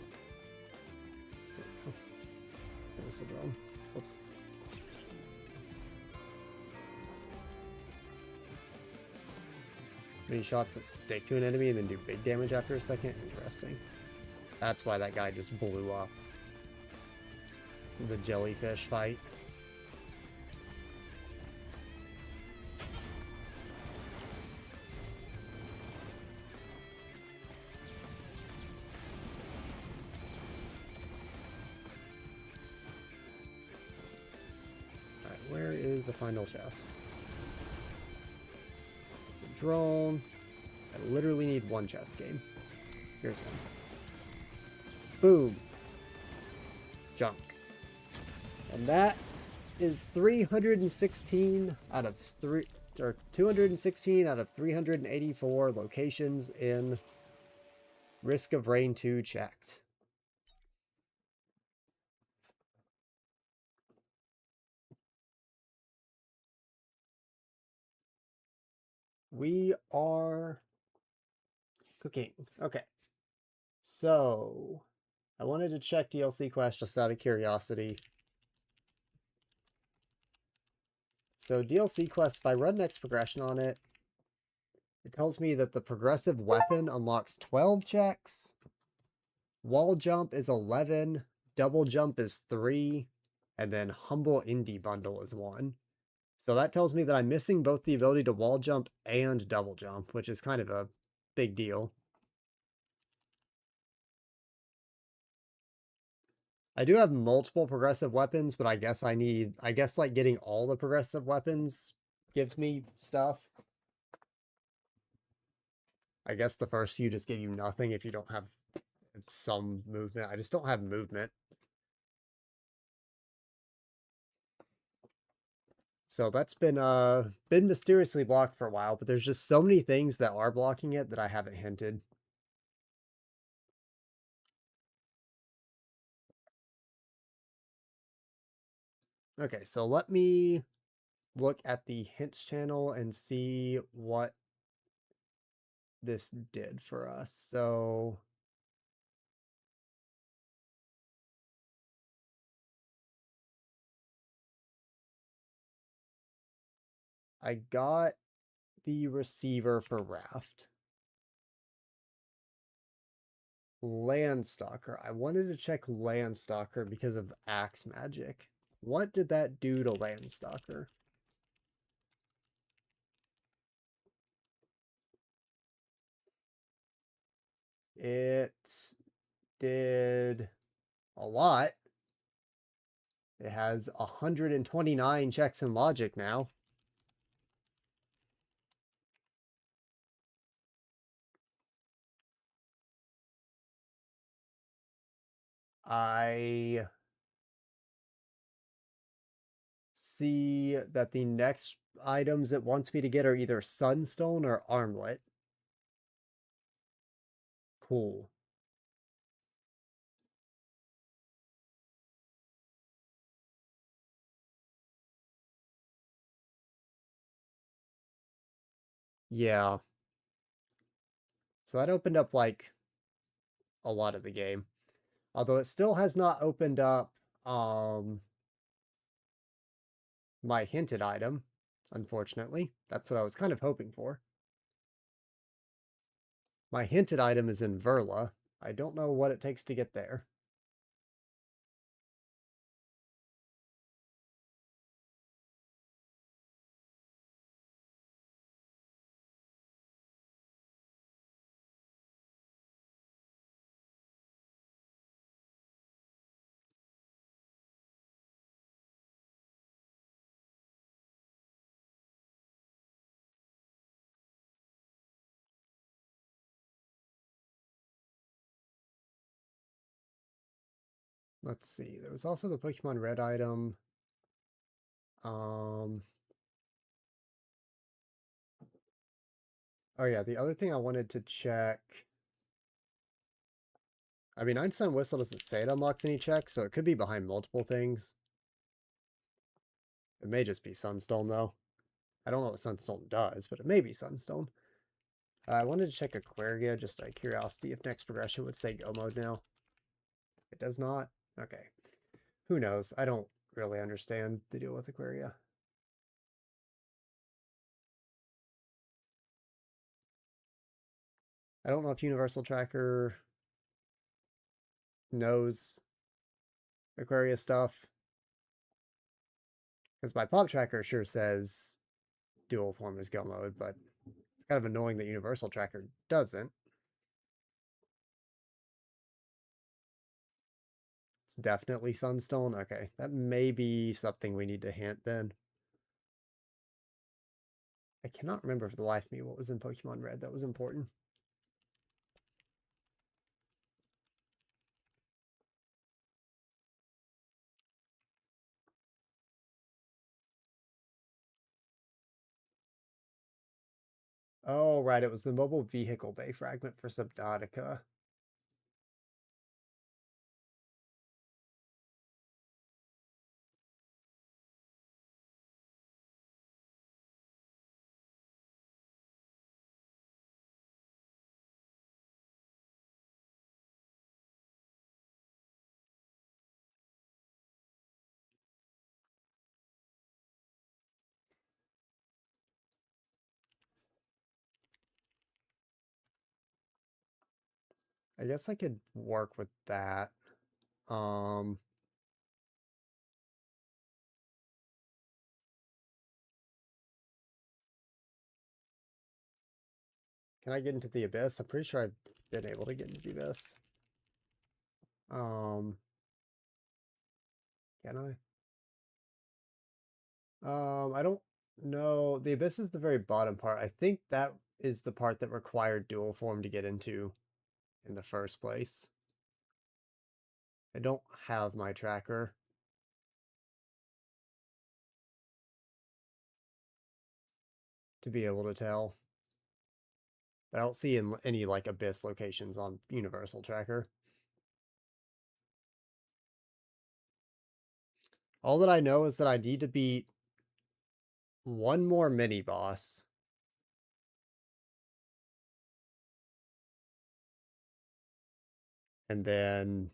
There's a drone. Whoops. Many shots that stick to an enemy and then do big damage after a second. Interesting. That's why that guy just blew up. The jellyfish fight. Alright, where is the final chest? The drone. I literally need one chest game. Here's one. Boom. Junk. And that is 316 out of 216 out of 384 locations in Risk of Rain 2 checked. We are cooking. Okay. So, I wanted to check DLC Quest just out of curiosity. So, DLC Quest, if I run next progression on it, it tells me that the progressive weapon unlocks 12 checks, wall jump is 11, double jump is 3, and then humble indie bundle is 1. So that tells me that I'm missing both the ability to wall jump and double jump, which is kind of a big deal. I do have multiple progressive weapons, but I guess like getting all the progressive weapons gives me stuff. I guess the first few just give you nothing if you don't have some movement. I just don't have movement. So that's been mysteriously blocked for a while, but there's just so many things that are blocking it that I haven't hinted. Okay, so let me look at the hints channel and see what this did for us. So I got the receiver for Raft. Landstalker. I wanted to check Landstalker because of Axe Magic. What did that do to Landstalker? It did a lot. It has 129 checks in logic now. I see that the next items it wants me to get are either Sunstone or Armlet. Cool. Yeah. So that opened up like a lot of the game. Although it still has not opened up my hinted item, unfortunately. That's what I was kind of hoping for. My hinted item is in Verla. I don't know what it takes to get there. Let's see. There was also the Pokemon Red item. Oh yeah, the other thing I wanted to check. I mean, Einstein Whistle doesn't say it unlocks any checks, so it could be behind multiple things. It may just be Sunstone, though. I don't know what Sunstone does, but it may be Sunstone. I wanted to check Aquaria just out of curiosity if next progression would say Go mode now. It does not? Okay. Who knows? I don't really understand the deal with Aquaria. I don't know if Universal Tracker knows Aquaria stuff. Because my pop tracker sure says dual form is Go mode, but it's kind of annoying that Universal Tracker doesn't. It's definitely Sunstone. Okay, that may be something we need to hint then. I cannot remember for the life of me what was in Pokemon Red that was important. Oh, right, it was the mobile vehicle bay fragment for Subnautica. I guess I could work with that. Um, can I get into the Abyss? I'm pretty sure I've been able to get into the Abyss. Can I? I don't know. The Abyss is the very bottom part. I think that is the part that required dual form to get into in the first place. I don't have my tracker to be able to tell. But I don't see any like Abyss locations on Universal Tracker. All that I know is that I need to beat one more mini boss. And then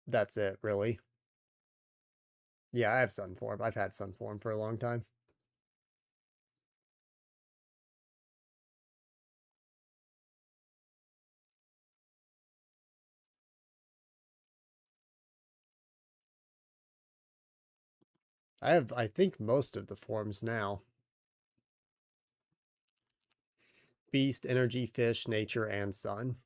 that's it, really. Yeah, I have Sun Form. I've had Sun Form for a long time. I have, I think, most of the forms now. Beast, Energy, Fish, Nature, and Sun.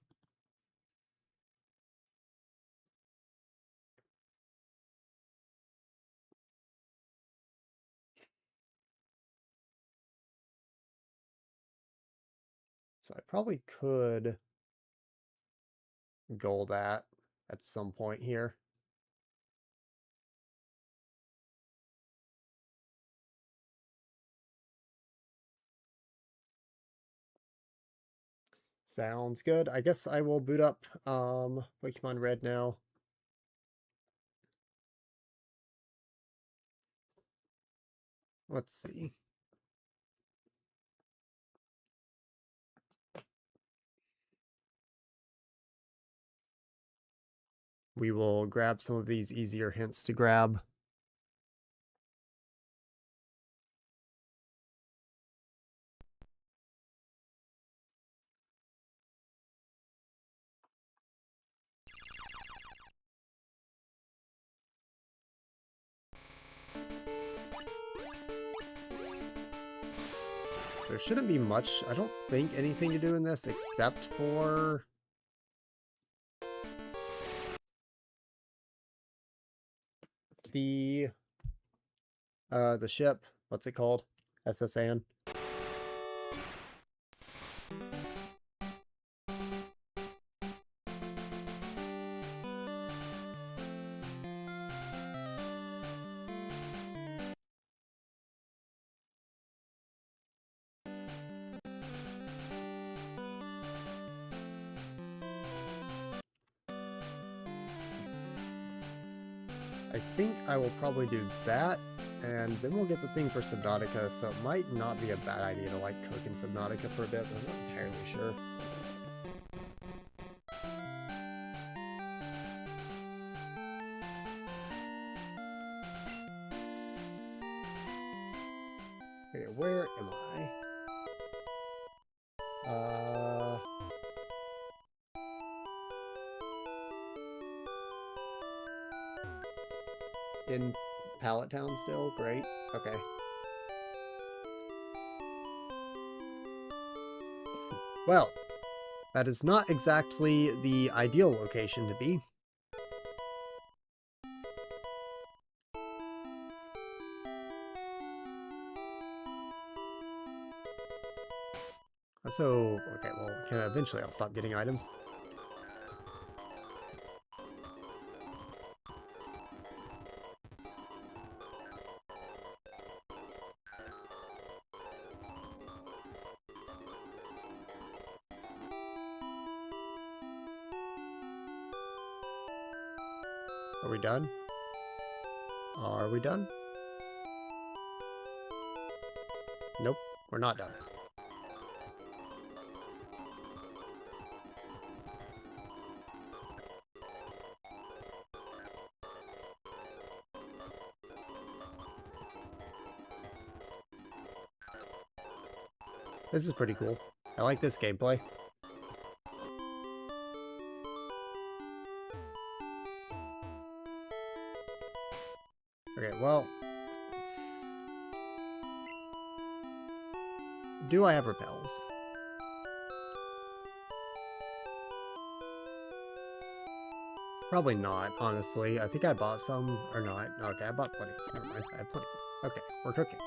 So I probably could goal that at some point here. Sounds good. I guess I will boot up Pokemon Red now. Let's see. We will grab some of these easier hints to grab. There shouldn't be much, I don't think, anything to do in this except for the ship. What's it called? SS Anne. I think I will probably do that, and then we'll get the thing for Subnautica, so it might not be a bad idea to like cook in Subnautica for a bit, but I'm not entirely sure. Okay, where am I? In Pallet Town still? Great. Okay. Well, that is not exactly the ideal location to be. So, okay, well, eventually I'll stop getting items. Are we done? Are we done? Nope, we're not done. This is pretty cool. I like this gameplay. Okay, well... do I have repels? Probably not, honestly. I think I bought some, or not. Okay, I bought plenty. Never mind, I have plenty. Okay, we're cooking.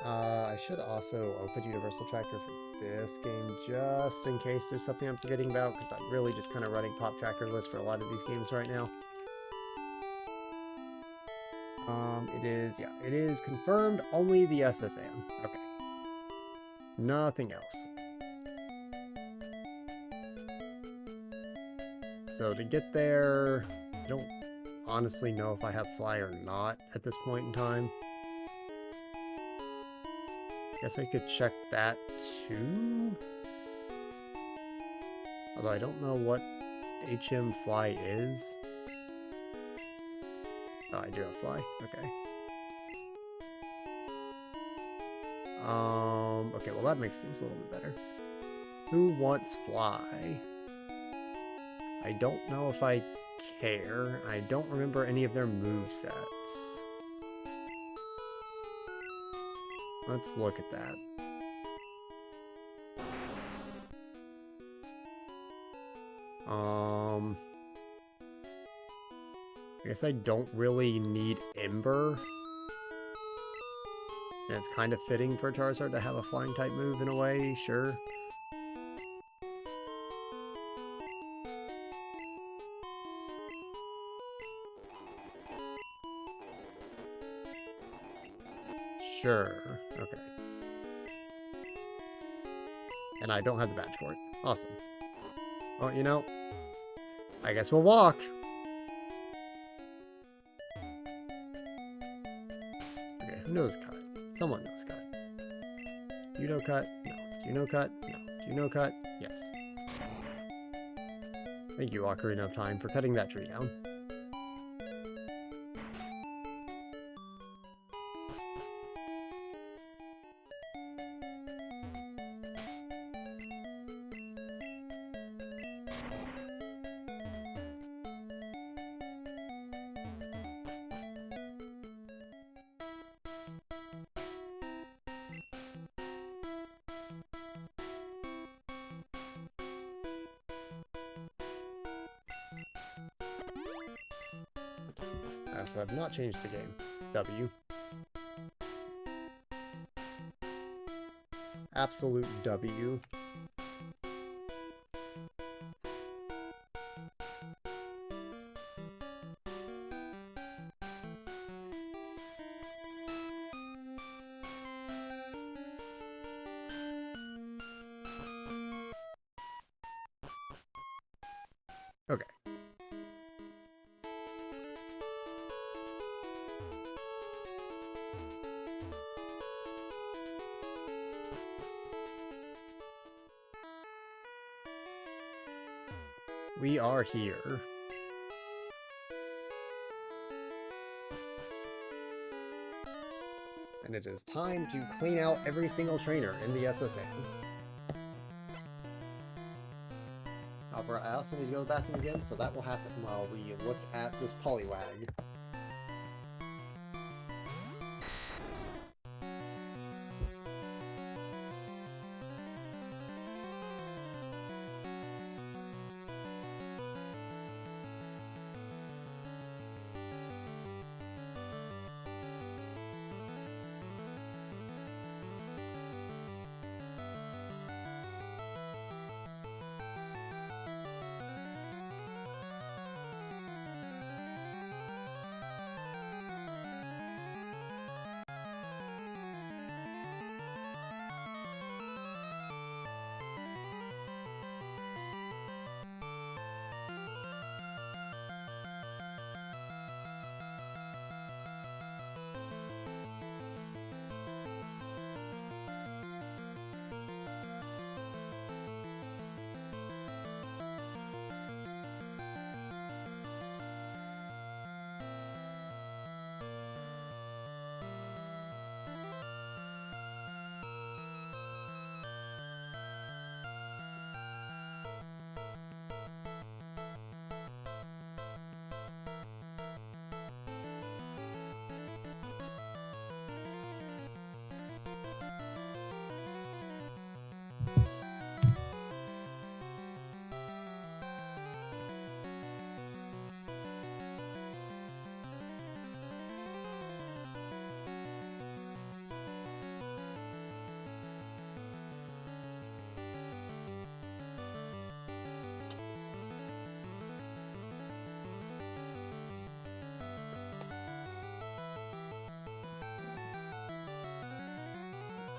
I should also open Universal Tracker for this game, just in case there's something I'm forgetting about, because I'm really just kind of running pop tracker lists for a lot of these games right now. It is confirmed only the SSM. Okay. Nothing else. So to get there, I don't honestly know if I have fly or not at this point in time. Guess I could check that too. Although I don't know what HM fly is. Oh, I do have fly. Okay. Okay, well that makes things a little bit better. Who wants fly? I don't know if I care. I don't remember any of their movesets. Let's look at that. I guess I don't really need Ember. And it's kind of fitting for Charizard to have a flying type move in a way, sure. Sure, okay. And I don't have the badge for it. Awesome. Well, you know, I guess we'll walk. Okay, who knows cut? Someone knows cut. Do you know cut? No. Do you know cut? No. Do you know cut? Yes. Thank you, Ocarina of Time, for cutting that tree down. So I've not changed the game. W. Absolute W. Okay. We are here. And it is time to clean out every single trainer in the SSA. However, I also need to go to the bathroom again, so that will happen while we look at this Poliwag.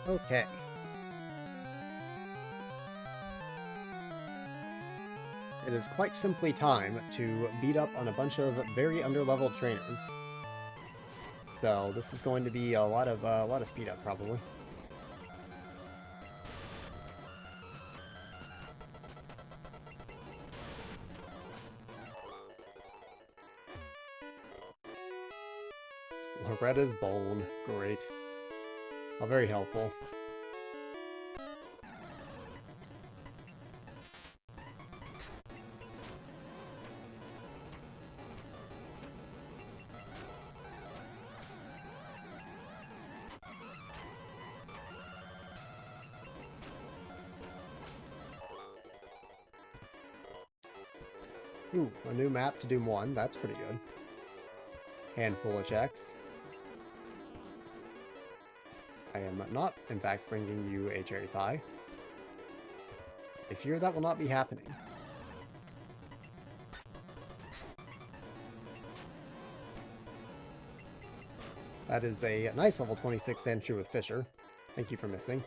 Okay. It is quite simply time to beat up on a bunch of very underleveled trainers. So this is going to be a lot of speed up probably. Loretta's Bone, great. Oh, very helpful. Ooh, a new map to Doom 1, that's pretty good. Handful of checks. I am not, in fact, bringing you a cherry pie. I fear that will not be happening. That is a nice level 26 Sandshrew with Fisher. Thank you for missing.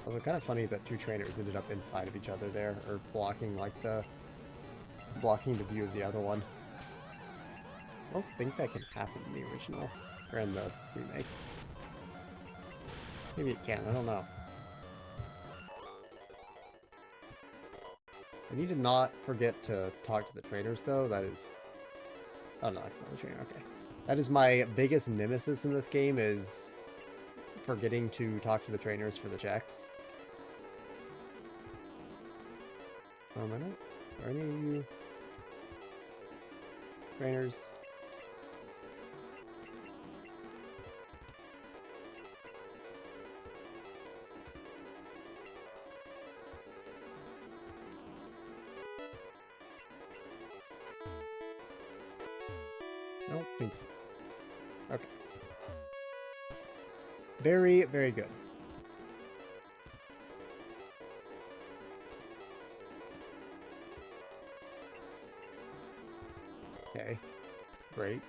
Also, kind of funny that two trainers ended up inside of each other there, or blocking the view of the other one. I don't think that can happen in the original, or in the remake. Maybe it can, I don't know. I need to not forget to talk to the trainers, though. That is... Oh, no, that's not a trainer, okay. That is my biggest nemesis in this game, is forgetting to talk to the trainers for the checks. Are any of you trainers? I don't think so. Okay. Very, very good. Okay. Great.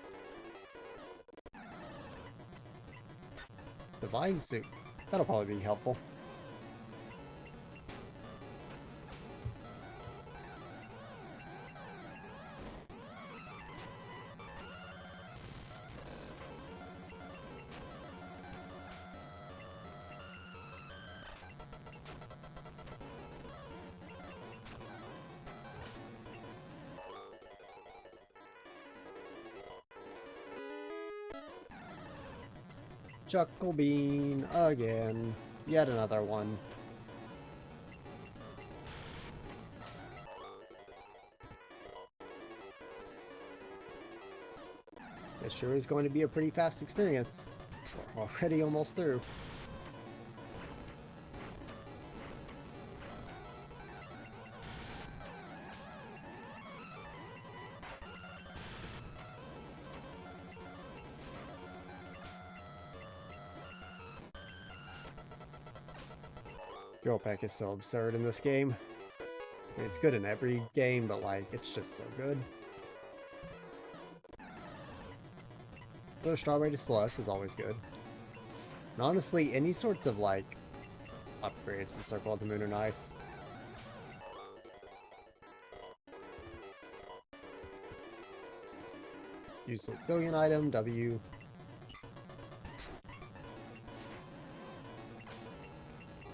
Divine Suit. That'll probably be helpful. Chuckle Bean again. Yet another one. This sure is going to be a pretty fast experience. We're already almost through. Girl Peck is so absurd in this game. I mean, it's good in every game, but like, it's just so good. The Strawberry to Celeste is always good. And honestly, any sorts of like upgrades to Circle of the Moon are nice. Use Sicilian item, W.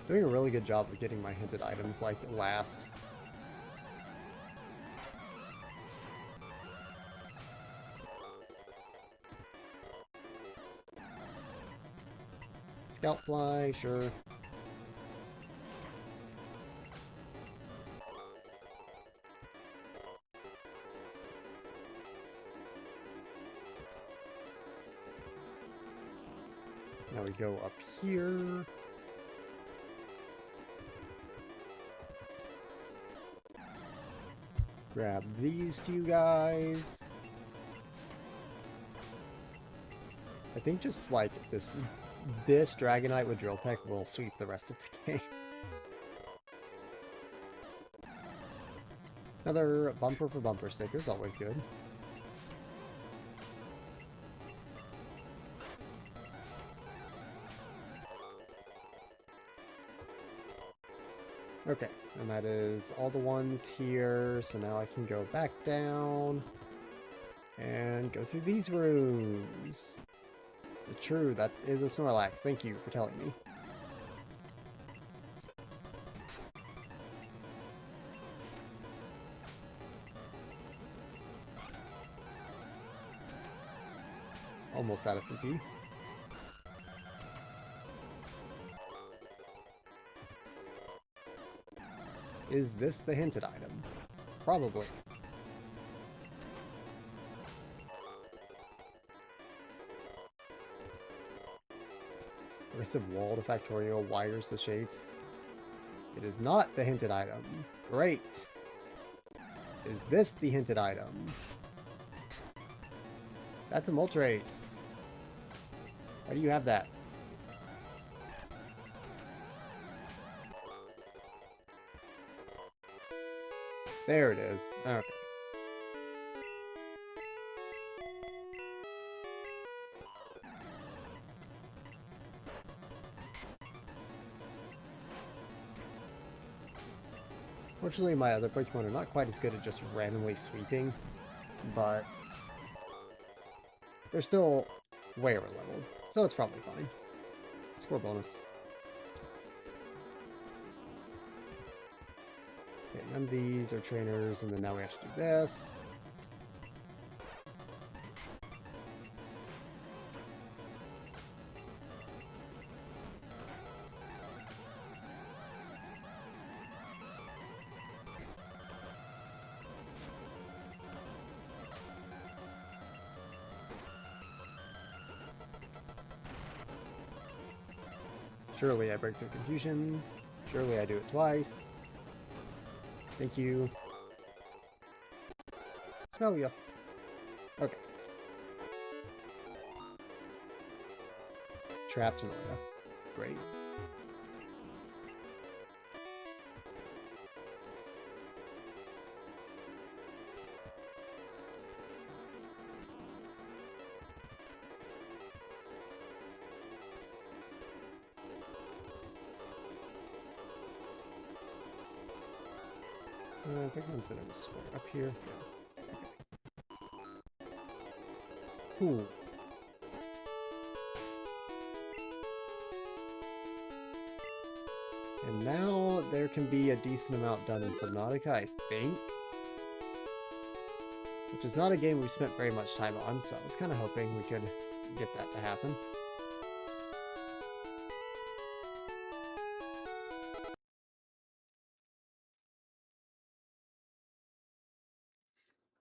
Doing a really good job of getting my hinted items like last. Scout Fly, sure. Now we go up here. Grab these few guys. I think just like this Dragonite with Drill Peck will sweep the rest of the game. Another bumper for bumper stickers, always good. Okay, and that is all the ones here, so now I can go back down and go through these rooms. True, that is a Snorlax. Thank you for telling me. Almost out of PP. Is this the hinted item? Probably. Aggressive wall to Factorial, wires to shapes. It is not the hinted item. Great. Is this the hinted item? That's a Moltres. Why do you have that? There it is. Okay. Fortunately, my other Pokemon are not quite as good at just randomly sweeping, but they're still way over leveled, so it's probably fine. Score bonus. Okay, none of these are trainers, and then now we have to do this. Surely I break through confusion. Surely I do it twice. Thank you. Smell ya. Okay. Trapped Noria. Great. I think I'm sitting up here. Yeah. Cool. And now there can be a decent amount done in Subnautica, I think. Which is not a game we spent very much time on, so I was kind of hoping we could get that to happen.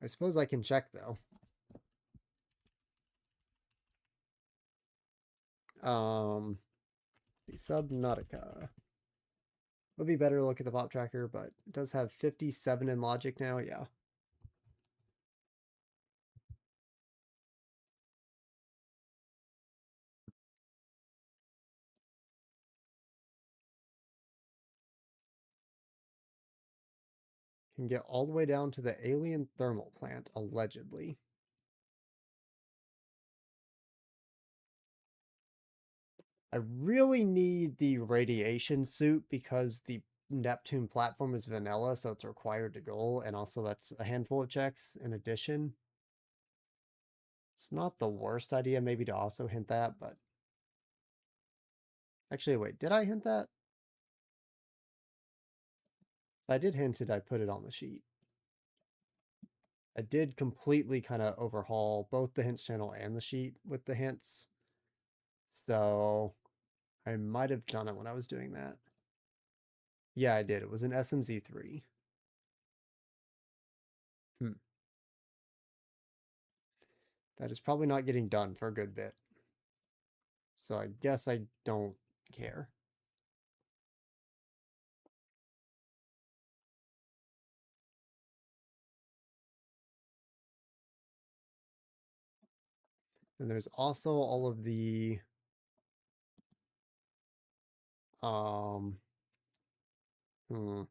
I suppose I can check, though. The Subnautica. Would be better to look at the pop tracker, but it does have 57 in logic now, yeah. Can get all the way down to the alien thermal plant, allegedly. I really need the radiation suit because the Neptune platform is vanilla, so it's required to go, and also that's a handful of checks in addition. It's not the worst idea maybe to also hint that, but... Actually, wait, did I hint that? If I did hint it, I put it on the sheet. I did completely kind of overhaul both the hints channel and the sheet with the hints. So I might have done it when I was doing that. Yeah, I did. It was an SMZ3. That is probably not getting done for a good bit. So I guess I don't care. And there's also all of the um hmm,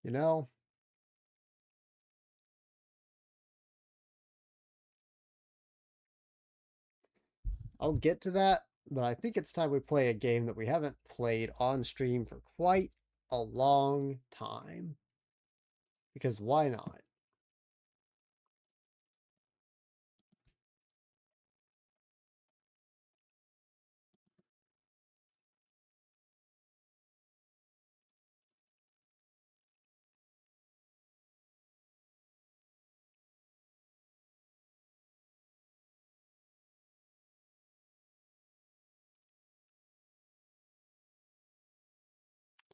you know, I'll get to that, but I think it's time we play a game that we haven't played on stream for quite a long time. Because why not?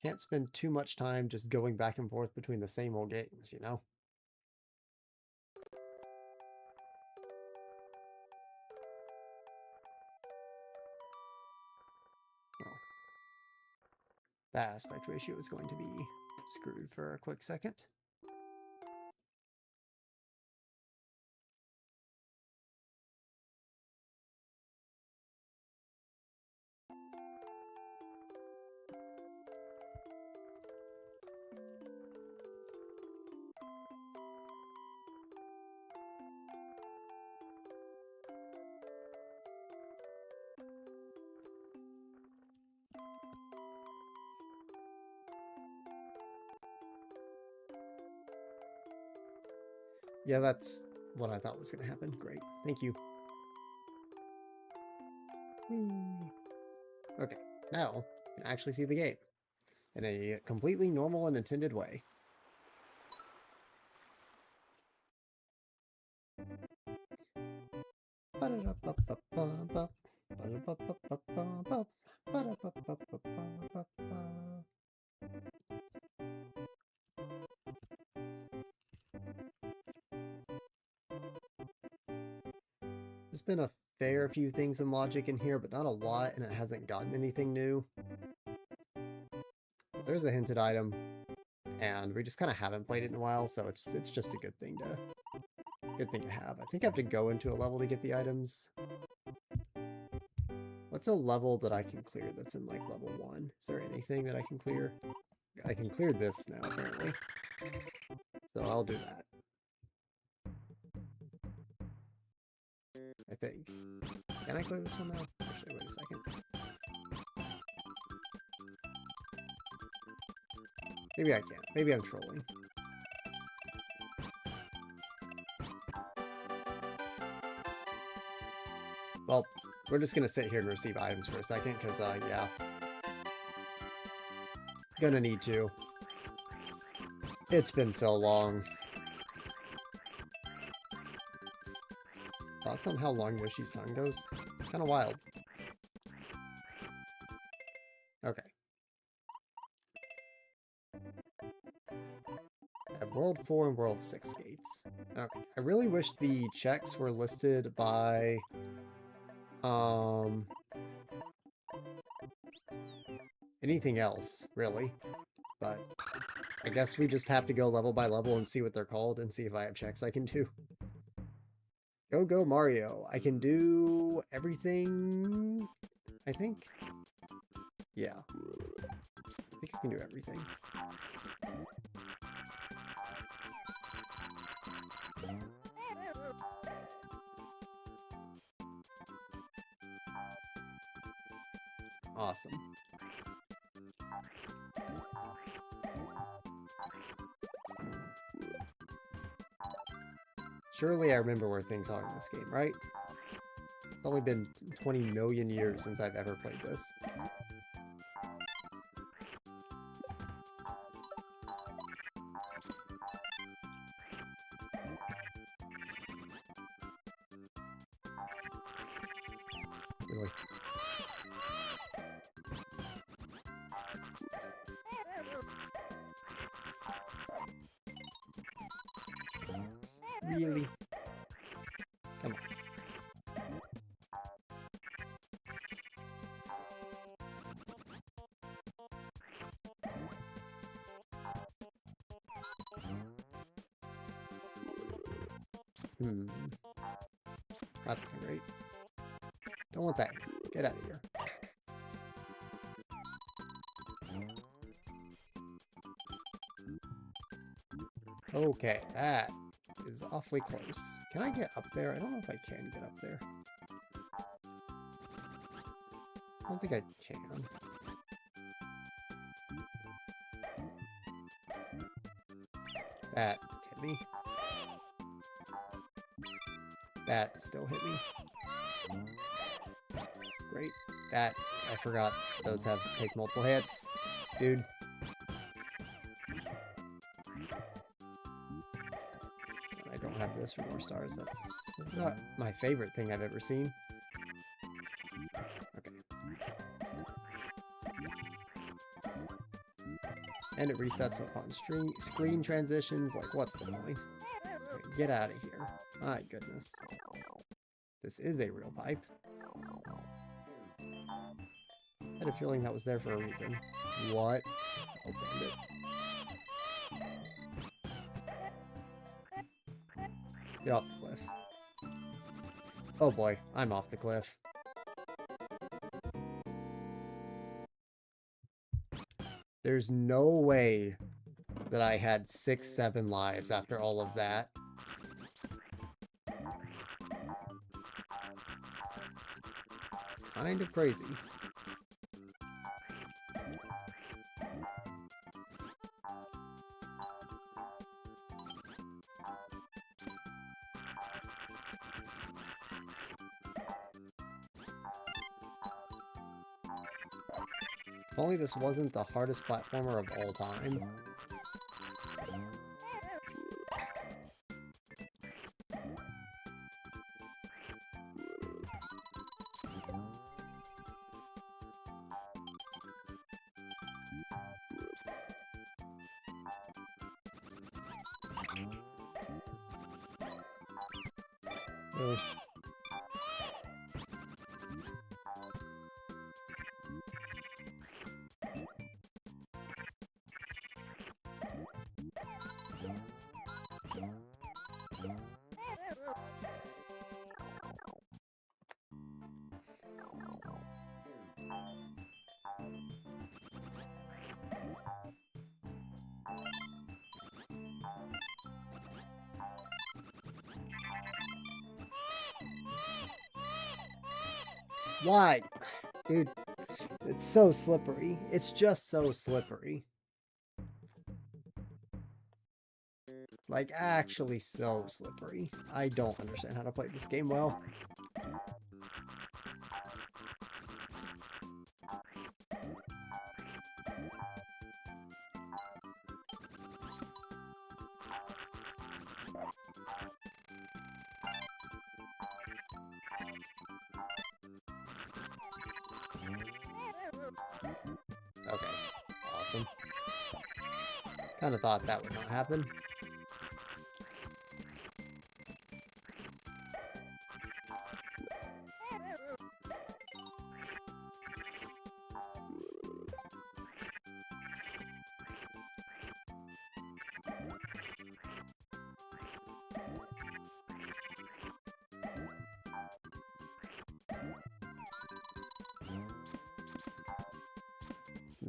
Can't spend too much time just going back and forth between the same old games, you know? Well, that aspect ratio is going to be screwed for a quick second. Yeah, that's what I thought was going to happen. Great. Thank you. Whee. Okay, now you can actually see the game in a completely normal and intended way. There's been a fair few things in logic in here, but not a lot, and it hasn't gotten anything new. But there's a hinted item, and we just kind of haven't played it in a while, so it's just a good thing to have. I think I have to go into a level to get the items. What's a level that I can clear that's in like level 1? Is there anything that I can clear? I can clear this now, apparently. So I'll do that. I think. Can I clear this one now? Actually, wait a second. Maybe I can't. Maybe I'm trolling. Well, we're just gonna sit here and receive items for a second, because, yeah. Gonna need to. It's been so long. Thoughts on how long Yoshi's tongue goes? Kinda wild. Okay. World 4 and World 6 gates. Okay. I really wish the checks were listed by anything else, really. But I guess we just have to go level by level and see what they're called and see if I have checks I can do. Go Mario. I can do everything, I think. Yeah. I think I can do everything. Awesome. Surely I remember where things are in this game, right? It's only been 20 million years since I've ever played this. Really? Really? Come on. That's not great. Don't want that. Get out of here. Okay, that is awfully close. Can I get up there? I don't know if I can get up there. I don't think I can. That hit me. That still hit me. Great. That, I forgot those take multiple hits. Dude. I don't have this for more stars. That's not my favorite thing I've ever seen. Okay. And it resets upon screen transitions. Like, what's the point? Okay, get out of here. My goodness. This is a real pipe. I had a feeling that was there for a reason. What? Opened it. Get off the cliff. Oh boy, I'm off the cliff. There's no way that I had 6-7 lives after all of that. Kind of crazy. If only this wasn't the hardest platformer of all time. Really? Why? Dude, it's so slippery. It's just so slippery. Like, actually so slippery. I don't understand how to play this game well. Okay, awesome. Kind of thought that would not happen.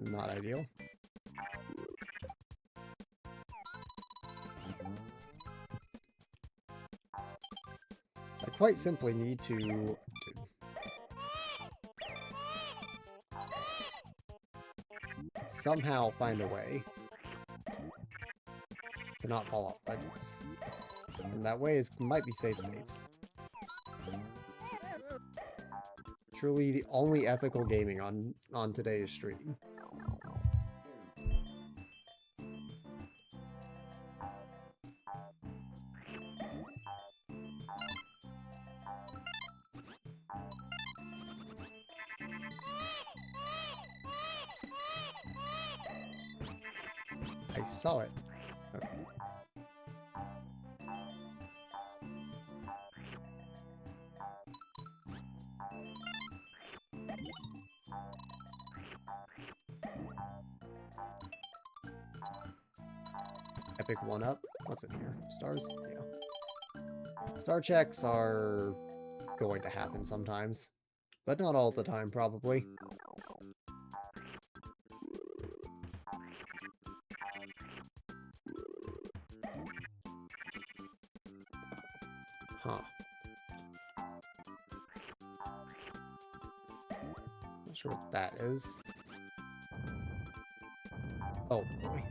not ideal. I quite simply need to... somehow find a way to not fall off ledges. And that way might be save states. Truly the only ethical gaming on today's stream. I saw it. Okay. Epic 1-up. What's in here? Stars? Yeah. Star checks are going to happen sometimes. But not all the time, probably. Huh. Not sure what that is. Oh boy.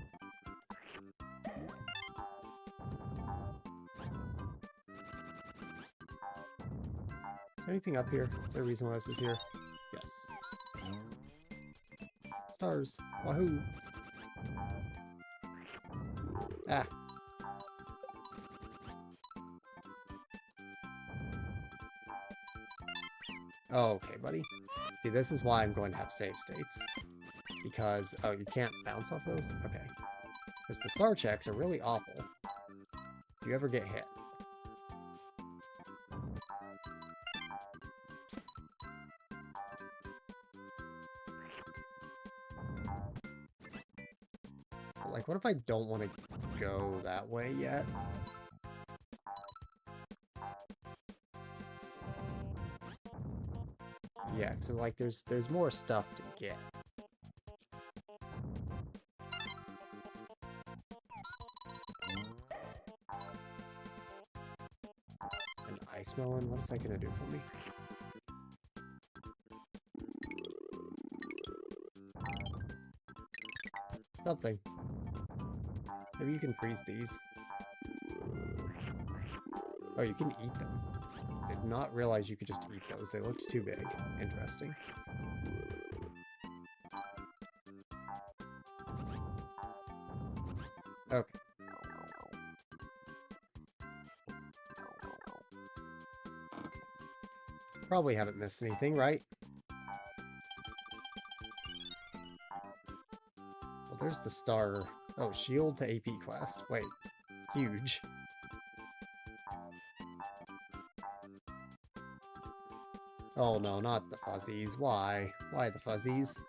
Is there anything up here? Is there a reason why this is here? Yes. Stars. Wahoo! Ah. Oh, okay, buddy. See, this is why I'm going to have save states. Because, oh, you can't bounce off those? Okay. Because the star checks are really awful. If you ever get hit. But, like, what if I don't want to go that way yet? Yeah, so like there's more stuff to get. An ice melon? What's that gonna do for me? Something. Maybe you can freeze these. Oh, you can eat them. I did not realize you could just eat those. They looked too big. Interesting. Okay. Probably haven't missed anything, right? Well, there's the star. Oh, shield to AP quest. Wait. Huge. Oh no, not the fuzzies. Why? Why the fuzzies?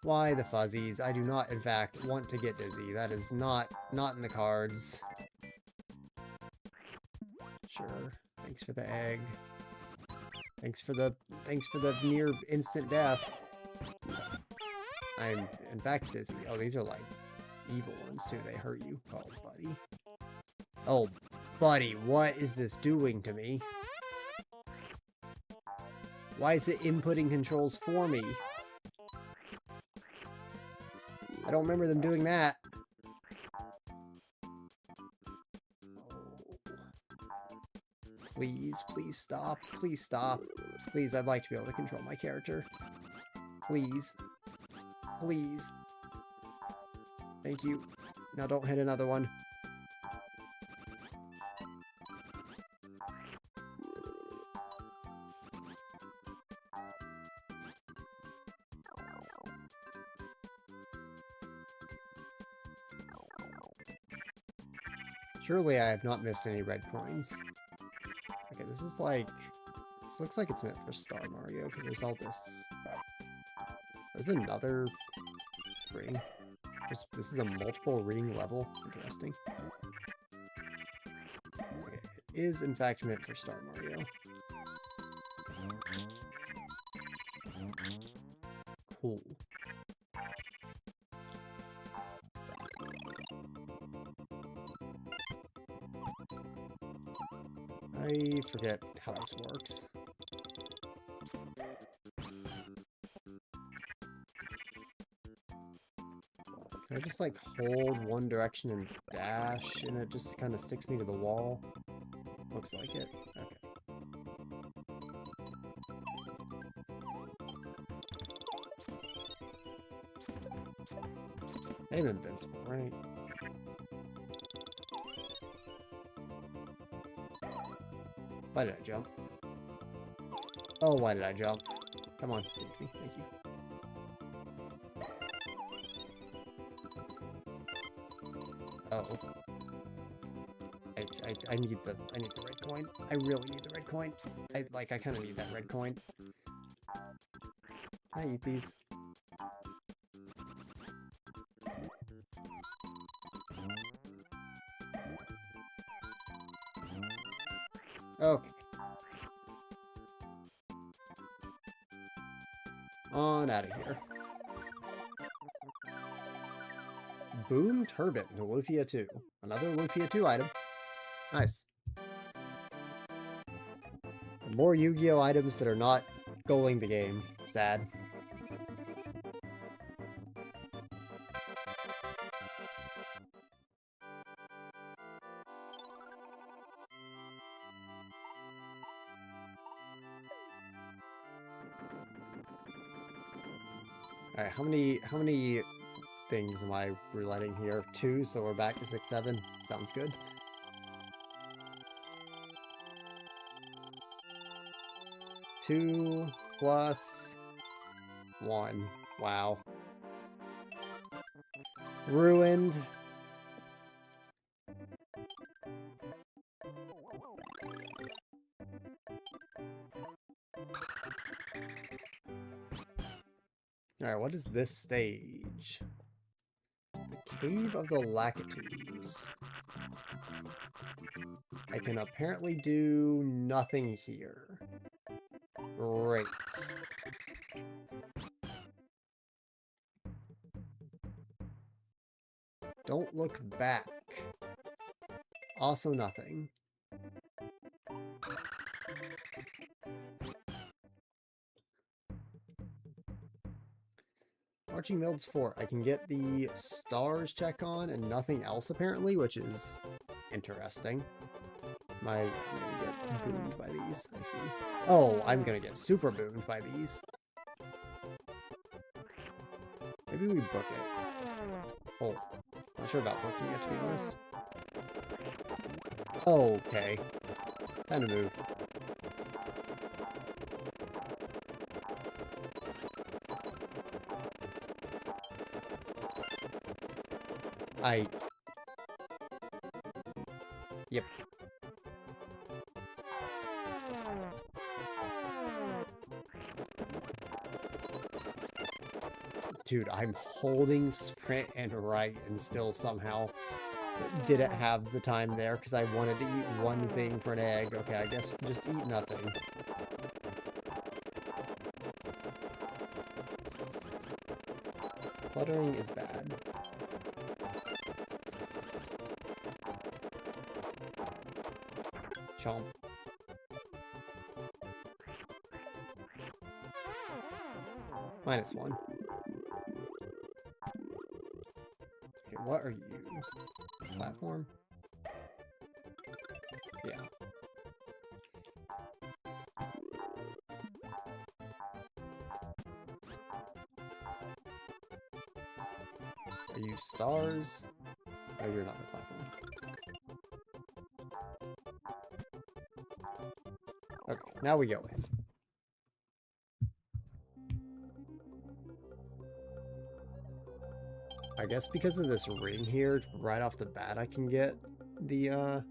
Why the fuzzies? I do not, in fact, want to get dizzy. That is not in the cards. Sure. Thanks for the egg. Thanks for the near instant death. I'm, in fact, dizzy. Oh, these are like evil ones too. They hurt you. Oh, buddy. Oh, buddy, what is this doing to me? Why is it inputting controls for me? I don't remember them doing that. Oh. Please, please stop. Please stop. Please, I'd like to be able to control my character. Please. Please. Thank you. Now don't hit another one. Surely I have not missed any red coins. Okay, this is like... This looks like it's meant for Star Mario, because there's all this... There's another ring. This is a multiple ring level. Interesting. Okay, it is in fact meant for Star Mario. Cool. I forget how this works. Can I just like hold one direction and dash and it just kind of sticks me to the wall? Looks like it. Okay. I'm invincible, right? Why did I jump? Oh, why did I jump? Come on, give it to me. Thank you. Oh. I need the red coin. I really need the red coin. I kind of need that red coin. Can I eat these? Okay. On out of here. Boom Turbot to Lufia 2. Another Lufia 2 item. Nice. More Yu-Gi-Oh! Items that are not goaling the game. Sad. Alright, how many things am I rouletting here? 2, so we're back to 6, 7. Sounds good. Two plus 1. Wow. Ruined. Alright, what is this stage? The Cave of the Lakitus. I can apparently do nothing here. Great. Don't look back. Also nothing. Marching Mills 4. I can get the stars check on and nothing else apparently, which is interesting. I'm gonna get booned by these, I see. Oh, I'm gonna get super booned by these. Maybe we book it. Oh, not sure about booking it, to be honest. Okay. Time to move. Yep. Dude, I'm holding sprint and right and still somehow didn't have the time there because I wanted to eat one thing for an egg. Okay, I guess just eat nothing. Cluttering is bad. Chomp. -1. Okay, what are you? Platform? Yeah. Are you stars? Oh, you're not a platform. Okay, now we go in. I guess because of this ring here, right off the bat, I can get the, I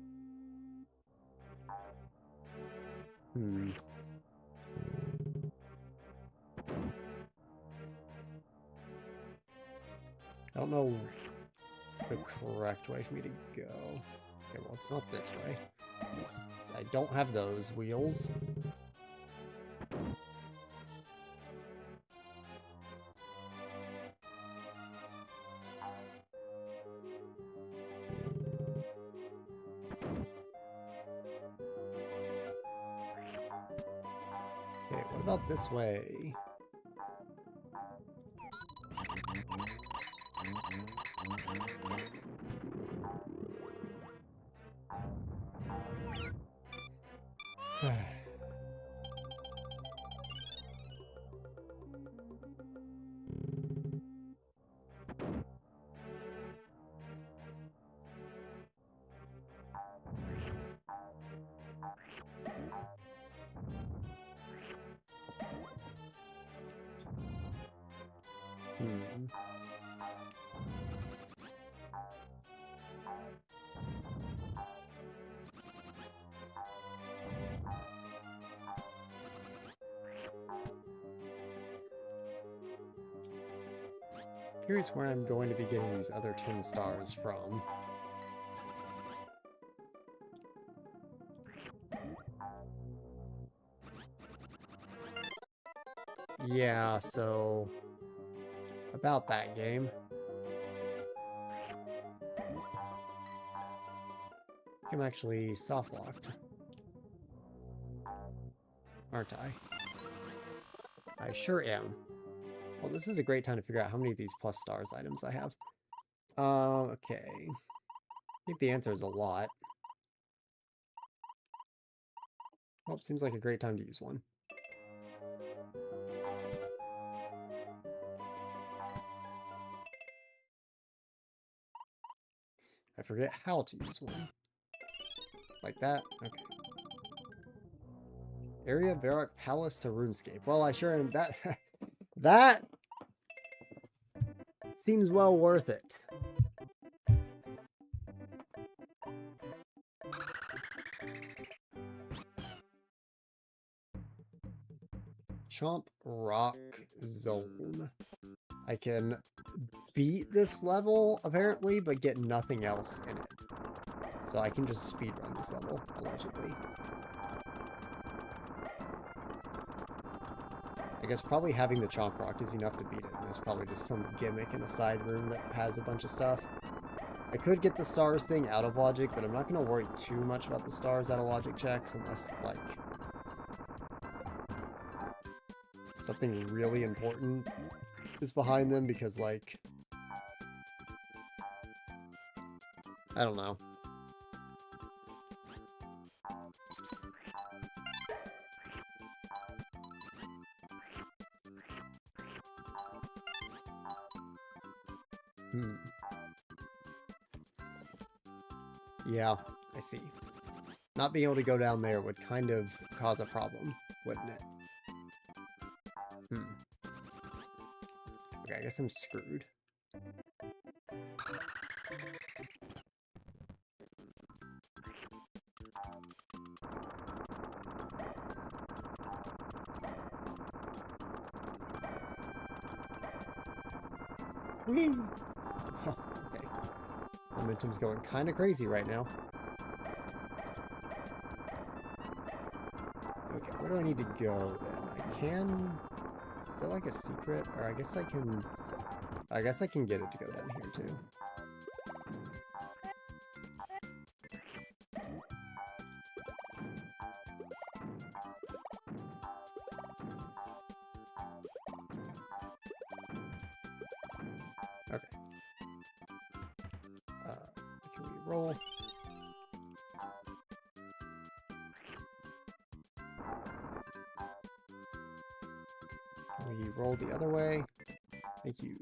don't know the correct way for me to go. Okay, well, it's not this way. I don't have those wheels. about this way? Curious where I'm going to be getting these other 10 stars from. Yeah, so about that game. I'm actually soft locked, aren't I? I sure am. Well, this is a great time to figure out how many of these plus stars items I have. Okay. I think the answer is a lot. Well, seems like a great time to use one. I forget how to use one. Like that? Okay. Area Varrock Palace to RuneScape. Well, I sure am. That seems well worth it. Chomp Rock Zone. I can beat this level, apparently, but get nothing else in it. So I can just speedrun this level, allegedly. I guess probably having the Chomp Rock is enough to beat it. There's probably just some gimmick in a side room that has a bunch of stuff. I could get the stars thing out of logic, but I'm not going to worry too much about the stars out of logic checks unless, like, something really important is behind them, because, like, I don't know. Yeah, I see. Not being able to go down there would kind of cause a problem, wouldn't it? Okay, I guess I'm screwed. Whee! Oh, okay. Momentum's going kind of crazy right now. Okay, where do I need to go then? I can... Is that like a secret? Or I guess I can... I guess I can get it to go down here too. Okay. Can we roll? Can we roll the other way? Thank you.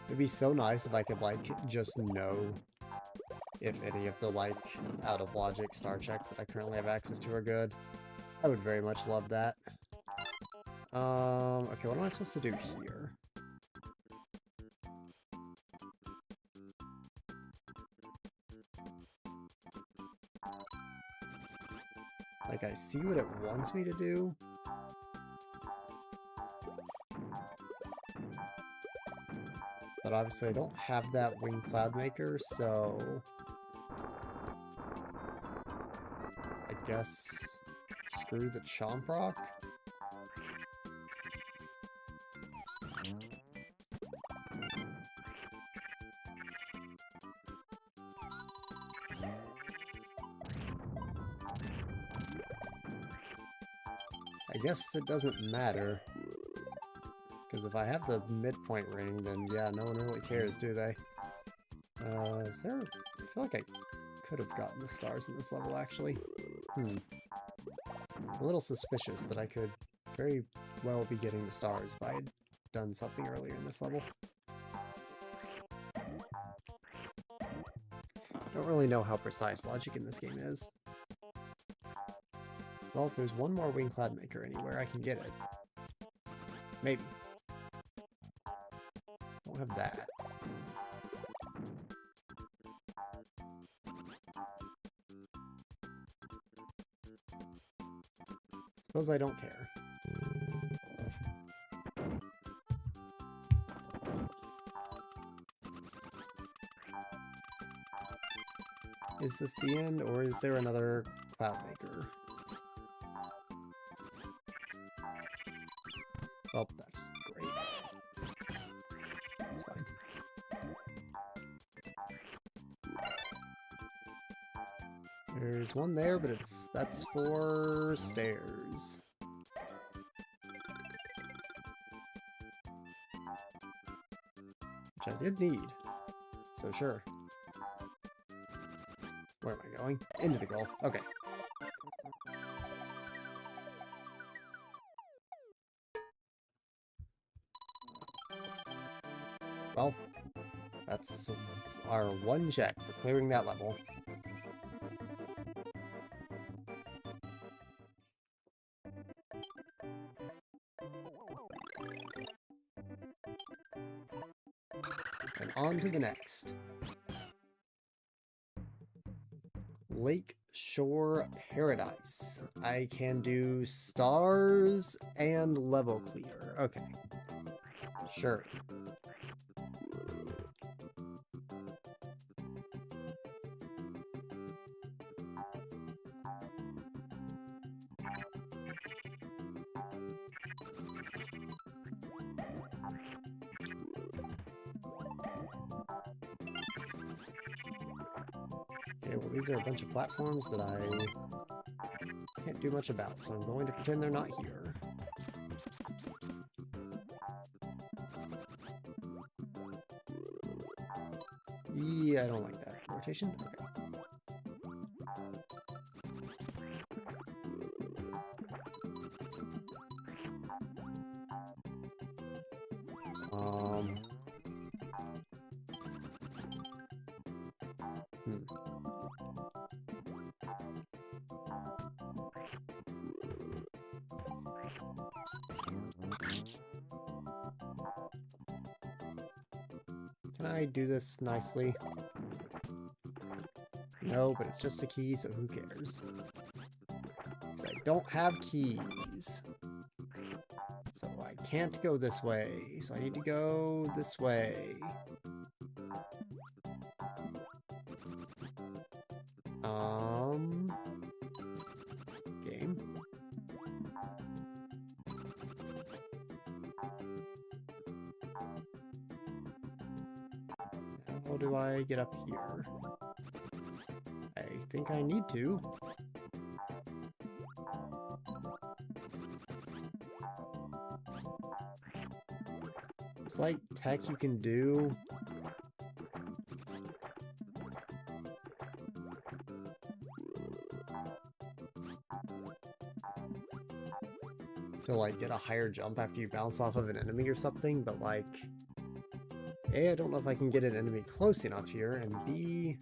It'd be so nice if I could, like, just know if any of the, like, out-of-logic star checks that I currently have access to are good. I would very much love that. Okay, what am I supposed to do here? Like, I see what it wants me to do. But obviously I don't have that Wing Cloud Maker, so... I guess... Screw the Chomp Rock? I guess it doesn't matter. Because if I have the midpoint ring, then yeah, no one really cares, do they? Is there... I feel like I could have gotten the stars in this level, actually. I'm a little suspicious that I could very well be getting the stars if I had done something earlier in this level. Don't really know how precise logic in this game is. Well, if there's one more wing cloud maker anywhere, I can get it. Maybe. Don't have that. Suppose I don't care. Is this the end, or is there another cloud maker? Oh, that's great. That's fine. There's one there, but that's for stairs. Which I did need. So sure. Where am I going? Into the goal. Okay. Well, that's our one check for clearing that level. And on to the next. Lake Shore Paradise. I can do stars and level clear. Okay. Sure. Okay, well these are a bunch of platforms that I can't do much about, so I'm going to pretend they're not here. Yeah, I don't like that. Rotation? Okay. Can I do this nicely? No, but it's just a key, so who cares? Because I don't have keys. So I can't go this way, so I need to go this way. Game. How do I get up here? I think I need to. It's like tech you can do. To like get a higher jump after you bounce off of an enemy or something, but like A, I don't know if I can get an enemy close enough here, and B,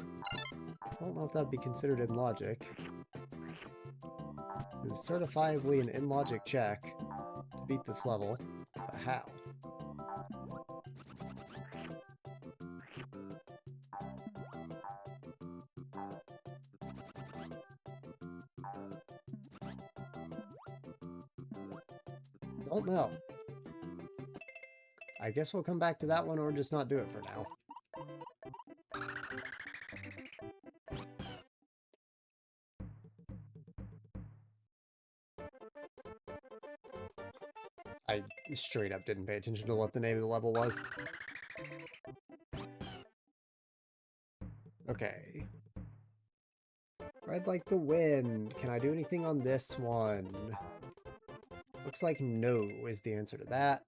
I don't know if that'd be considered in logic. This is certifiably an in logic check to beat this level, but how? Don't know. I guess we'll come back to that one or just not do it for now. I straight up didn't pay attention to what the name of the level was. Okay. I'd like the wind. Can I do anything on this one? Looks like no is the answer to that.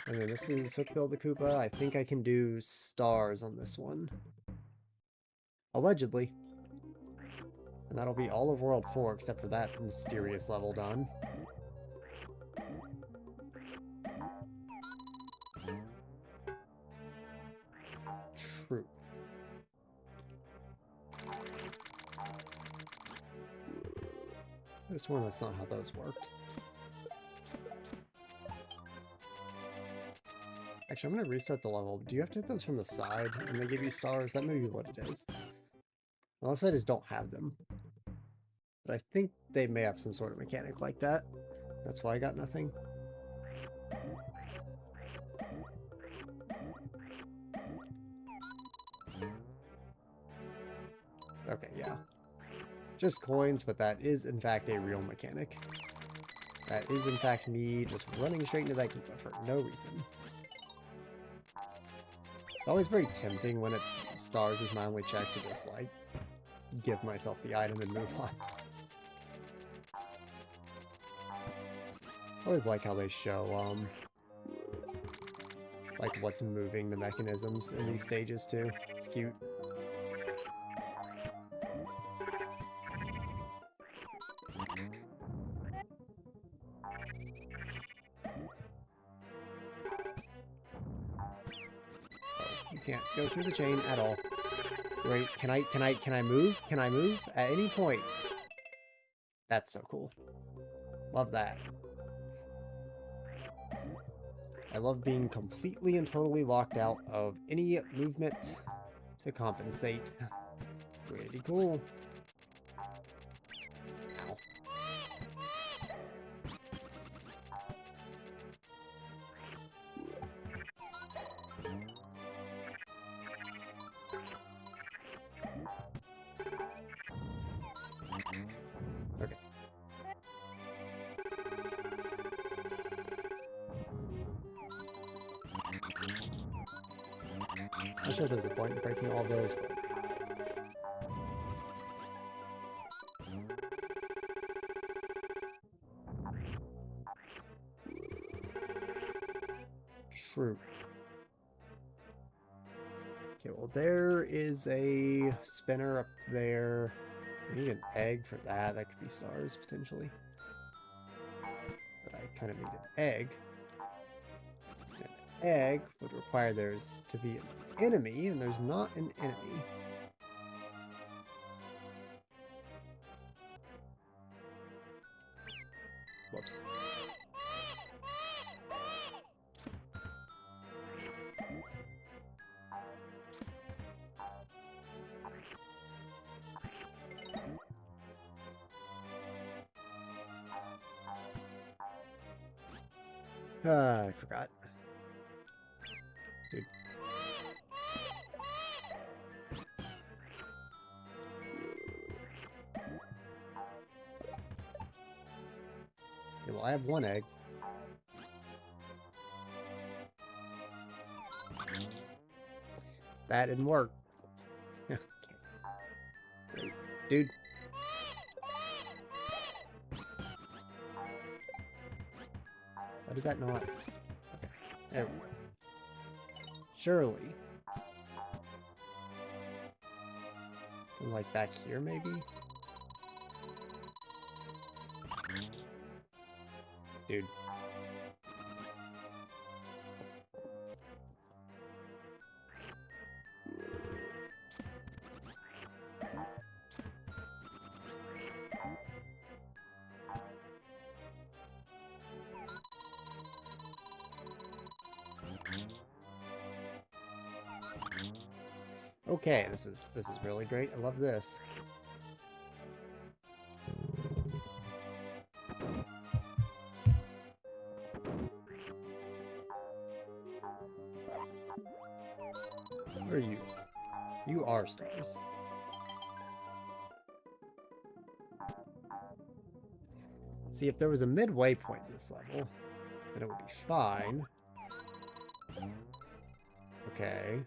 And then this is Hookbill the Koopa. I think I can do stars on this one. Allegedly. And that'll be all of World 4 except for that mysterious level done. True. This one, that's not how those worked. Actually, I'm going to restart the level. Do you have to hit those from the side and they give you stars? That may be what it is. Unless I just don't have them. But I think they may have some sort of mechanic like that. That's why I got nothing. Okay, yeah. Just coins, but that is in fact a real mechanic. That is in fact me just running straight into that Koopa for no reason. It's always very tempting when it's stars is my only check to just like give myself the item and move on. I always like how they show like what's moving the mechanisms in these stages too. It's cute. Can't go through the chain at all. Wait, can I move? Can I move at any point? That's so cool. Love that. I love being completely and totally locked out of any movement to compensate. Pretty cool. Ow. Okay. I'm sure there's a point in breaking all those, but... True. Okay, well there is a spinner up there. I need an egg for that. That could be stars, potentially. But I kind of need an egg. An egg would require there's to be an enemy, and there's not an enemy. Whoops. I forgot. Dude. Okay, well, I have one egg. That didn't work. Okay. Great. Dude. Why did that not? Okay. There we go. Surely. And like back here, maybe? Dude. Okay, this is really great. I love this. Where are you? You are stars. See, if there was a midway point in this level, then it would be fine. Okay.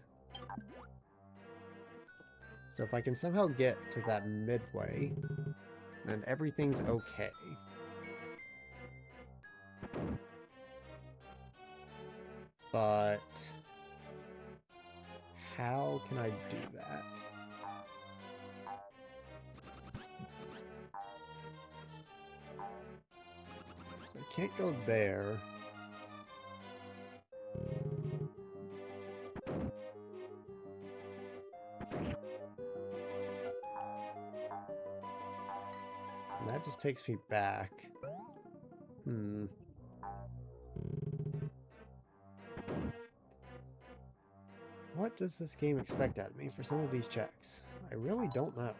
So if I can somehow get to that midway, then everything's okay. But how can I do that? So I can't go there. And that just takes me back. What does this game expect out of me for some of these checks? I really don't know.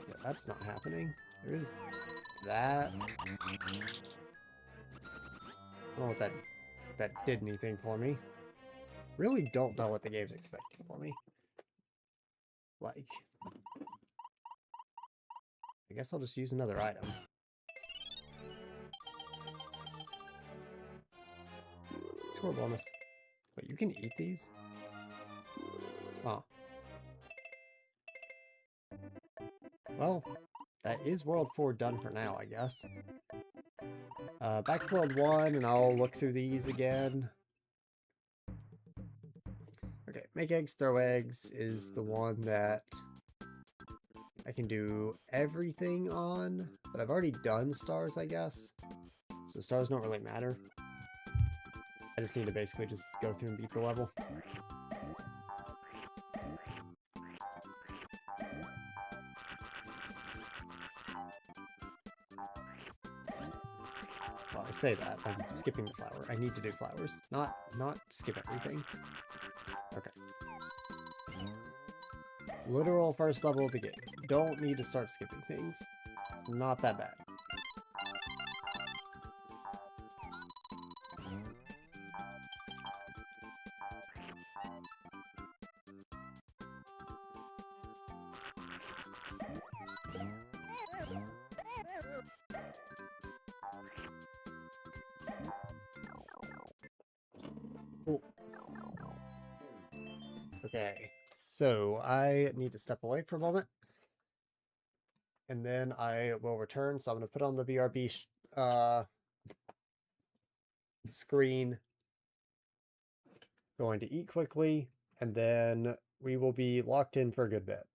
Yeah, that's not happening. There's that. I don't know what that did anything for me. Really don't know what the game's expecting for me. Like, I guess I'll just use another item. Score bonus. Wait, you can eat these? Huh. Well, that is World 4 done for now, I guess. Back to World 1, and I'll look through these again. Okay, make eggs, throw eggs is the one that I can do everything on, but I've already done stars, I guess. So stars don't really matter. I just need to basically just go through and beat the level. Well, I say that, I'm skipping the flower. I need to do flowers, not skip everything. Okay. Literal first level of the game. Don't need to start skipping things. Not that bad. Cool. Okay, so I need to step away for a moment. And then I will return. So I'm going to put on the BRB screen. Going to eat quickly. And then we will be locked in for a good bit.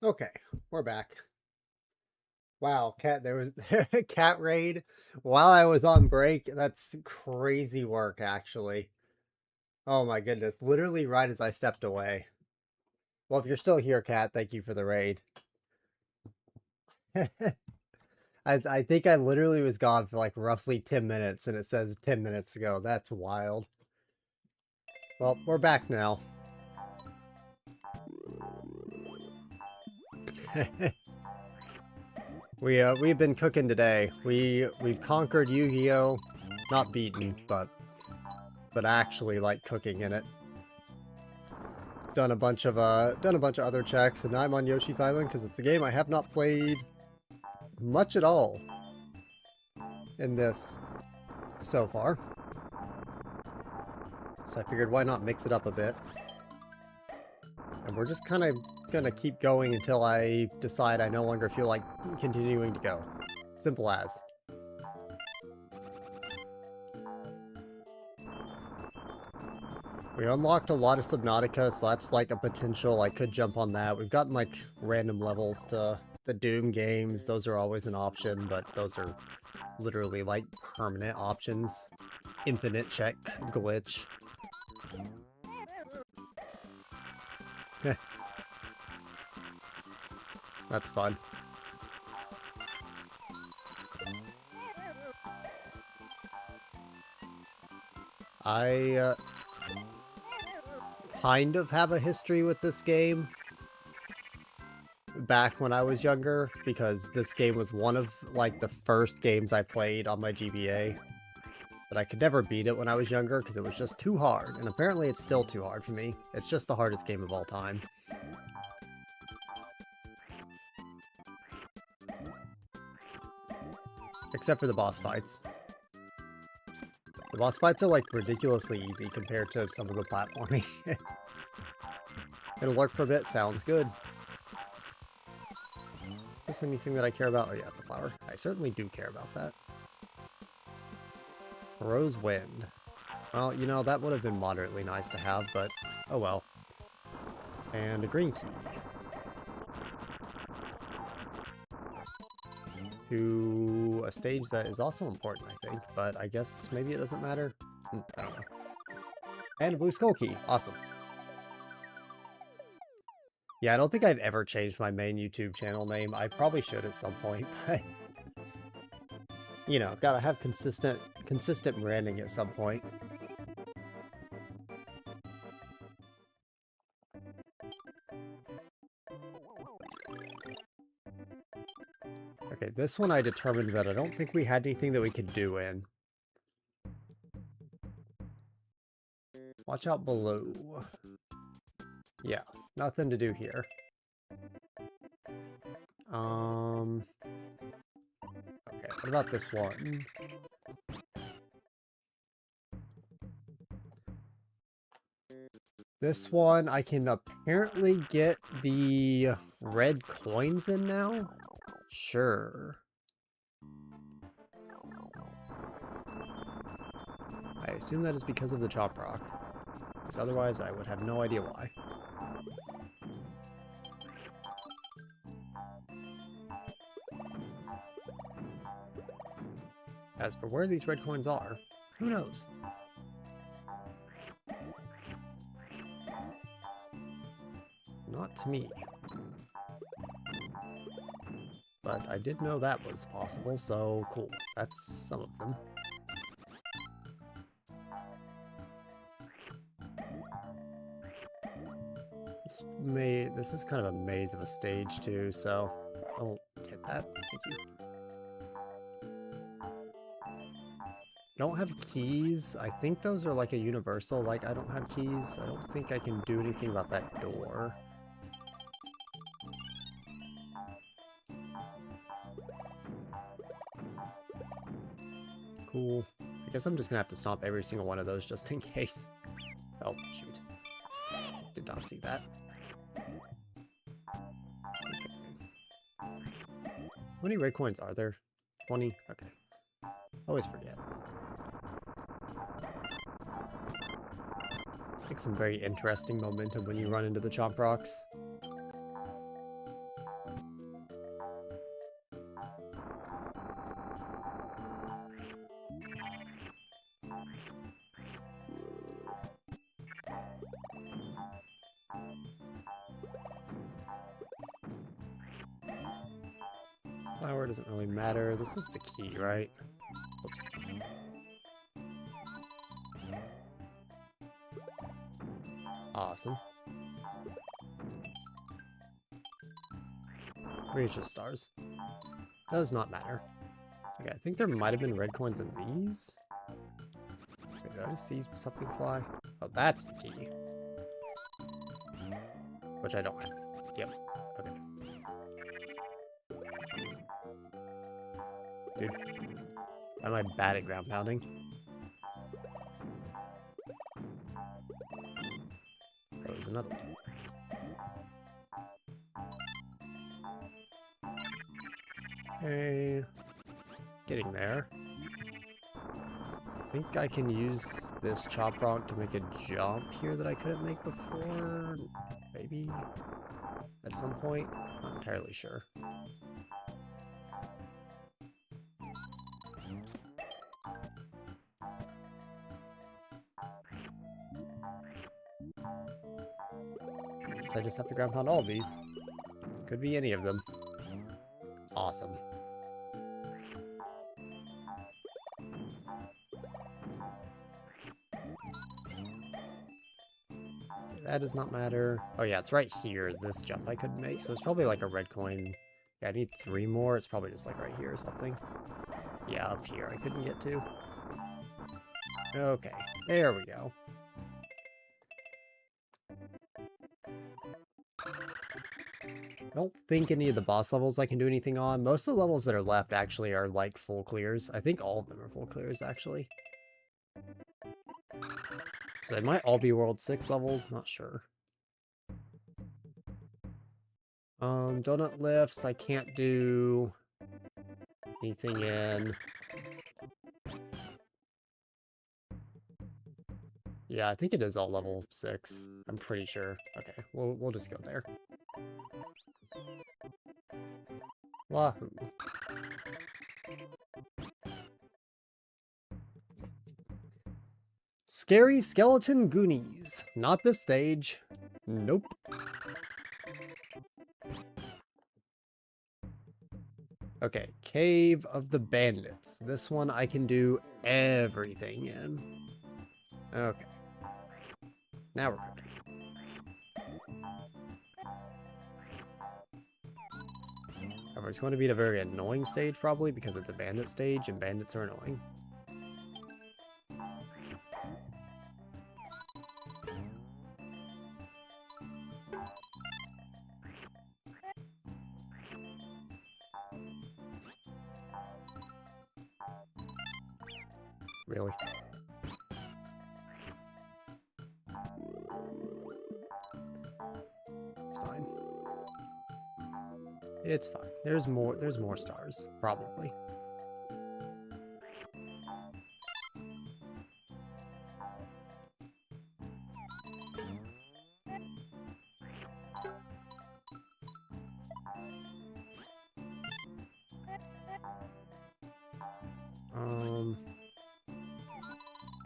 Okay, we're back. Wow, there was a cat raid while I was on break. That's crazy work, actually. Oh my goodness, literally right as I stepped away. Well, if you're still here, cat, thank you for the raid. I think I literally was gone for like roughly 10 minutes, and it says 10 minutes ago. That's wild. Well, we're back now. We've been cooking today. We've conquered Yu-Gi-Oh! Not beaten, but actually like cooking in it. Done a bunch of other checks, and now I'm on Yoshi's Island because it's a game I have not played much at all in this so far. So I figured why not mix it up a bit. And we're just kind of gonna keep going until I decide I no longer feel like continuing to go. Simple as. We unlocked a lot of Subnautica, so that's like a potential. I could jump on that. We've gotten like random levels to the Doom games. Those are always an option, but those are literally like permanent options. Infinite check glitch. That's fun. I kind of have a history with this game back when I was younger, because this game was one of like the first games I played on my GBA. But I could never beat it when I was younger because it was just too hard, and apparently it's still too hard for me. It's just the hardest game of all time. Except for the boss fights. The boss fights are like ridiculously easy compared to some of the platforming. It'll lurk for a bit, sounds good. Is this anything that I care about? Oh yeah, it's a flower. I certainly do care about that. Rose Wind. Well, you know, that would have been moderately nice to have, but oh well. And a green key. To a stage that is also important, I think, but I guess maybe it doesn't matter. I don't know. And a blue skull key. Awesome. Yeah, I don't think I've ever changed my main YouTube channel name. I probably should at some point, but you know, I've got to have consistent branding at some point. Okay, this one I determined that I don't think we had anything that we could do in. Watch out below. Yeah, nothing to do here. Okay, what about this one? This one, I can apparently get the red coins in now? Sure. I assume that is because of the Chop Rock, because otherwise I would have no idea why. As for where these red coins are, who knows? Not to me. But I did know that was possible, so cool. That's some of them. This is kind of a maze of a stage too, so I'll hit that. Thank you. Don't have keys. I think those are like a universal, like I don't have keys. I don't think I can do anything about that door. Cool. I guess I'm just gonna have to stomp every single one of those just in case. Oh, shoot. Did not see that. Okay. How many red coins are there? 20? Okay. Always forget. Like some very interesting momentum when you run into the Chomp Rocks. Flower doesn't really matter. This is the key, right? Oops. Awesome. Reach the stars. Does not matter. Okay, I think there might have been red coins in these. Wait, did I just see something fly? Oh, that's the key. Which I don't have. Yep. Okay. Dude. Why am I bad at ground pounding? Oh, there's another one. Hey. Getting there. I think I can use this chop rock to make a jump here that I couldn't make before. Maybe at some point. Not entirely sure. Guess I just have to ground pound all of these. Could be any of them. Awesome. That does not matter. Oh yeah, it's right here, this jump I couldn't make, so it's probably like a red coin. Yeah, I need 3 more. It's probably just like right here or something. Yeah, up here I couldn't get to. Okay, there we go. I don't think any of the boss levels I can do anything on. Most of the levels that are left actually are like full clears. I think all of them are full clears actually. So they might all be World 6 levels, not sure. Donut lifts, I can't do anything in. Yeah, I think it is all level 6. I'm pretty sure. Okay, we'll just go there. Wahoo. Scary Skeleton Goonies. Not this stage. Nope. Okay, Cave of the Bandits. This one I can do everything in. Okay. Now we're cooking. However, it's going to be a very annoying stage probably because it's a bandit stage and bandits are annoying. Really? It's fine. It's fine. There's more stars, probably.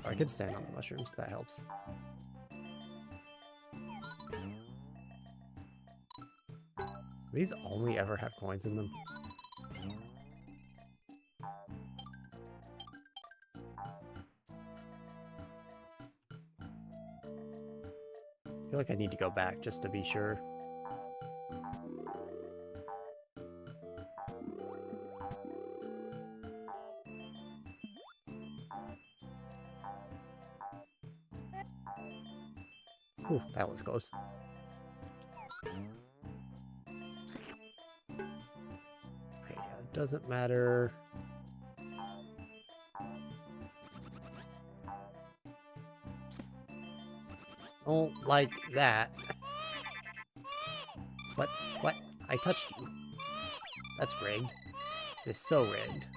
I could stand on the mushrooms, that helps. These only ever have coins in them. I feel like I need to go back just to be sure. Ooh, that was close. Okay, yeah, it doesn't matter. Oh, like that. What? What? I touched you. That's rigged. It's so rigged.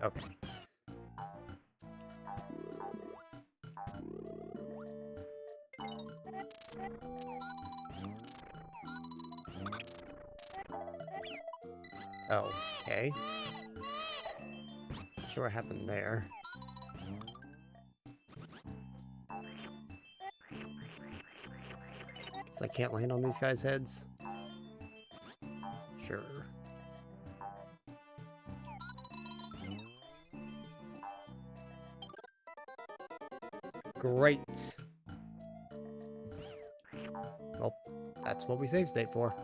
Okay. Oh, okay. Not sure what happened there. Guess I can't land on these guys' heads. Sure. Great. Well, that's what we save state for.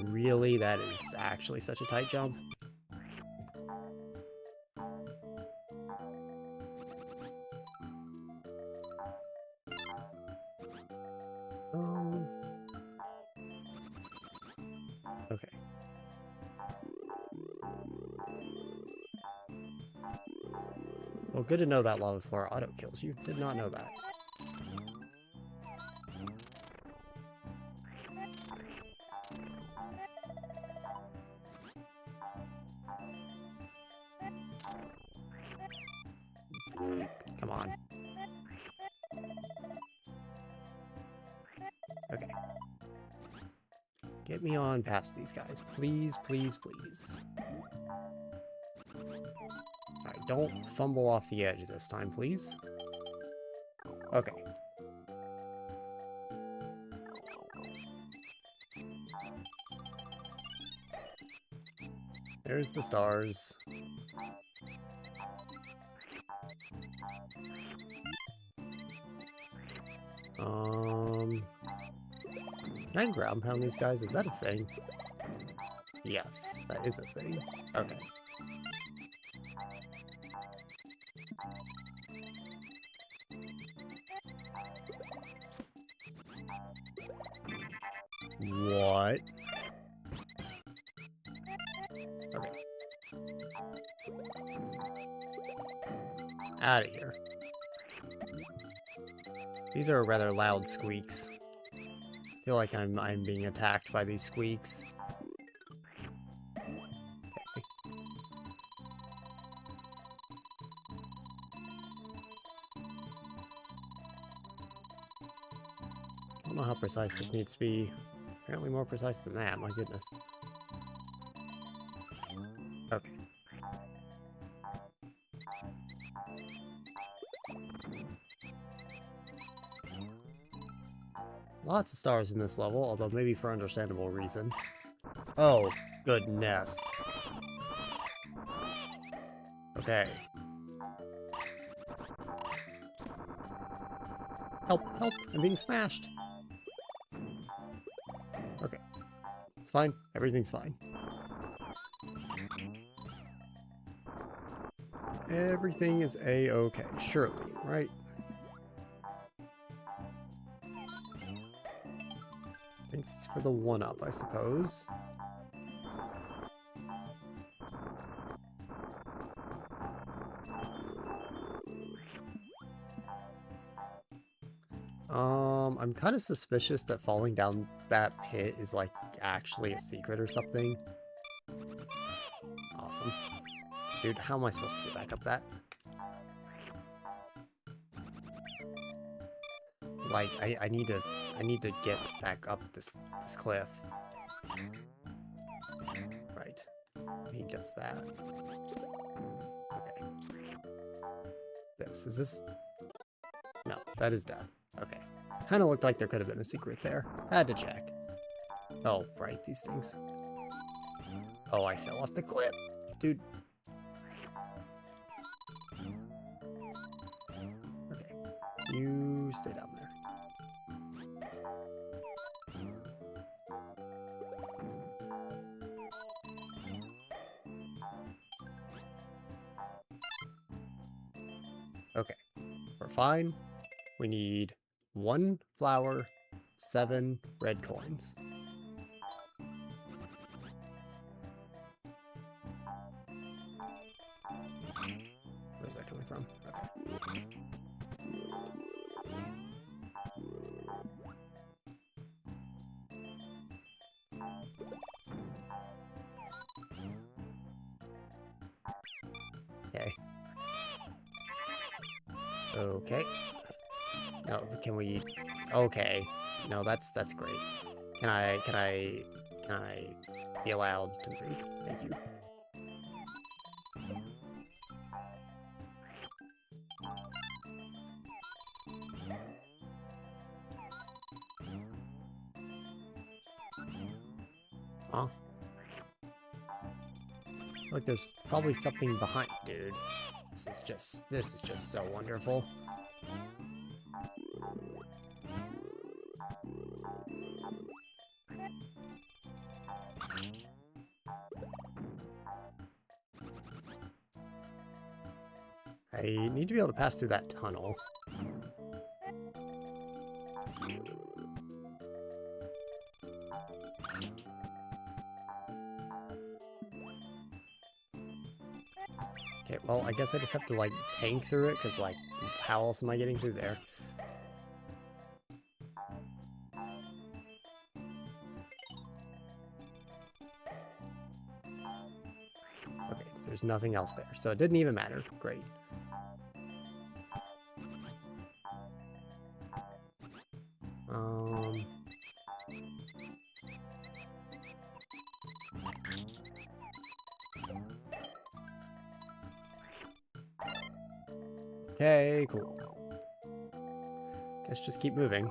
Really? That is actually such a tight jump. Okay. Well, good to know that lava floor auto kills you. Did not know that. Come on. Okay. Get me on past these guys. Please, please, please. Alright, don't fumble off the edge this time, please. Okay. There's the stars. Can I ground pound these guys? Is that a thing? Yes, that is a thing. Okay. What? Okay. Out of here. These are rather loud squeaks. I feel like I'm being attacked by these squeaks. Okay. I don't know how precise this needs to be. Apparently more precise than that, my goodness. Okay. Lots of stars in this level, although maybe for understandable reason. Oh, goodness. Okay. Help, help, I'm being smashed. Okay. It's fine. Everything's fine. Everything is a-okay, surely, right? Thanks for the one-up, I suppose. I'm kind of suspicious that falling down that pit is, like, actually a secret or something. Awesome. Dude, how am I supposed to get back up that? Like, I need to get back up this cliff. Right. He gets that. Okay. Is this? No, that is death. Okay. Kind of looked like there could have been a secret there. Had to check. Oh, right, these things. Oh, I fell off the cliff. Dude. Okay. You stay down there. Okay. We're fine. We need 1 flower, 7 red coins. Where's that coming from? Okay. Okay. Okay. No, can we? Okay. No, that's great. Can I be allowed to read? Thank you. Huh? Like there's probably something behind, dude. This is just so wonderful. I need to be able to pass through that tunnel. Okay, well, I guess I just have to, like, tank through it, because, like, how else am I getting through there? Okay, there's nothing else there, so it didn't even matter. Great. Okay, cool. Guess just keep moving.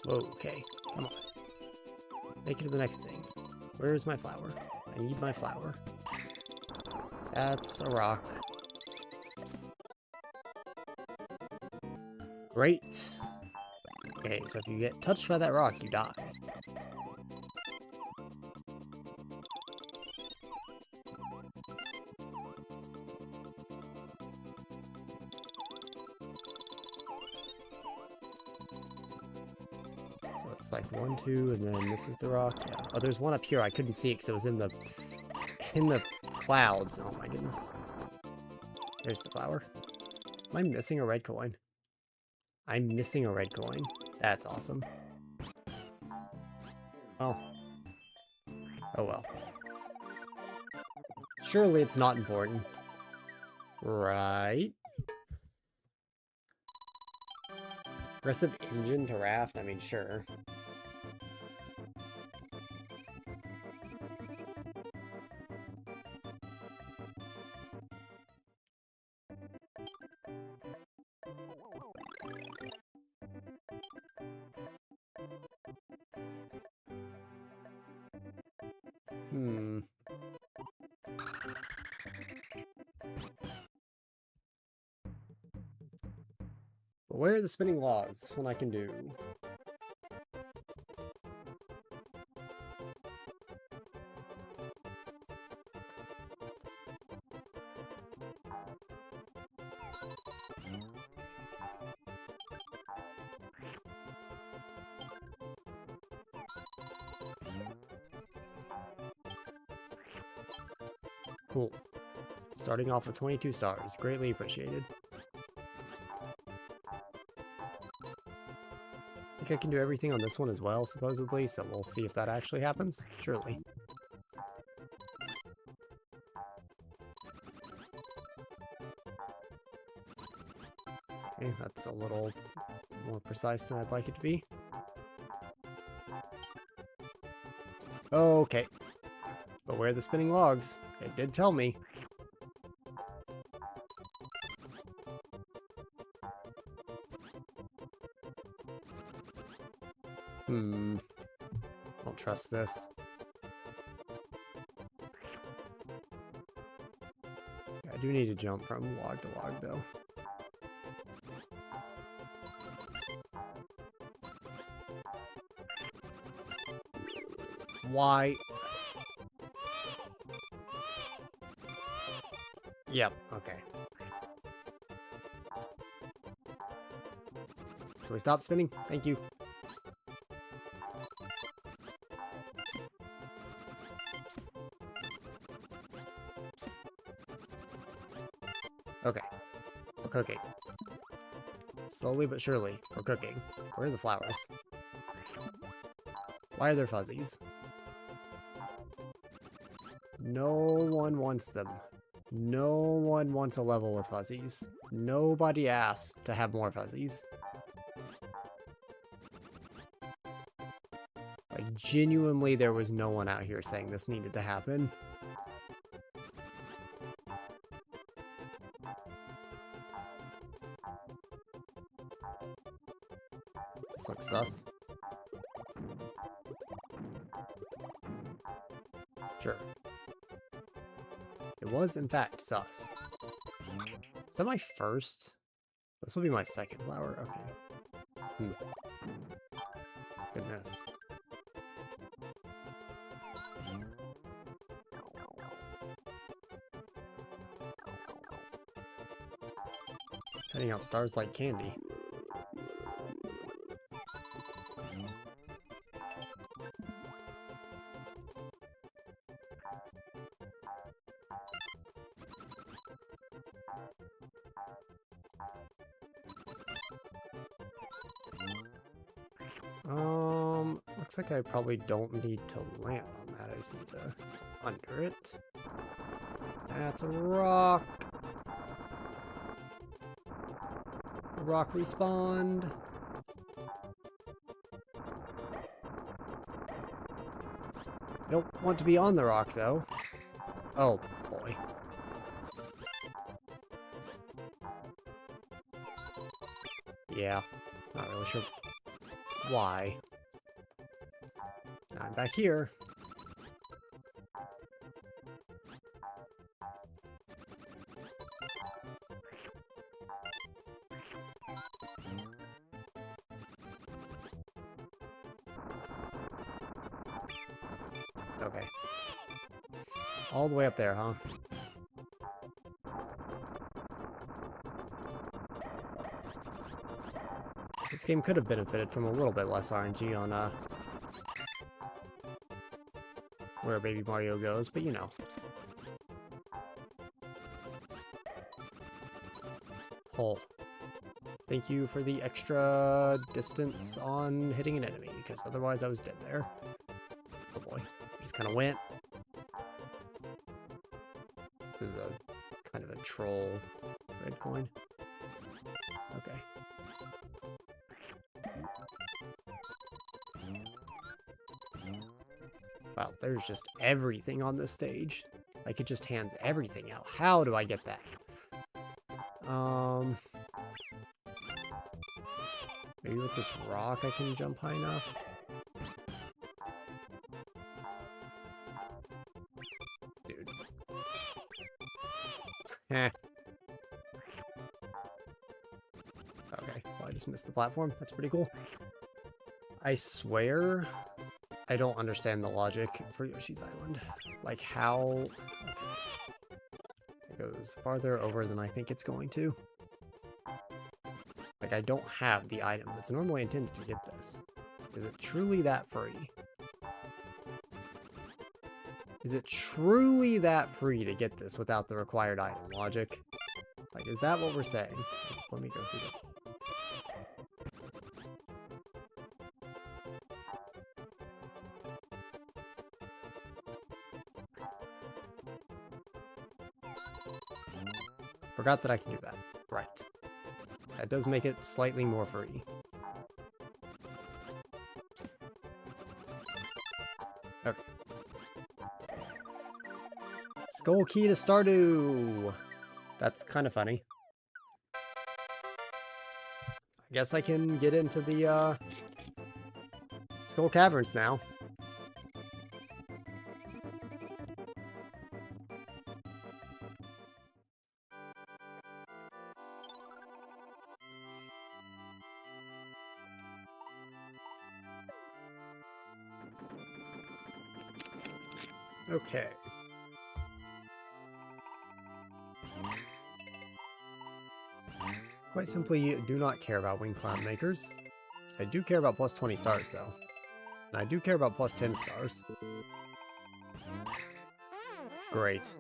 Whoa, okay, come on. Make it to the next thing. Where's my flower? I need my flower. That's a rock. Great. Okay, so if you get touched by that rock, you die. So it's like 1, 2, and then this is the rock. Yeah. Oh, there's one up here. I couldn't see it because it was in the clouds. Oh my goodness. There's the flower. Am I missing a red coin? I'm missing a red coin. That's awesome. Oh. Oh well. Surely it's not important. Right? Aggressive engine to raft? I mean, sure. But where are the spinning logs? This one I can do. Cool. Starting off with 22 stars. Greatly appreciated. I think I can do everything on this one as well, supposedly, so we'll see if that actually happens. Surely. Okay, that's a little more precise than I'd like it to be. Okay. But where are the spinning logs? It did tell me. Don't trust this. I do need to jump from log to log, though. Why? Yep, okay. Can we stop spinning? Thank you. Okay. We're cooking. Slowly but surely, we're cooking. Where are the flowers? Why are there fuzzies? No one wants them. No one wants a level with fuzzies. Nobody asked to have more fuzzies. Like, genuinely there was no one out here saying this needed to happen. This looks sus. Sure. It was, in fact, sus. Is that my first? This will be my second flower. Okay. Goodness. Handing out stars like candy. Looks like I probably don't need to land on that. I just need to under it. That's a rock. The rock respawned. I don't want to be on the rock, though. Oh, boy. Yeah, not really sure why. Now I'm back here. Okay. All the way up there, huh? This game could have benefited from a little bit less RNG on where Baby Mario goes, but you know. Oh. Thank you for the extra distance on hitting an enemy, because otherwise I was dead there. Oh boy. Just kind of went. This is a kind of a troll red coin. Okay. Wow, there's just everything on this stage. Like, it just hands everything out. How do I get that? Maybe with this rock I can jump high enough? Dude. Heh. Okay, well, I just missed the platform. That's pretty cool. I swear I don't understand the logic for Yoshi's Island. Like, how... Okay. It goes farther over than I think it's going to. Like, I don't have the item that's normally intended to get this. Is it truly that free? Is it truly that free to get this without the required item logic? Like, is that what we're saying? Let me go through that. Forgot that I can do that. Right. That does make it slightly more free. Okay. Skull key to Stardew! That's kind of funny. I guess I can get into the, Skull Caverns now. Okay. Quite simply, do not care about Wing Cloud Makers. I do care about plus 20 stars, though. And I do care about plus 10 stars. Great.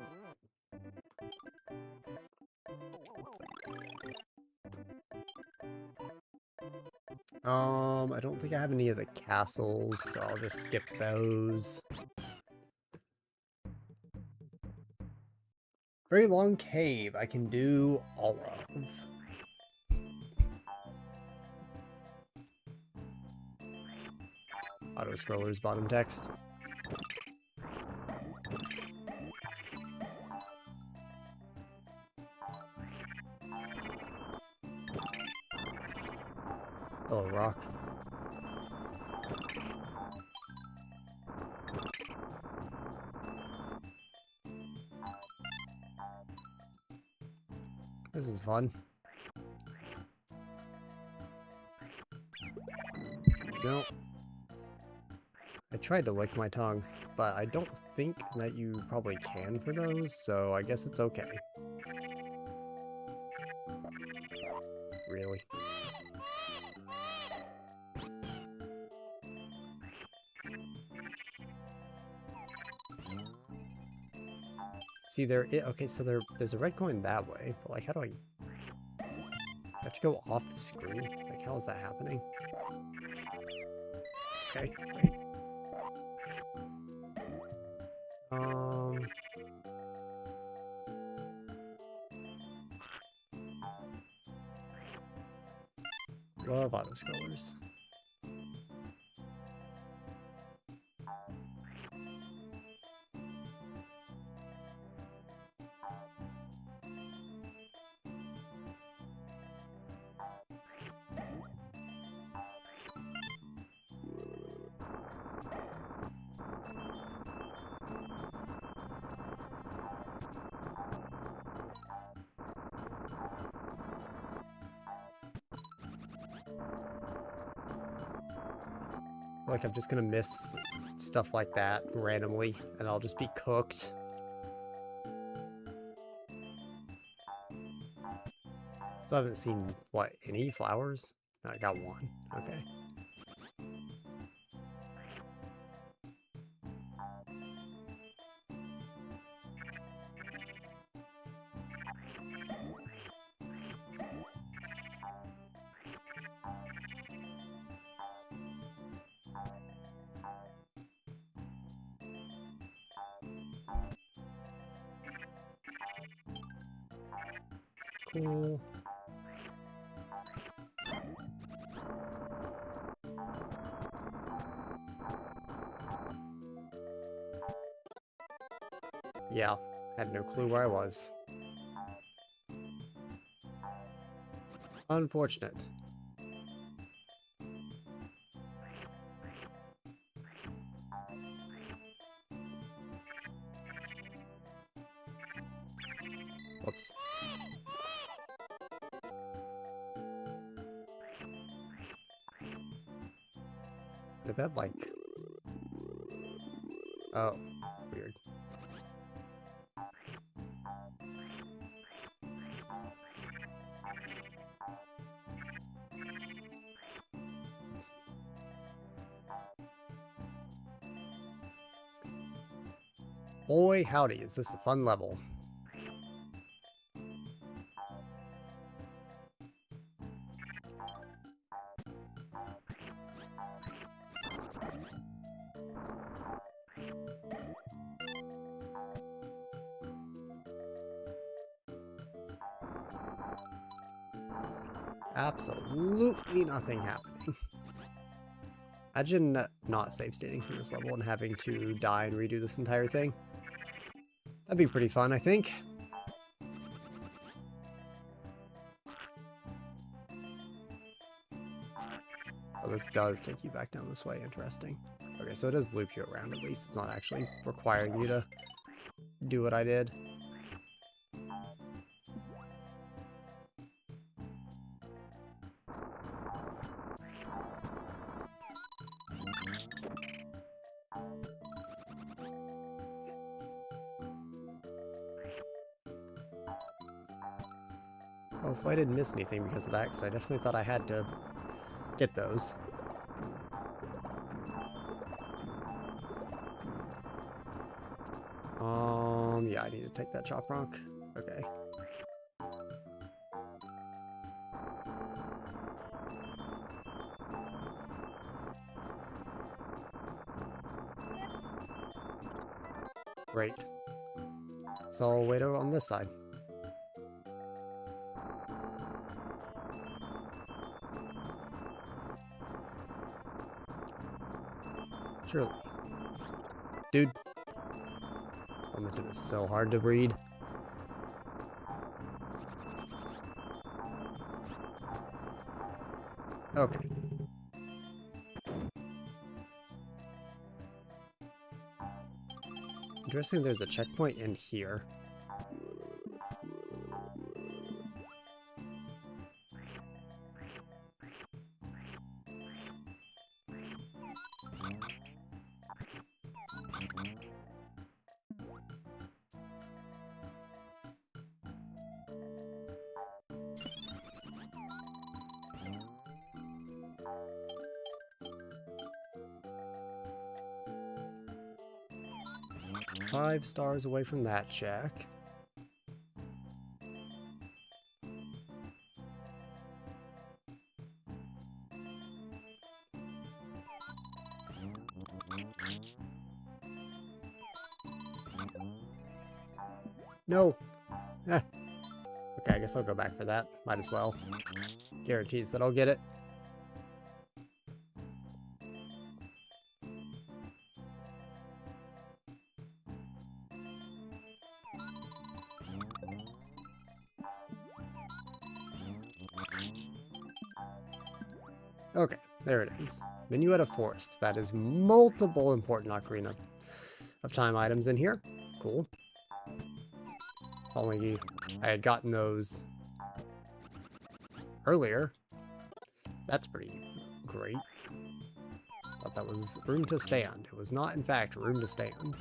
I don't think I have any of the castles, so I'll just skip those. Very long cave I can do all of. Auto scrollers, bottom text. Hello, rock. This is fun. No. I tried to lick my tongue, but I don't think that you probably can for those, so I guess it's okay. Really? See, okay, so there's a red coin that way, but like, how do I have to go off the screen? Like, how is that happening? Okay, wait. Love auto scrollers. Like I'm just gonna miss stuff like that randomly, and I'll just be cooked. Still haven't seen, what, any flowers? No, I got one. Okay. Cool. Yeah, had no clue where I was. Unfortunate. Whoops. Did that, like... Oh, weird. Boy, howdy, is this a fun level. Absolutely nothing happening. Imagine not save stating from this level and having to die and redo this entire thing. That'd be pretty fun, I think. Oh, this does take you back down this way. Interesting. Okay, so it does loop you around at least. It's not actually requiring you to do what I did. Hopefully I didn't miss anything because of that, because I definitely thought I had to get those. Yeah, I need to take that chop rock. Okay. Great. So I'll wait over on this side. Surely. Dude. Momentum is so hard to read. Okay. Interesting, there's a checkpoint in here. Five stars away from that check. No. Eh. Okay, I guess I'll go back for that. Might as well. Guarantees that I'll get it. Okay, there it is. Minuet of Forest. That is multiple important Ocarina of Time items in here. Cool. If only I had gotten those earlier. That's pretty great. Thought that was room to stand. It was not, in fact, room to stand.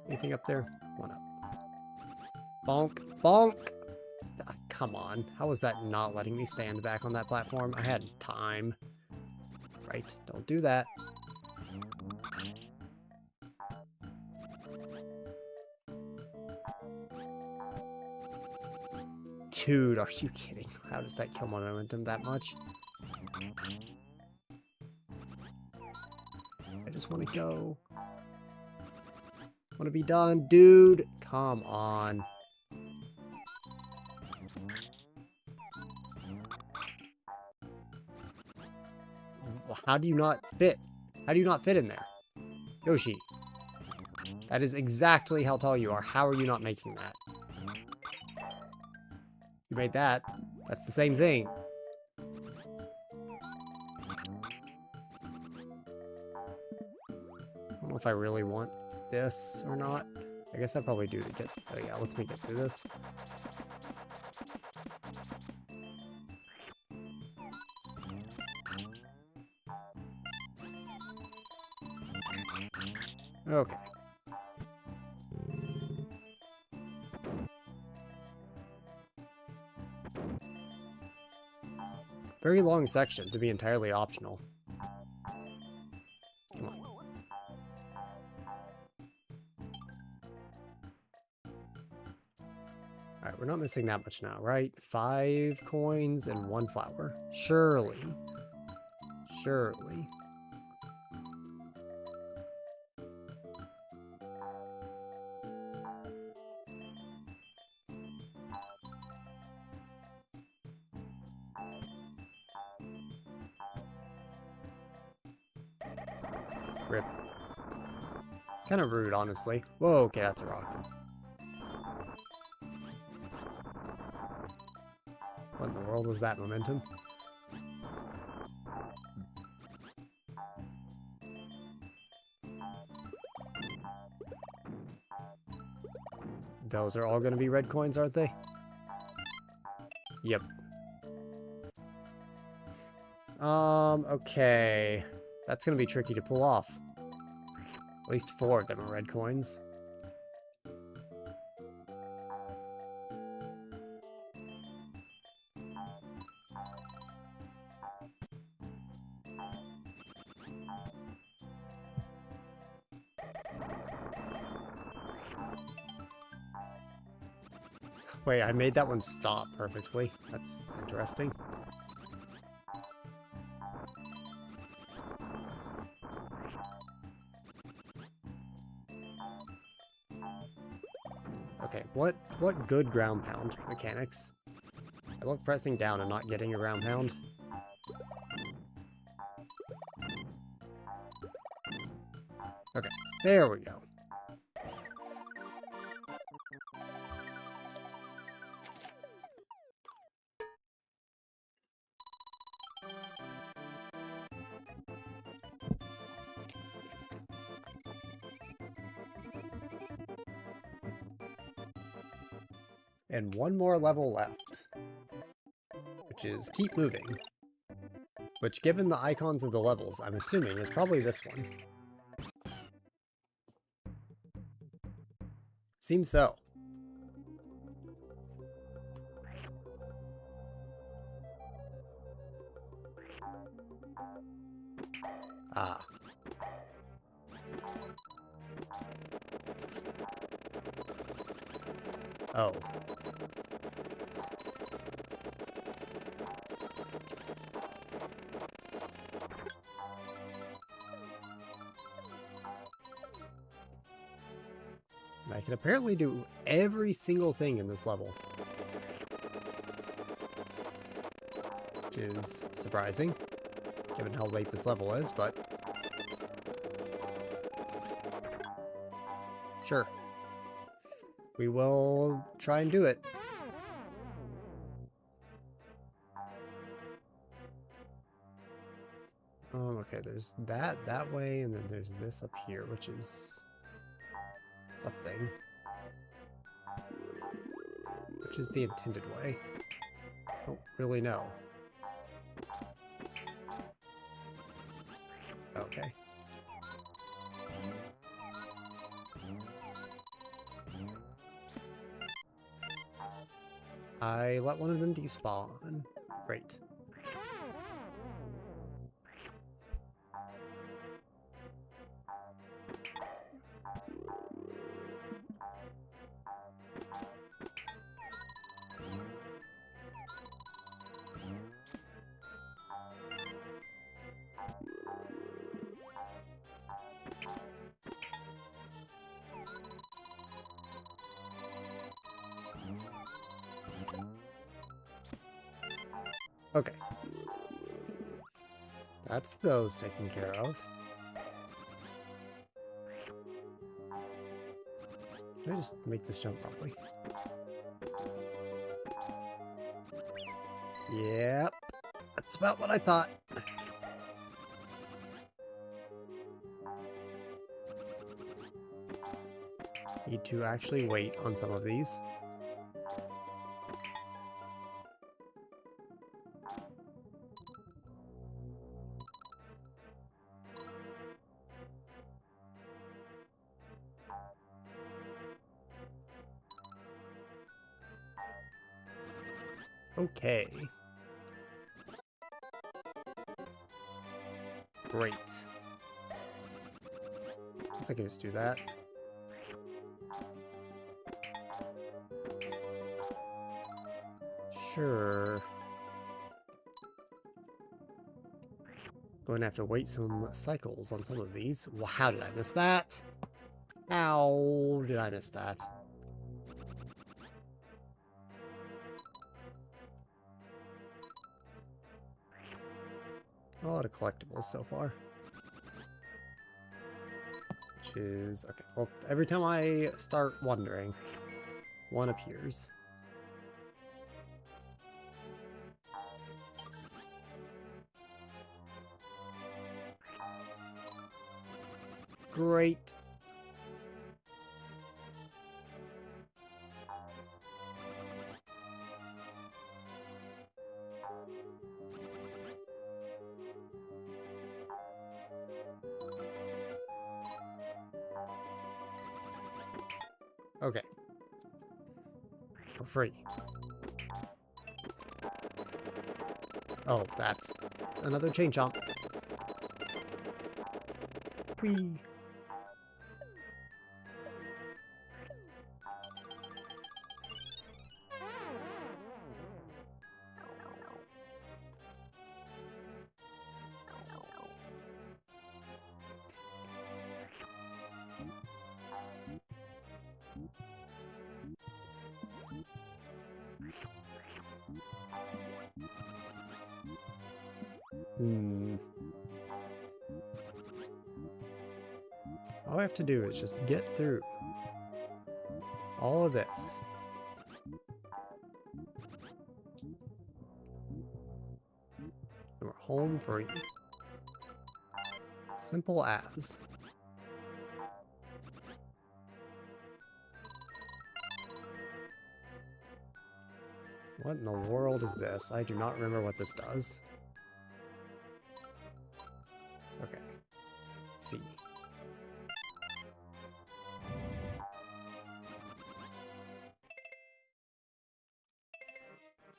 Anything up there? One up. Bonk. Bonk! Ah, come on. How was that not letting me stand back on that platform? I had time. Right. Don't do that. Dude, are you kidding? How does that kill my momentum that much? I just want to go. Want to be done, dude. Come on. How do you not fit? How do you not fit in there? Yoshi. That is exactly how tall you are. How are you not making that? You made that. That's the same thing. I don't know if I really want this or not. I guess I probably do to get... Oh yeah, let's me get through this. Okay. Very long section to be entirely optional. Come on. Alright, we're not missing that much now, right? 5 coins and 1 flower. Surely. Surely. Rip. Kind of rude, honestly. Whoa, okay, that's a rock. What in the world was that momentum? Those are all going to be red coins, aren't they? Yep. Okay. That's going to be tricky to pull off. At least 4 of them are red coins. Wait, I made that one stop perfectly. That's interesting. Okay, what good ground pound mechanics I love pressing down and not getting a ground pound. Okay, there we go. And one more level left, which is keep moving. Which, given the icons of the levels, I'm assuming is probably this one. Seems so. Ah. Oh. And I can apparently do every single thing in this level. Which is surprising, given how late this level is, but... sure. We will try and do it. Okay, there's that way, and then there's this up here, which is something. Which is the intended way? Don't really know. Okay. I let one of them despawn. Great. Okay. That's those taken care of. Can I just make this jump properly? Yep. That's about what I thought. Need to actually wait on some of these. Okay. Great. Guess I can just do that. Sure. Going to have to wait some cycles on some of these. Well, how did I miss that? How did I miss that? A lot of collectibles so far. Which is... okay, well, every time I start wondering, one appears. Great. Okay. For free. Oh, that's another chain chomp. Whee! All I have to do is just get through all of this. And we're home free. Simple as. What in the world is this? I do not remember what this does. Okay. Let's see.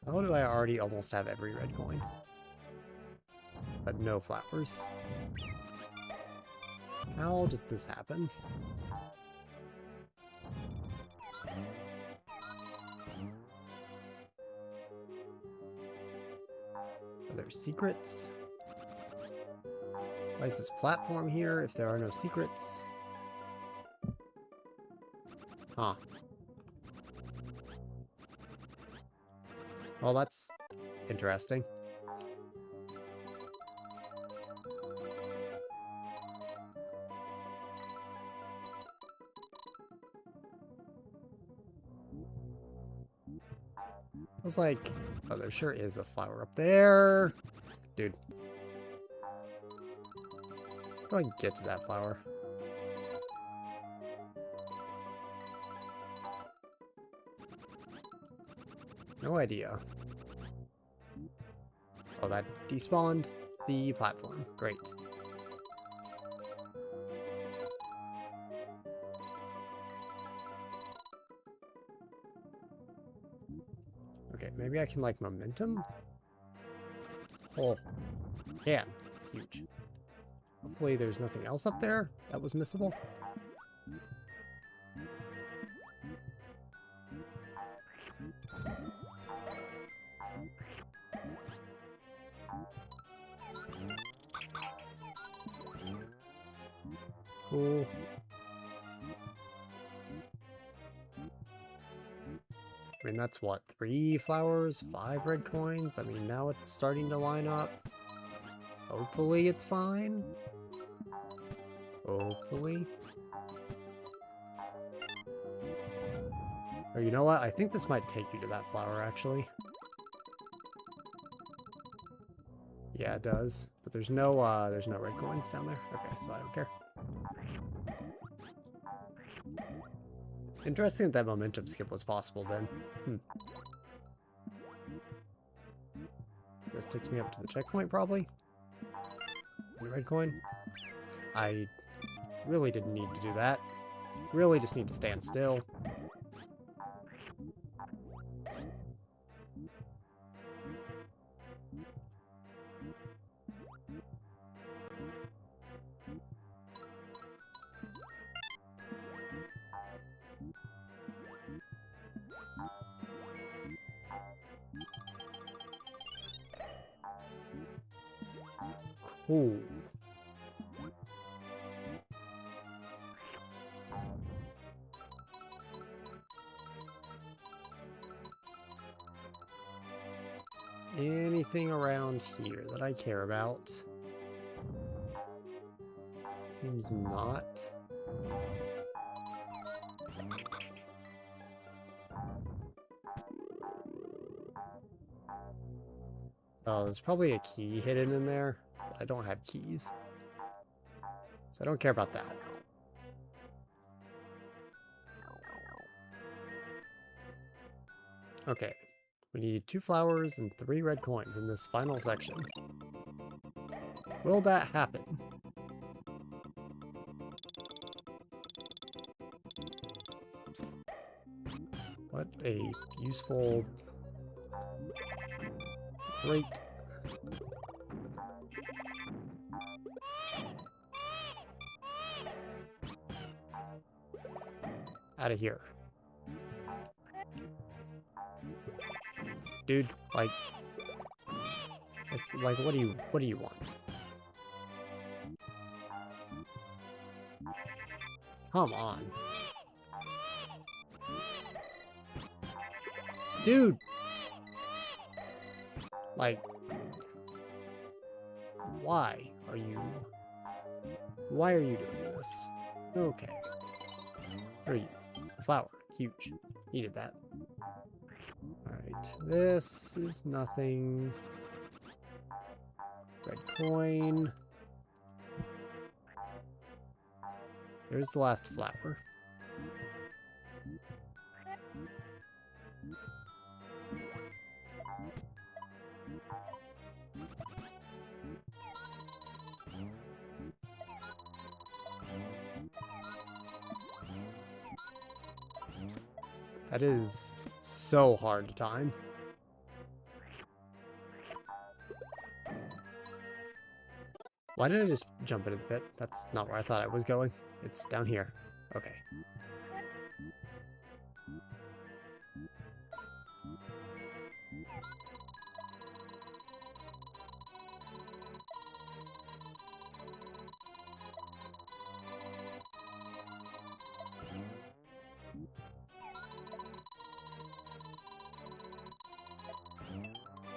How do I already almost have every red coin? But no flowers. How does this happen? Are there secrets? Why is this platform here if there are no secrets? Huh. Well, that's interesting. I was like, oh, there sure is a flower up there. Dude. How do I get to that flower? No idea. Oh, that despawned the platform. Great. Okay, maybe I can, like, momentum? Oh, can. Huge. Hopefully there's nothing else up there that was missable. Cool. I mean, that's what, 3 flowers, 5 red coins? I mean, now it's starting to line up. Hopefully it's fine. Hopefully. Or you know what? I think this might take you to that flower, actually. Yeah, it does. But there's no red coins down there. Okay, so I don't care. Interesting that momentum skip was possible then. This takes me up to the checkpoint, probably. And a red coin. I really didn't need to do that. Really just need to stand still. Cool. Anything around here that I care about? Seems not. Oh, there's probably a key hidden in there, but I don't have keys. So I don't care about that. Okay. We need 2 flowers and 3 red coins in this final section. Will that happen? What a useful... Great. Out of here. Dude, like, what do you want? Come on. Dude! Like, Why are you... Why are you doing this? Okay. Where are you? Flower. Huge. Needed that. Alright. This is nothing. Red coin. There's the last flower. That is so hard to time. Why did I just jump into the pit? That's not where I thought I was going. It's down here. Okay.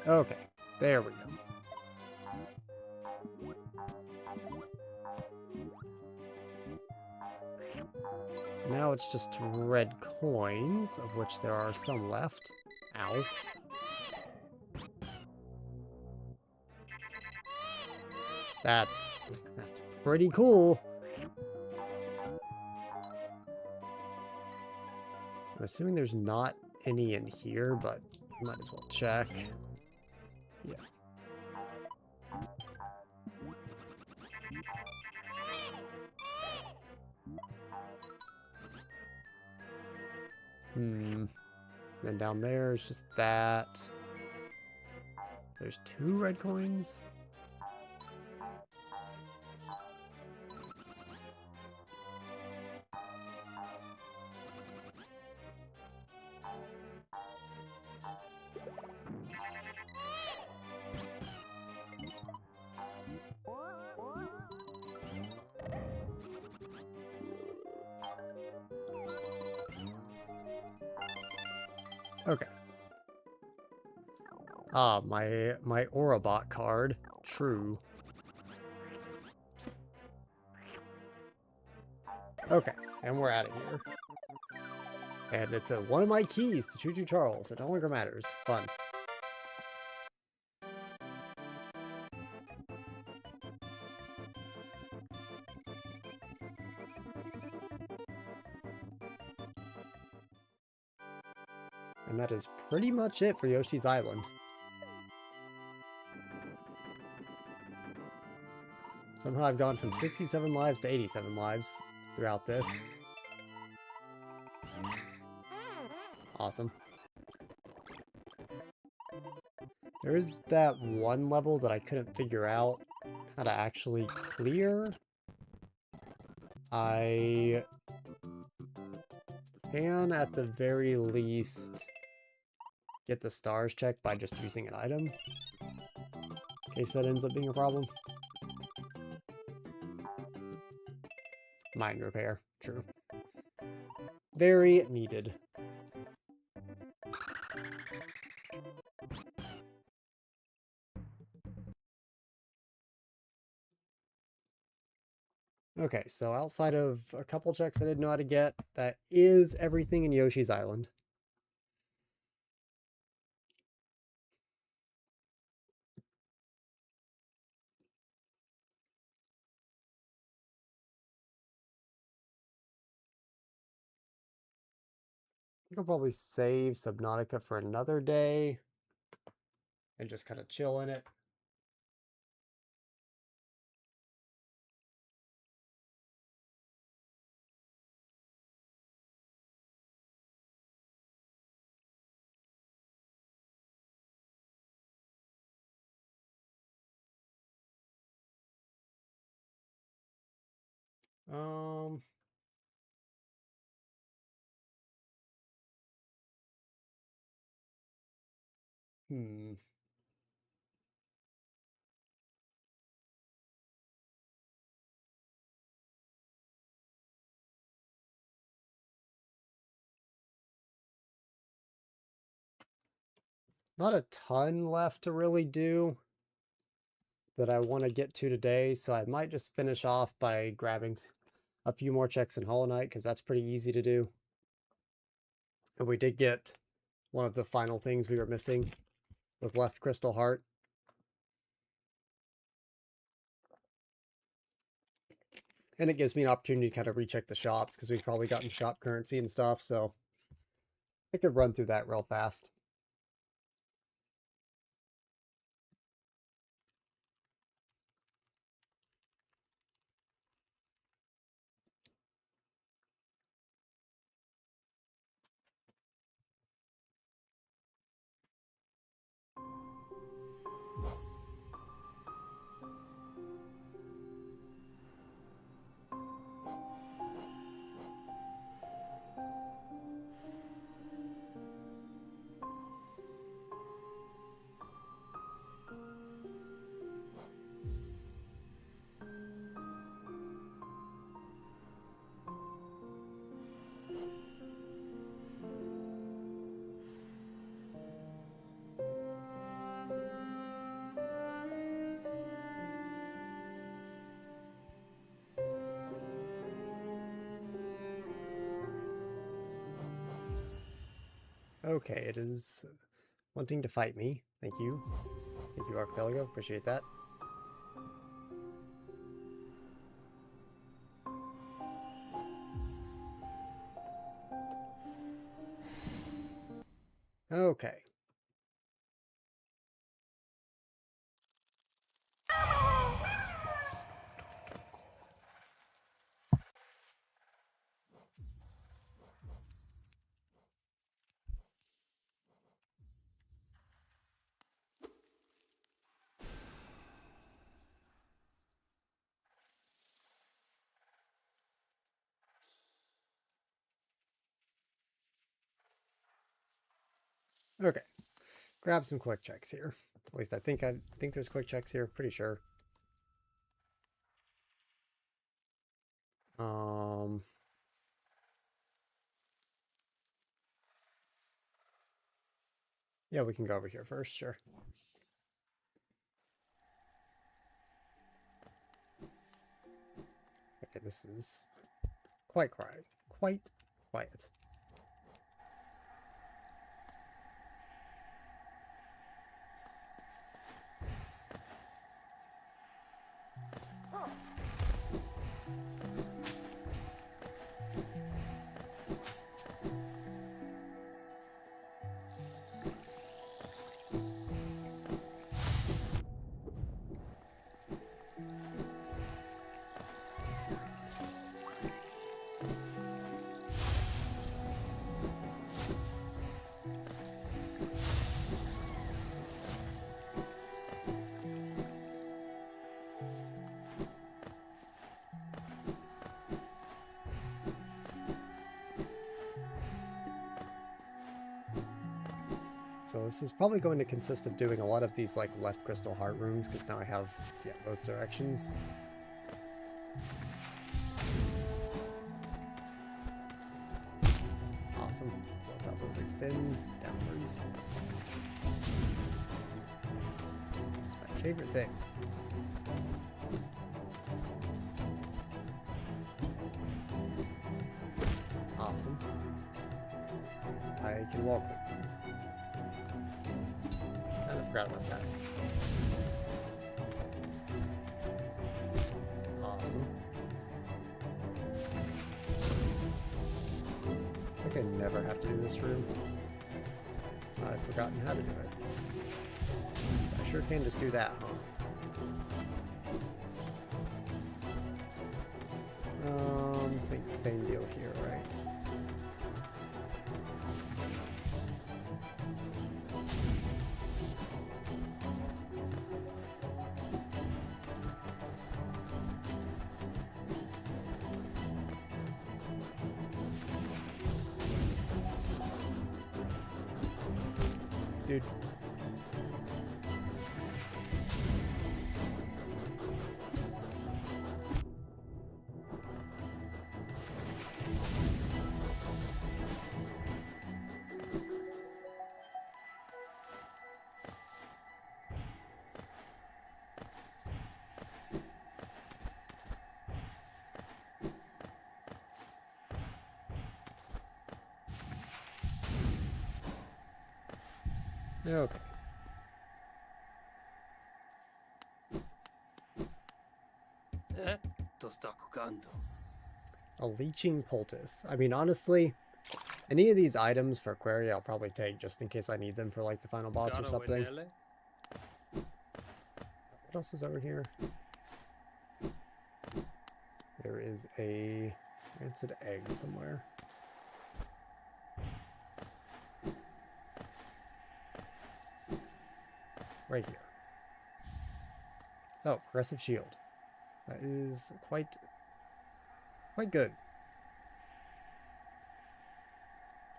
Okay. There we go. Now it's just red coins, of which there are some left. Ow. That's pretty cool. I'm assuming there's not any in here, but might as well check. Yeah. Then down there is just that. There's 2 red coins. Okay. Ah, my Orabot card. True. Okay, and we're out of here. And it's one of my keys to Choo Choo Charles. It no longer matters. Fun. And that is pretty much it for Yoshi's Island. Somehow I've gone from 67 lives to 87 lives throughout this. Awesome. There is that one level that I couldn't figure out how to actually clear. I can, at the very least, get the stars checked by just using an item, in case that ends up being a problem. Mine repair, true. Very needed. Okay, so outside of a couple checks I didn't know how to get, that is everything in Yoshi's Island. I think I'll probably save Subnautica for another day and just kind of chill in it. Um, hmm. Not a ton left to really do. that I want to get to today, so I might just finish off by grabbing a few more checks in Hollow Knight, because that's pretty easy to do. And we did get one of the final things we were missing with Left Crystal Heart. And it gives me an opportunity to kind of recheck the shops, because we've probably gotten shop currency and stuff, so I could run through that real fast. Okay, it is wanting to fight me. Thank you. Thank you, Archipelago. Appreciate that. Okay. Okay. Grab some quick checks here. At least I think there's quick checks here, pretty sure. Yeah, we can go over here first, sure. Okay, this is quite quiet. Quite quiet. So this is probably going to consist of doing a lot of these like left crystal heart rooms, because now I have both directions. Awesome. Love how those extend downwards. It's my favorite thing. Awesome. I can walk with them. I forgot about that. Awesome. I can never have to do this room. So I've forgotten how to do it. I sure can just do that, huh? I think same deal here, right? Dude. Okay. A leeching poultice. I mean, honestly, any of these items for Query I'll probably take just in case I need them for like the final boss or something. What else is over here? There is a rancid egg somewhere. Right here. Oh, progressive shield. That is quite good.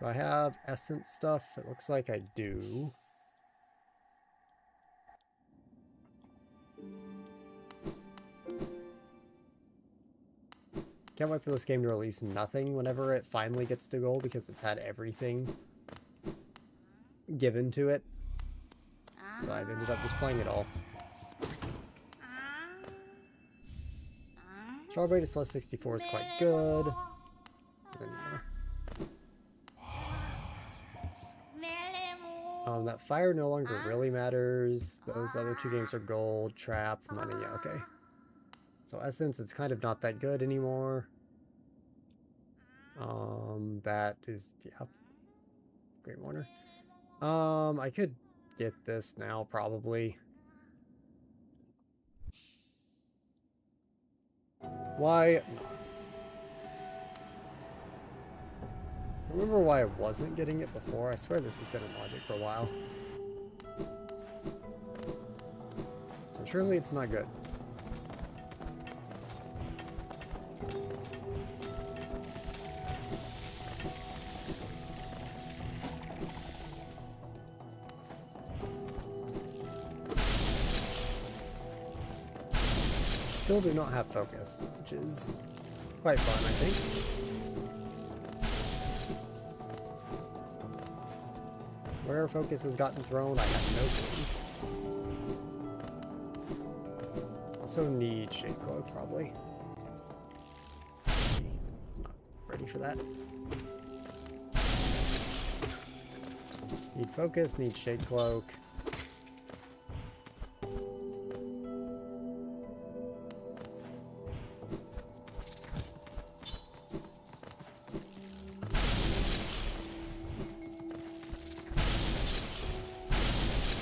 Do I have essence stuff? It looks like I do. Can't wait for this game to release nothing whenever it finally gets to gold because it's had everything given to it. So I've ended up just playing it all. Strawberry to Celeste 64 is quite good. And then, that fire no longer really matters. Those other two games are gold, trap, money, yeah, okay. So essence, it's kind of not that good anymore. That is, yeah. Great Warner. I could get this now, probably. Why not? I remember why I wasn't getting it before. I swear this has been in Logic for a while. So surely it's not good. Still do not have focus, which is quite fun, I think. Where focus has gotten thrown, I have no clue. Also need Shade Cloak, probably. It's not ready for that. Need focus, need Shade Cloak.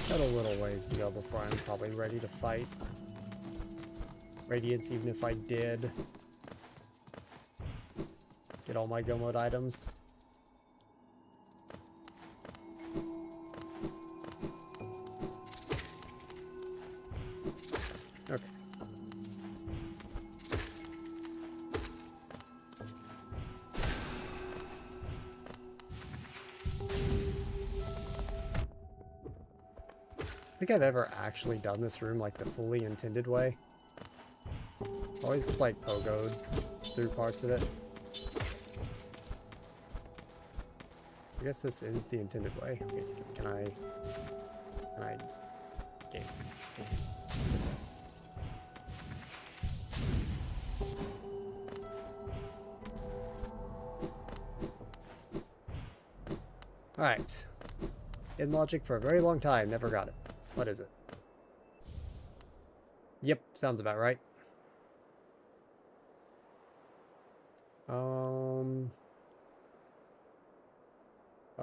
Got a little ways to go before I'm probably ready to fight Radiance, even if I did get all my go mode items. Okay. I think I've ever actually done this room like the fully intended way. Always like pogoed through parts of it. I guess this is the intended way. Okay, can I game this? Alright. In Logic for a very long time, never got it. What is it? Yep, sounds about right.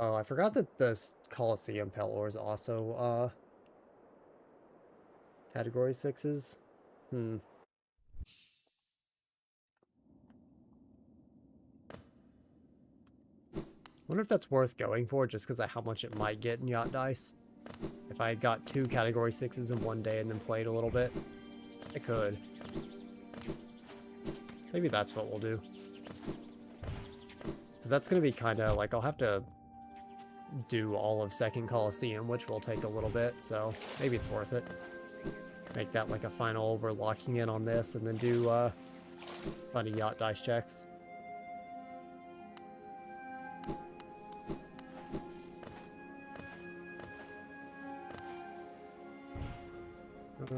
Oh, I forgot that this Coliseum Pelor is also, Category 6s. Wonder if that's worth going for just because of how much it might get in Yacht Dice. If I got 2 Category 6s in one day and then played a little bit, I could. Maybe that's what we'll do. Because that's going to be kind of like, I'll have to do all of Second Coliseum, which will take a little bit, so maybe it's worth it. Make that like a final, we're locking in on this, and then do funny Yacht Dice checks.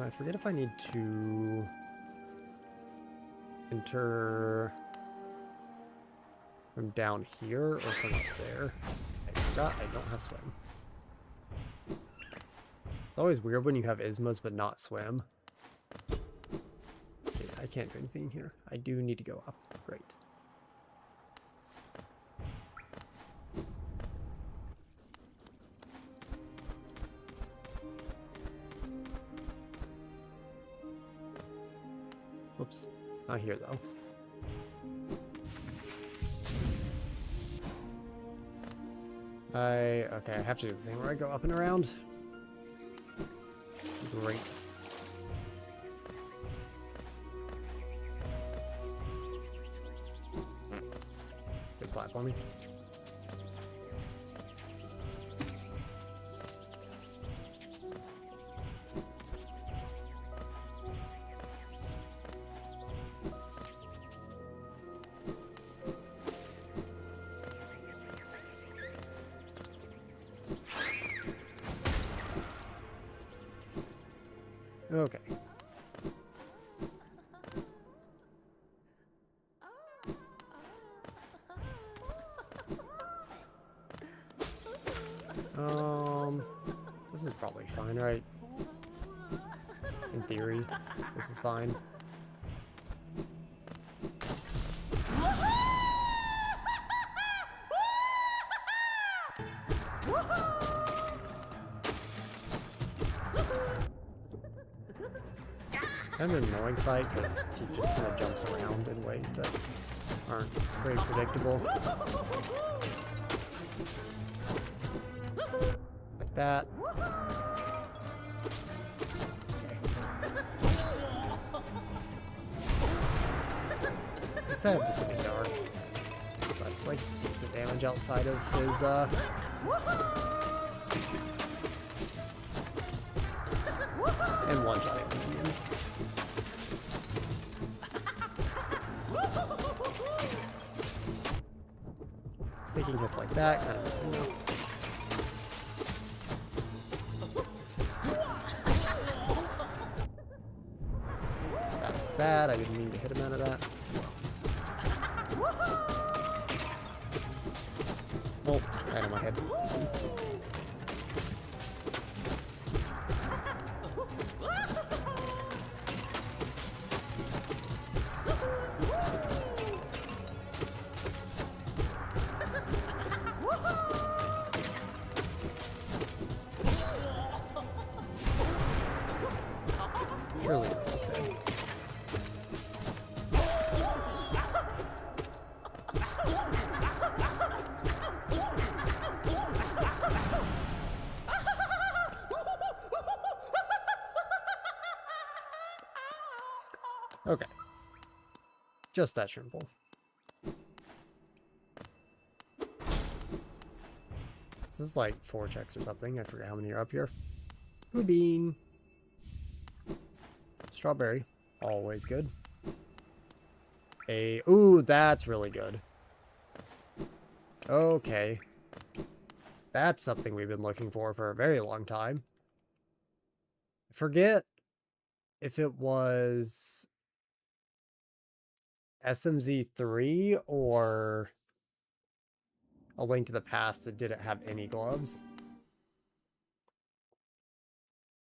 I forget if I need to enter from down here or from up there. I forgot I don't have swim. It's always weird when you have ismas but not swim. Okay, I can't do anything here. I do need to go up. Great. Whoops. Not here, though. Okay, I have to do the thing where I go up and around. Great. Good platforming. Okay. This is probably fine, right? In theory, this is fine. Kind of an annoying fight because he just kind of jumps around in ways that aren't very predictable. Like that. At least I have Descending Dark. So that's like decent damage outside of his and one shot at minions. Making hits like that, kind of, you know. That's sad, I didn't mean to hit him out of that. Oh, right on my head. Surely we're almost dead. Okay. Just that simple. This is like 4 checks or something. I forget how many are up here. Blue bean. Strawberry. Always good. Ooh, that's really good. Okay. That's something we've been looking for a very long time. I forget if it was SMZ3 or A Link to the Past that didn't have any gloves.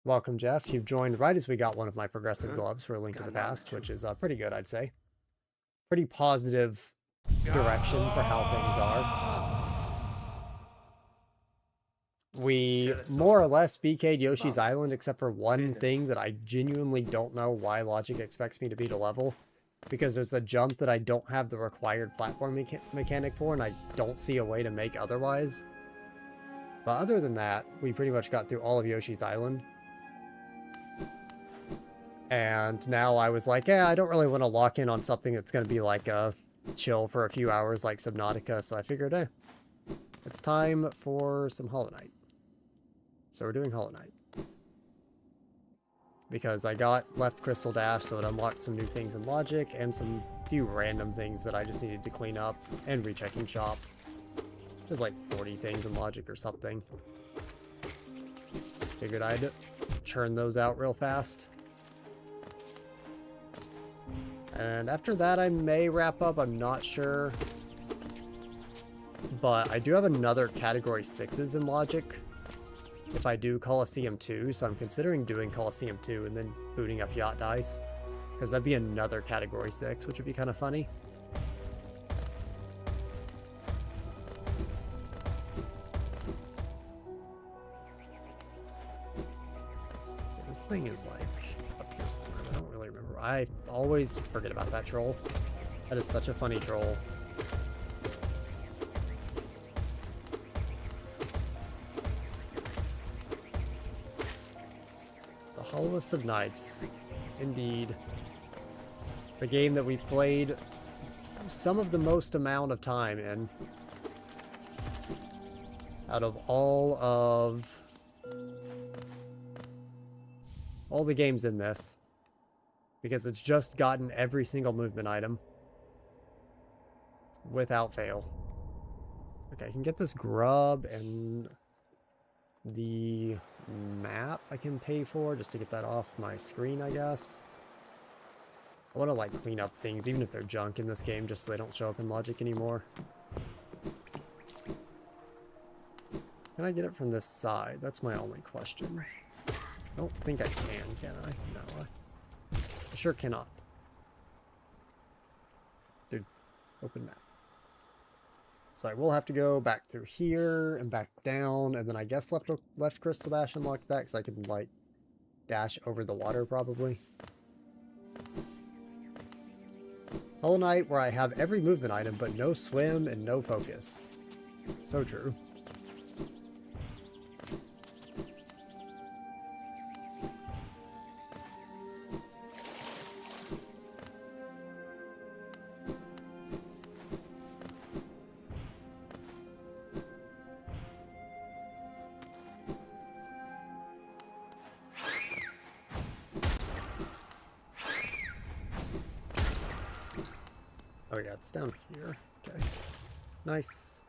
Welcome, Jeff. You've joined right as we got one of my progressive gloves for A Link to the Past, which is pretty good, I'd say. Pretty positive direction for how things are. We more or less BK'd Yoshi's Island, except for one thing that I genuinely don't know why Logic expects me to beat a level. Because there's a jump that I don't have the required platform mechanic for, and I don't see a way to make otherwise. But other than that, we pretty much got through all of Yoshi's Island. And now I was like, yeah, I don't really want to lock in on something that's going to be like a chill for a few hours like Subnautica, so I figured, it's time for some Hollow Knight. So we're doing Hollow Knight. Because I got left Crystal Dash, so it unlocked some new things in Logic, and some few random things that I just needed to clean up, and rechecking shops. There's like 40 things in Logic or something. Figured I'd churn those out real fast. And after that I may wrap up, I'm not sure. But I do have another Category 6s in Logic if I do Coliseum 2, so I'm considering doing Coliseum 2 and then booting up Yacht Dice, because that'd be another Category 6, which would be kind of funny. Yeah, this thing is like up here somewhere, but I don't really remember. I always forget about that troll. That is such a funny troll. The Hollowest of Nights. Indeed. The game that we played some of the most amount of time in. Out of all the games in this. Because it's just gotten every single movement item. Without fail. Okay, I can get this grub and the map I can pay for just to get that off my screen, I guess. I want to like clean up things, even if they're junk in this game, just so they don't show up in Logic anymore. Can I get it from this side? That's my only question. I don't think I can I? No, I sure cannot. Dude, open map. So I will have to go back through here and back down, and then I guess left Crystal Dash unlocked that, because I can, like, dash over the water, probably. Hollow Knight, where I have every movement item, but no swim and no focus. So true. Oh yeah, it's down here. Okay. Nice.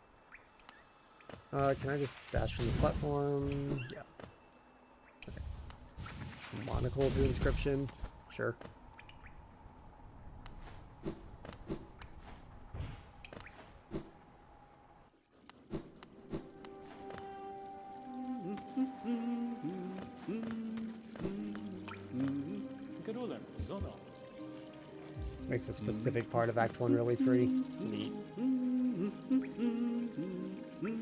Can I just dash from this platform? Yeah. Okay. Monocle of the inscription? Sure. Makes a specific part of Act 1 really free. Neat.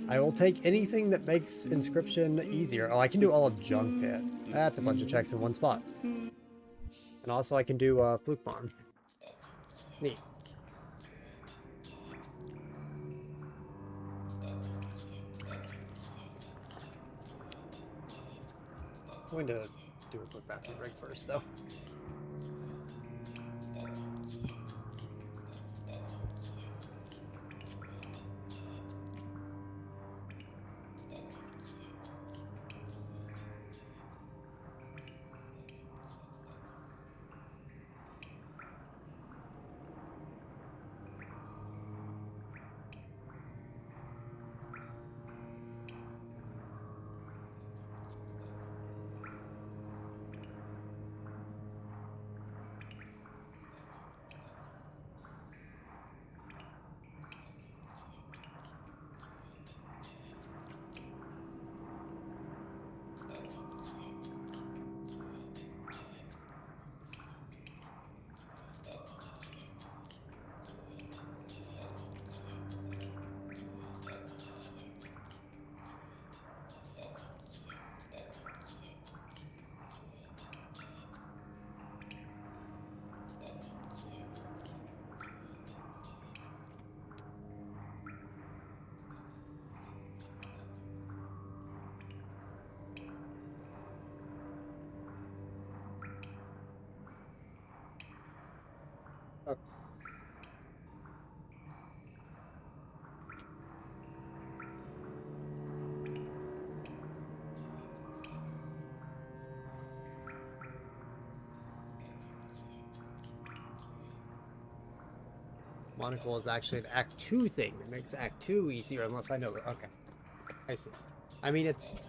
I will take anything that makes Inscription easier. Oh, I can do all of Junk Pit. That's a bunch of checks in one spot. And also I can do Fluke Bomb. Neat. I'm going to do a quick bathroom break first, though. Okay. Monocle is actually an Act 2 thing that makes Act 2 easier, unless I know that. Okay. I see. I mean, it's...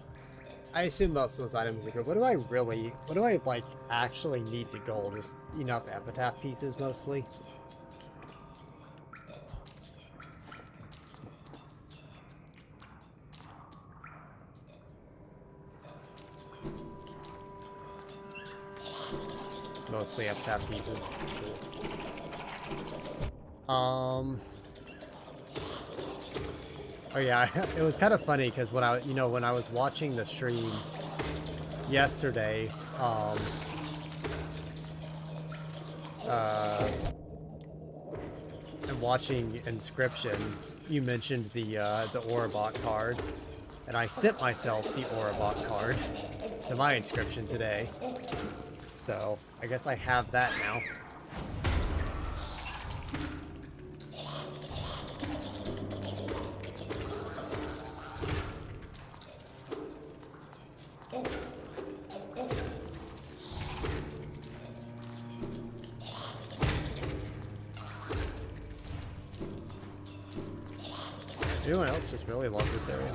I assume most of those items are good. What do I, like, actually need to gold? Just enough epitaph pieces, mostly? mostly epitaph pieces. Oh yeah, it was kind of funny because when when I was watching the stream yesterday, and watching Inscription, you mentioned the Orabot card, and I sent myself the Orabot card to my Inscription today. So I guess I have that now. Anyone else just really love this area?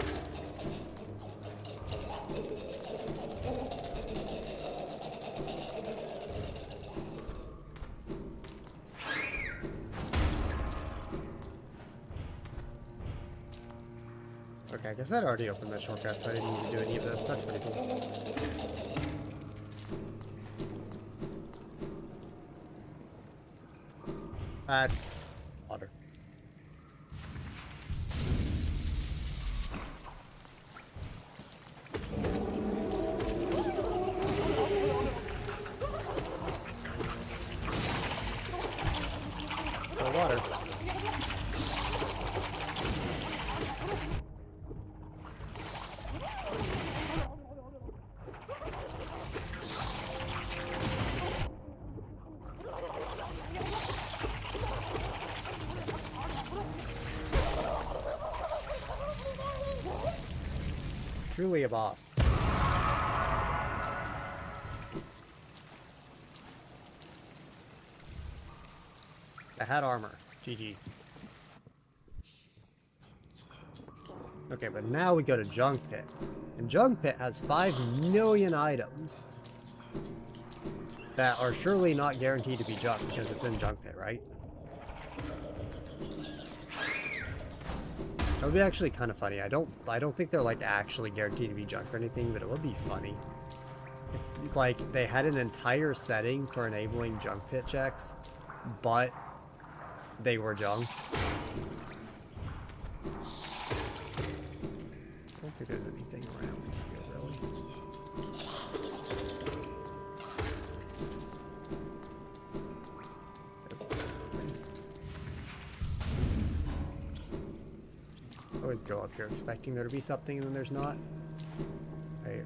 Okay, I guess I'd already opened the shortcut, so I didn't need to do any of this. That's pretty cool. That's water. Still water. Truly a boss. I had armor. GG. Okay, but now we go to Junk Pit. And Junk Pit has 5 million items that are surely not guaranteed to be junk because it's in Junk Pit, right? That would be actually kind of funny. I don't think they're like actually guaranteed to be junk or anything, but it would be funny. If, like, they had an entire setting for enabling Junk Pit checks, but they were junked. I don't think there's anything around here, really. This is open. I always go up here expecting there to be something and then there's not.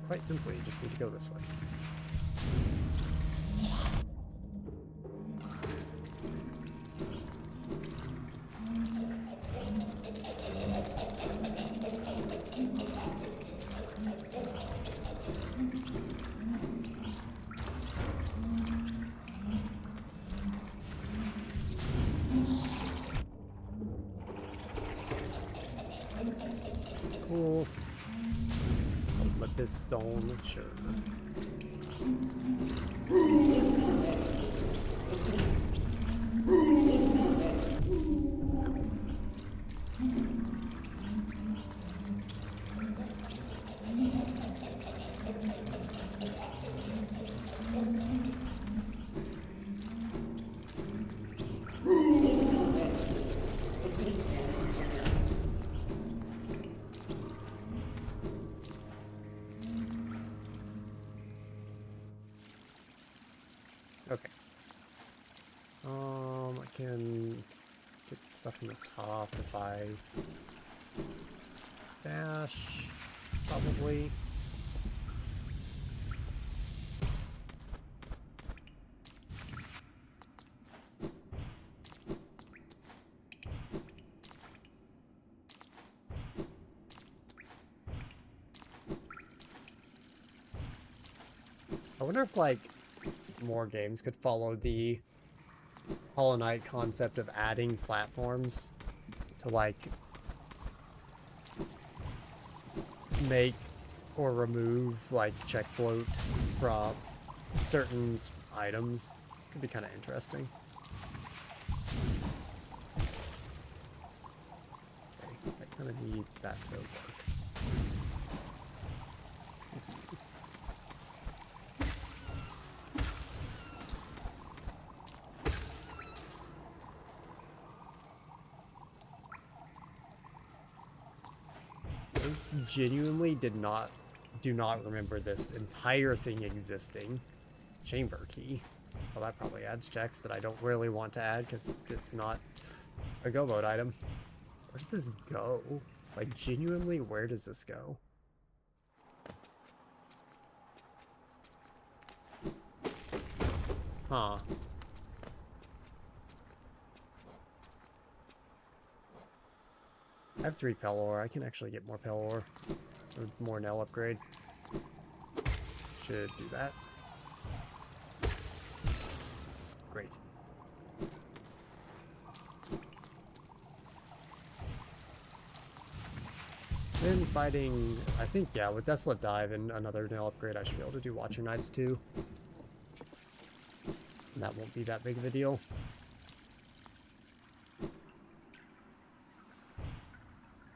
Quite simply, you just need to go this way. Cool. Let this stone, sure. Okay. I can get the stuff from the top if I dash, probably. I wonder if, like, more games could follow the Hollow Knight concept of adding platforms to, like, make or remove, like, check float from certain items. Could be kind of interesting. Okay, I kind of need that to work. genuinely do not remember this entire thing existing. Chamber key. Well, that probably adds checks that I don't really want to add because it's not a go mode item. Where does this go? Like, genuinely, where does this go? Huh. I have 3 Pelor. I can actually get more Pelor. Or more Nell upgrade. Should do that. Great. Then fighting, I think, yeah, with Desolate Dive and another Nell upgrade, I should be able to do Watcher Knights too. And that won't be that big of a deal.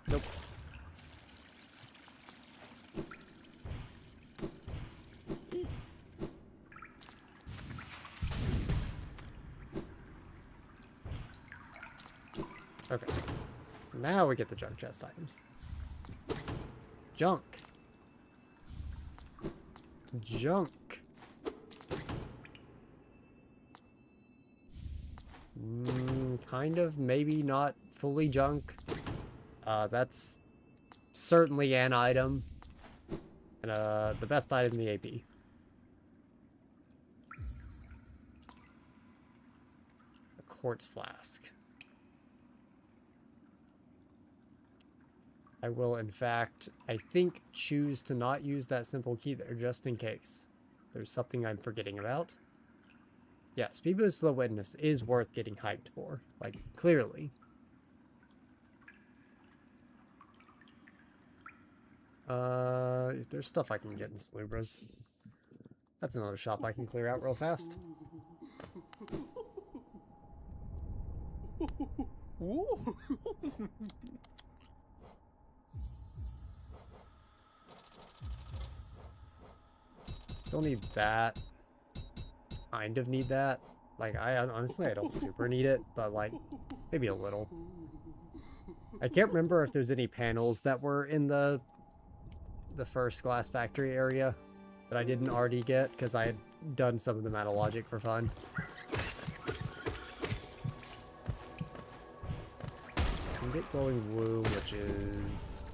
Nope. Okay. Now we get the junk chest items. Junk. Junk. Kind of, maybe not fully junk. That's certainly an item. And the best item in the AP. A quartz flask. I will, in fact, I think, choose to not use that simple key there, just in case. There's something I'm forgetting about. Yeah, Speed Boost to the Witness is worth getting hyped for. Like, clearly. There's stuff I can get in Salubras. That's another shop I can clear out real fast. Still need that. Kind of need that. Like, honestly, I don't super need it, but like, maybe a little. I can't remember if there's any panels that were in the first glass factory area that I didn't already get, because I had done some of them out of logic for fun. I can get glowing woo, which is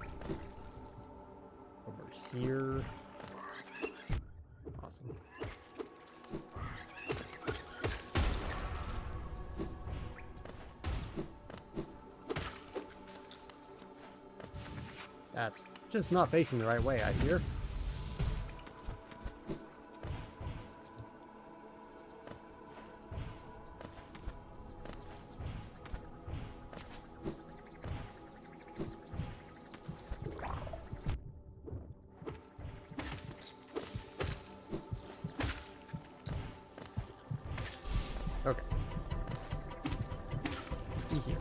over here. Awesome. That's just not facing the right way, I hear. Okay. Here.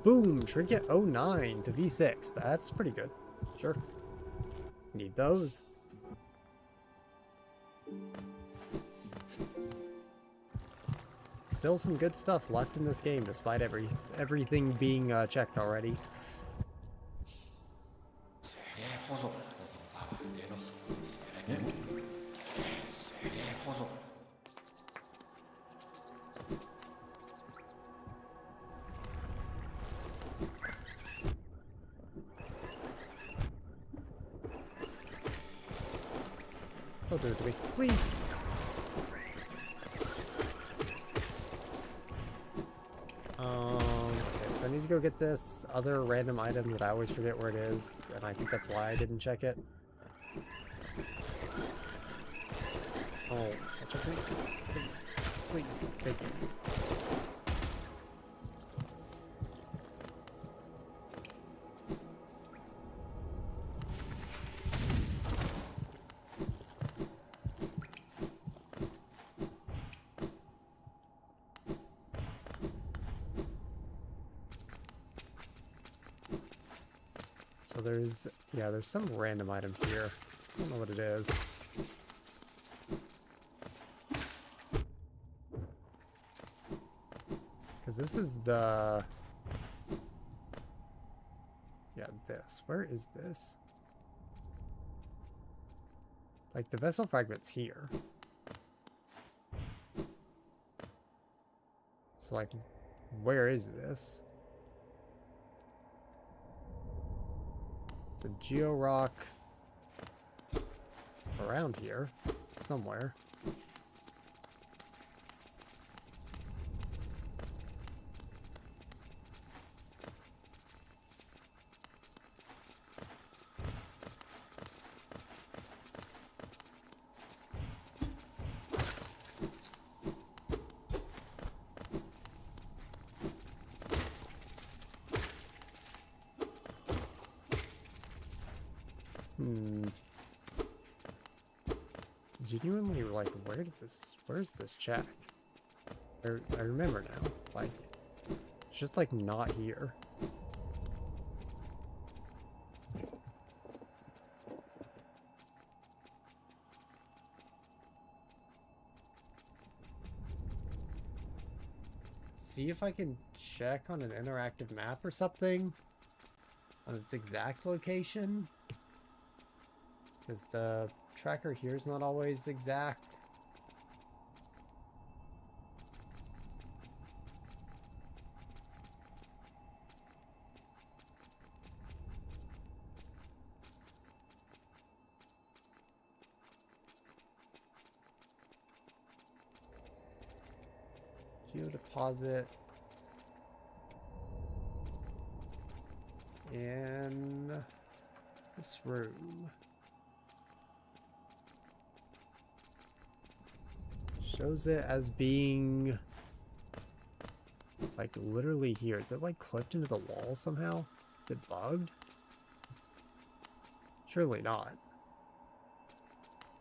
Boom! Trinket 09 to V6. That's pretty good. Sure. Need those. Still some good stuff left in this game, despite everything being checked already. Don't do it to me, please. Okay, so I need to go get this other random item that I always forget where it is, and I think that's why I didn't check it. Oh, catch up me, please, please, thank you. there's some random item here. I don't know what it is. Because this is the... Yeah, this. Where is this? Like, the vessel fragment's here. So, like, where is this? It's a geo rock around here, somewhere. Genuinely, like, where's this check? I remember now, like, it's just, like, not here. See if I can check on an interactive map or something on its exact location, because the tracker here is not always exact. Geodeposit in this room. Shows it as being like literally here. Is it like clipped into the wall somehow? Is it bugged? Surely not.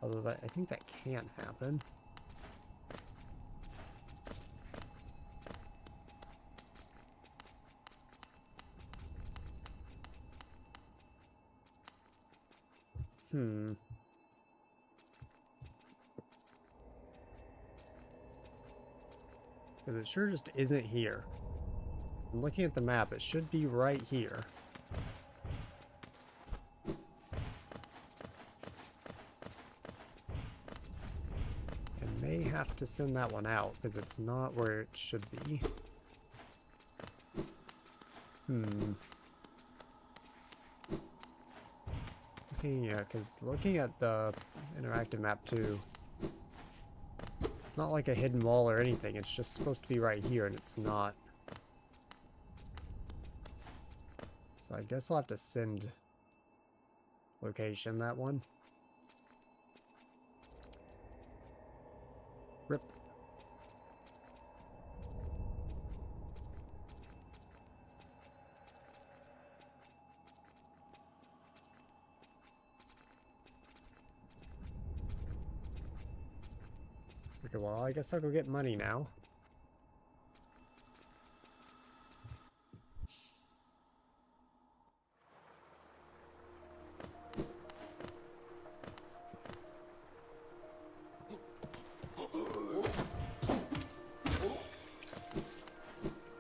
Although I think that can happen. Because it sure just isn't here. I'm looking at the map, it should be right here. I may have to send that one out, because it's not where it should be. Yeah, because looking at the interactive map too, it's not like a hidden wall or anything, it's just supposed to be right here, and it's not. So I guess I'll have to send location that one. Rip. Okay, well, I guess I'll go get money now.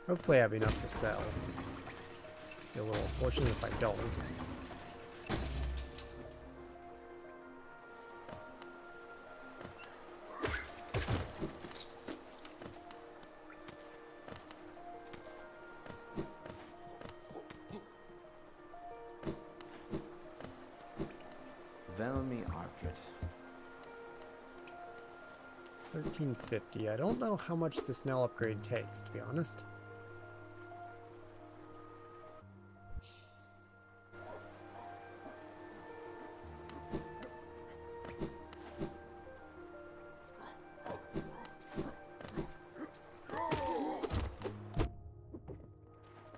Hopefully I have enough to sell. Be a little unfortunate if I don't. $13.50. I don't know how much this nail upgrade takes, to be honest.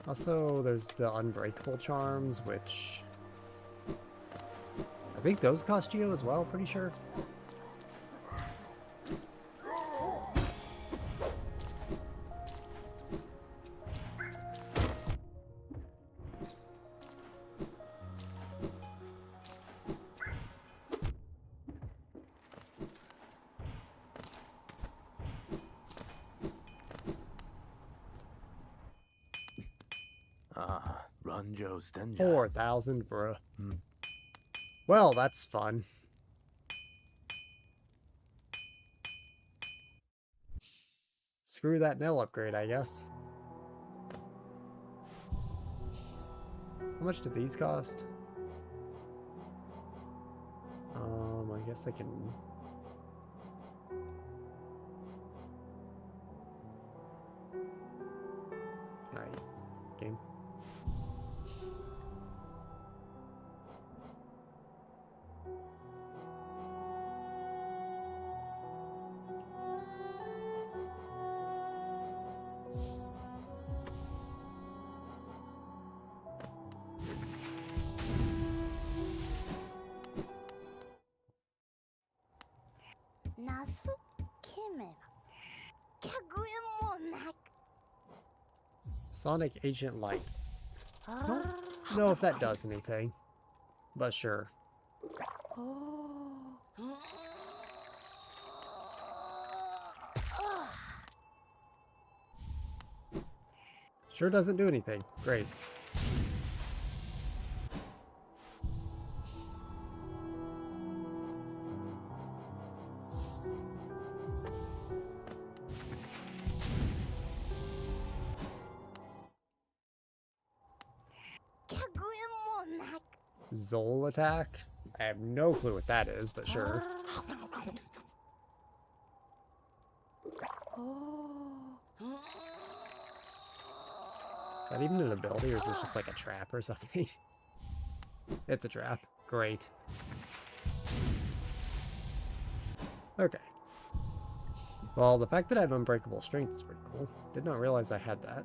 Also, there's the unbreakable charms, which I think those cost Geo as well, pretty sure. Stenjo. 4,000, bruh. Well, that's fun. Screw that nail upgrade, I guess. How much did these cost? I guess I can... Alright, game. Sonic Agent Light. Don't know if that does anything, but sure. Sure doesn't do anything. Great. Zol attack? I have no clue what that is, but sure. Is that even an ability, or is this just like a trap or something? It's a trap. Great. Okay. Well, the fact that I have Unbreakable Strength is pretty cool. Did not realize I had that.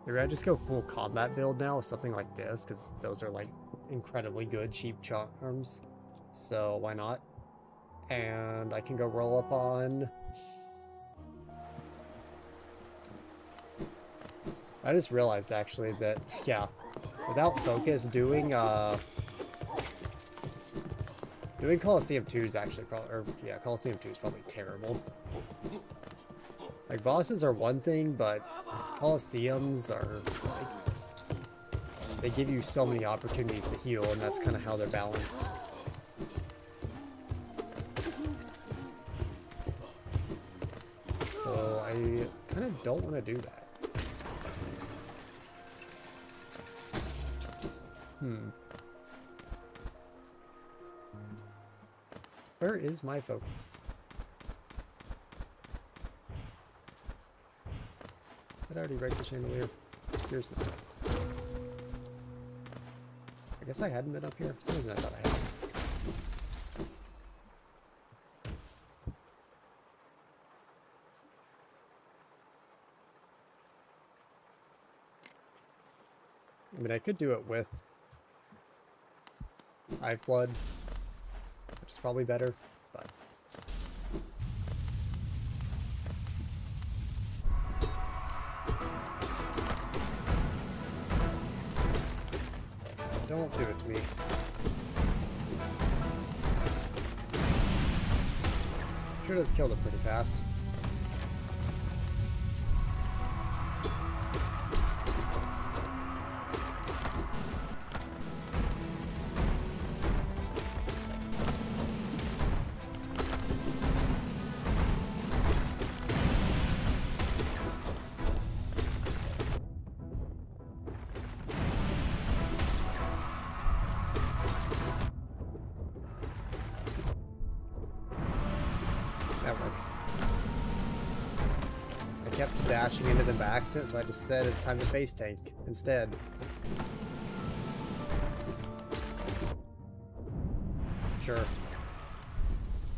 Maybe I just go full combat build now with something like this, because those are like incredibly good cheap charms. So why not? And I can go roll up on... I just realized actually that, yeah, without focus, doing Coliseum 2 is actually probably, or yeah, Coliseum 2 is probably terrible. Like, bosses are one thing, but Coliseums are, like, they give you so many opportunities to heal, and that's kind of how they're balanced. So, I kind of don't want to do that. Where is my focus? Did I already break the chandelier? Here's not. I guess I hadn't been up here. For some reason I thought I had. I mean, I could do it with Eye Flood, which is probably better, but... Don't do it to me. Sure does kill them pretty fast. That works. I kept dashing into them by accident, so I just said it's time to face tank instead. Sure.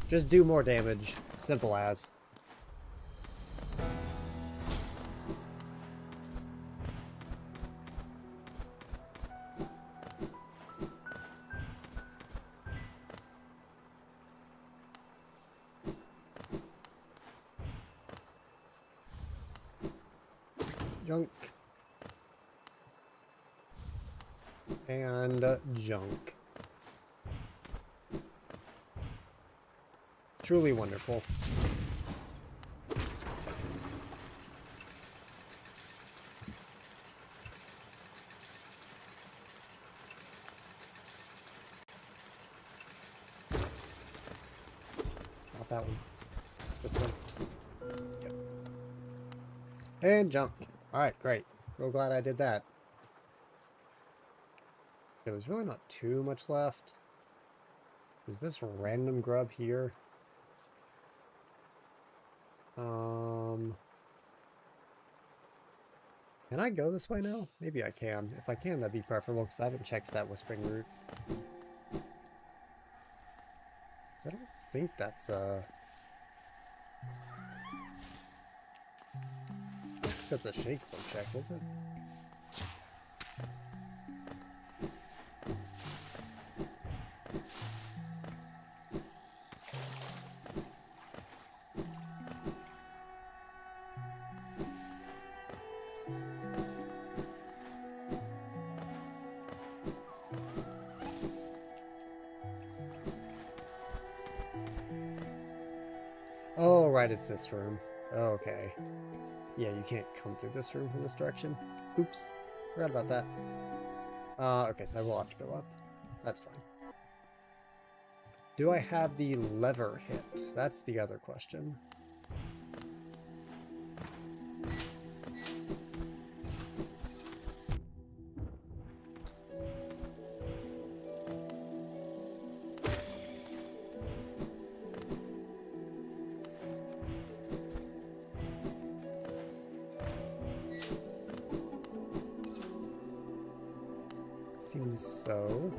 Just do more damage. Simple as. Junk. And junk. Truly wonderful. Not that one. This one. Yep. And jump. Alright, great. Real glad I did that. Okay, there's really not too much left. There's this random grub here. Can I go this way now? Maybe I can. If I can, that'd be preferable, because I haven't checked that whispering route. I don't think that's a shake low check, is it? Oh, right, it's this room. Okay. Yeah, you can't come through this room from this direction. Oops. Forgot about that. Okay, so I will have to go up. That's fine. Do I have the lever hit? That's the other question. Seems so.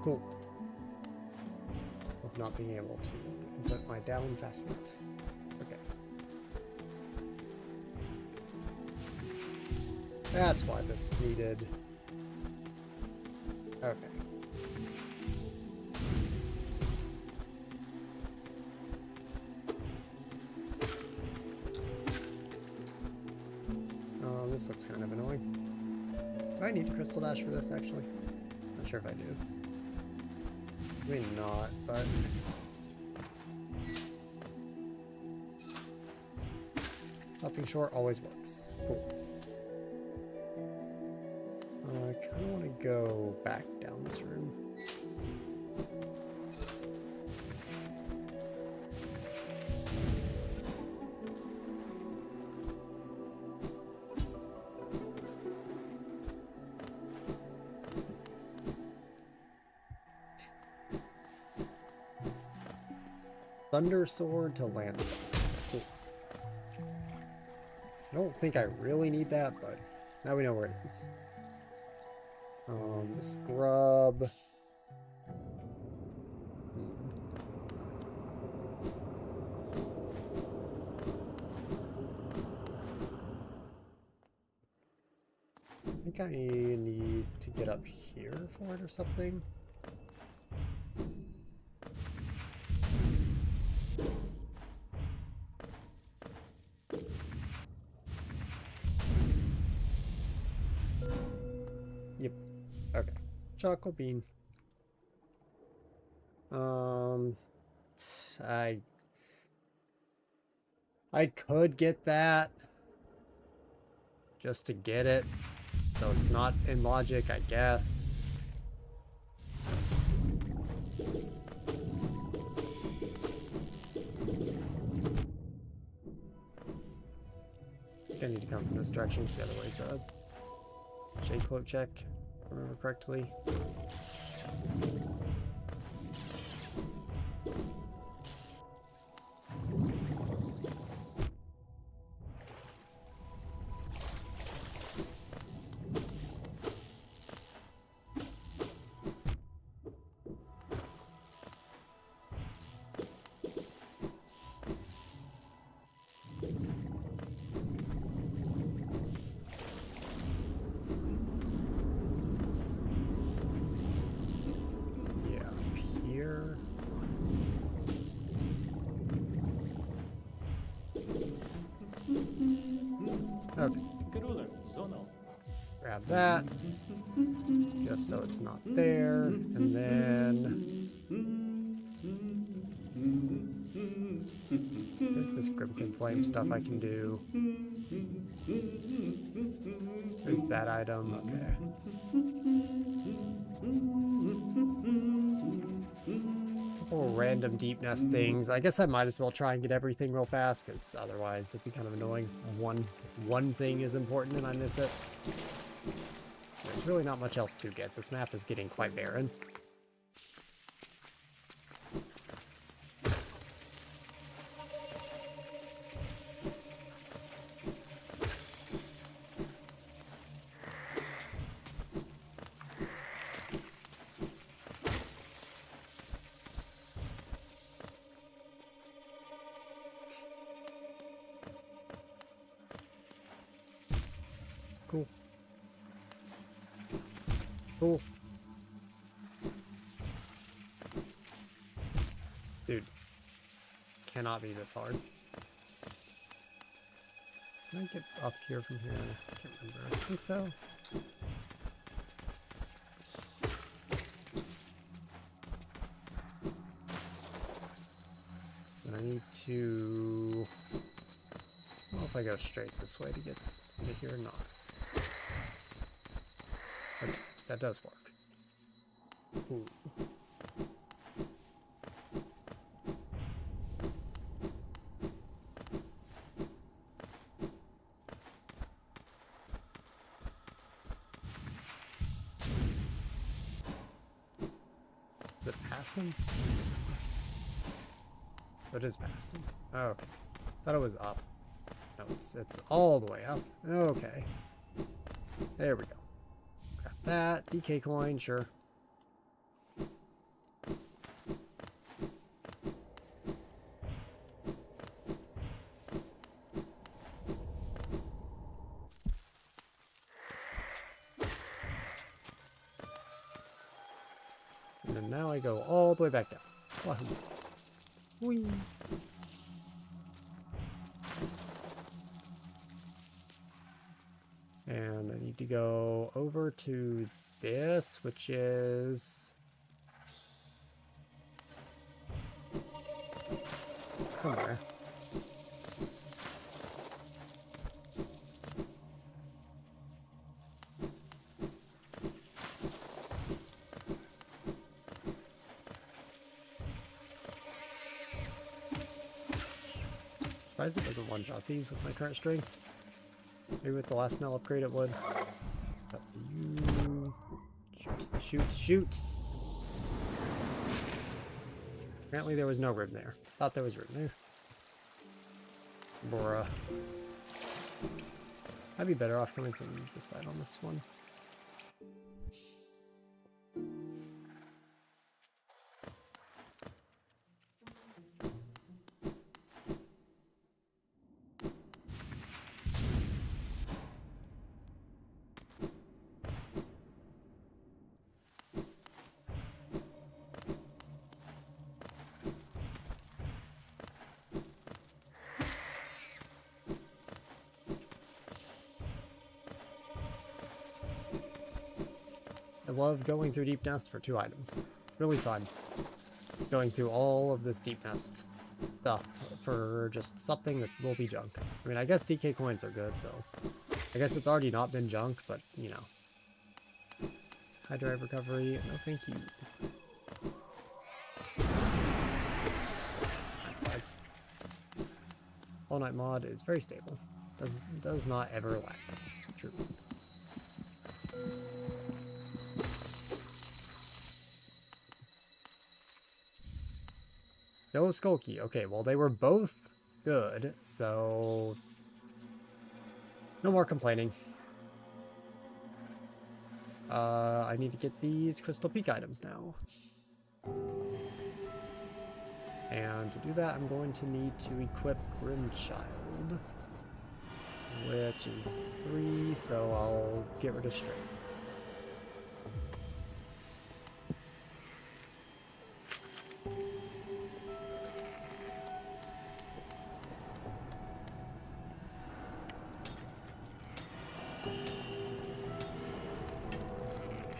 Cool. Of not being able to input my down fast enough. Okay. That's why this needed. Okay. This looks kind of annoying. Do I need a crystal dash for this, actually? Not sure if I do. Maybe not, but... Stopping short always works. Cool. I kind of want to go back down this room. Thunder Sword to Lance. Cool. I don't think I really need that, but now we know where it is. The scrub. I think I need to get up here for it or something. Yep. Okay. Chocolate bean. I could get that just to get it, so it's not in logic, I guess. I think I need to come from this direction because the other way's a shade cloak check, if I remember correctly. Okay. Grab that. Just so it's not there. And then... There's this Grimkin Flame stuff I can do. There's that item. Okay. Couple random deep nest things. I guess I might as well try and get everything real fast, because otherwise it'd be kind of annoying. One thing is important and I miss it. There's really not much else to get. This map is getting quite barren. Cool. Cool. Dude. Cannot be this hard. Can I get up here from here? I can't remember. I think so. And I need to... I don't know if I go straight this way to get to here or not. Okay, that does work. Ooh. Is it past him? Oh, it is past him. Oh, okay. Thought it was up. No, it's all the way up. Okay. There we go. Got that. DK coin, sure. And then now I go all the way back down. Wahoo. Whee. And I need to go over to this, which is somewhere. Surprised it doesn't one-shot these with my current strength. Maybe with the last Snell upgrade it would. But you... Shoot, shoot, shoot! Apparently there was no room there. Thought there was room there. Bruh. I'd be better off coming from this side on this one. I love going through Deep Nest for 2 items. It's really fun. Going through all of this Deep Nest stuff for just something that will be junk. I mean, I guess DK coins are good, so... I guess it's already not been junk, but, you know. High drive recovery, no thank you. Nice slide. All Night mod is very stable. Does not ever lag. True. Yellow Skull Key. Okay, well they were both good, so no more complaining. I need to get these Crystal Peak items now. And to do that, I'm going to need to equip Grimchild, which is 3, so I'll get rid of Strength.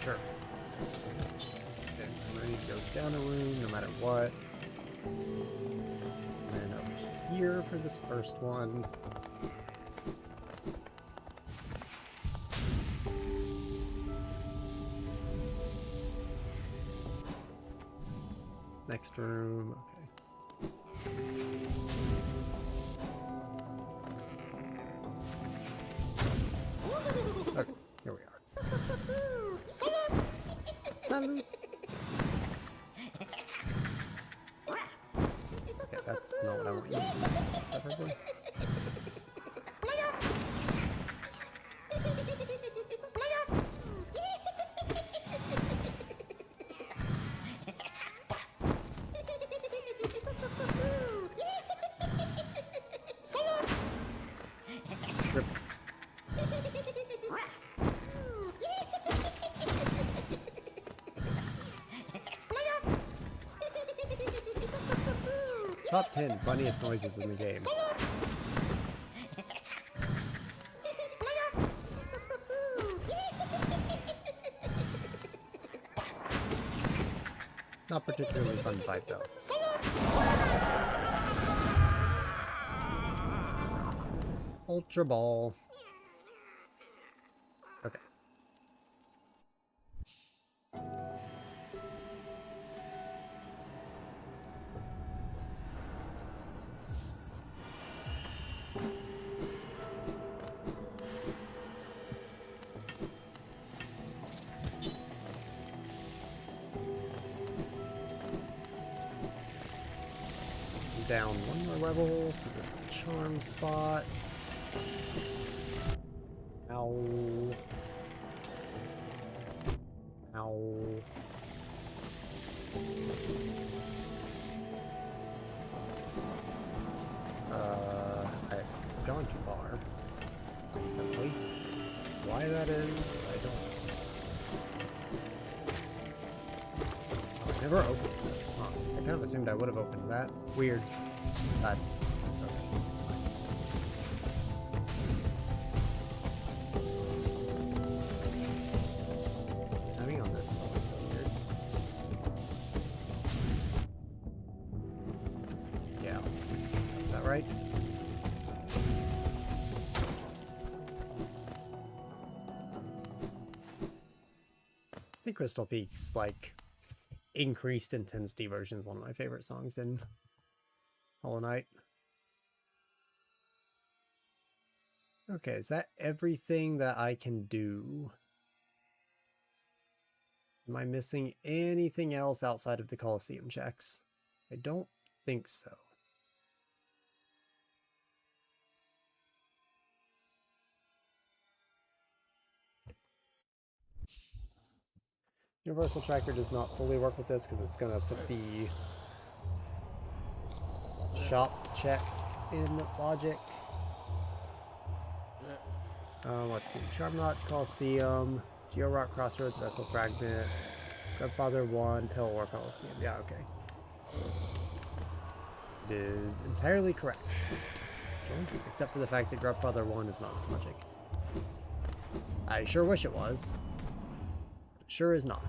Sure. Okay, I'm ready to go down a room no matter what. And then over here for this first one. Next room, okay. Okay, here we are. Salud! Okay, that's not what I want you to do, preferably. Top 10 funniest noises in the game. Not particularly fun fight though. Ultra Ball. Okay. Down one more level for this charm spot. Ow. Ow. I've gone too far. Quite simply. Why that is, I don't know. I never opened this. Huh. I kind of assumed I would have opened that. Weird. That's... okay. Timing on this is always so weird. Yeah. Is that right? I think Crystal Peaks, like, increased intensity version is one of my favorite songs in Hollow Knight. Okay, is that everything that I can do? Am I missing anything else outside of the Colosseum checks? I don't think so. Universal Tracker does not fully work with this because it's going to put the shop checks in logic. Let's see. Charm Notch, Coliseum, Geo-Rock Crossroads, Vessel Fragment, Grubfather 1, Pale War Coliseum. Yeah, okay. It is entirely correct. Except for the fact that Grubfather 1 is not logic. I sure wish it was. But it sure is not.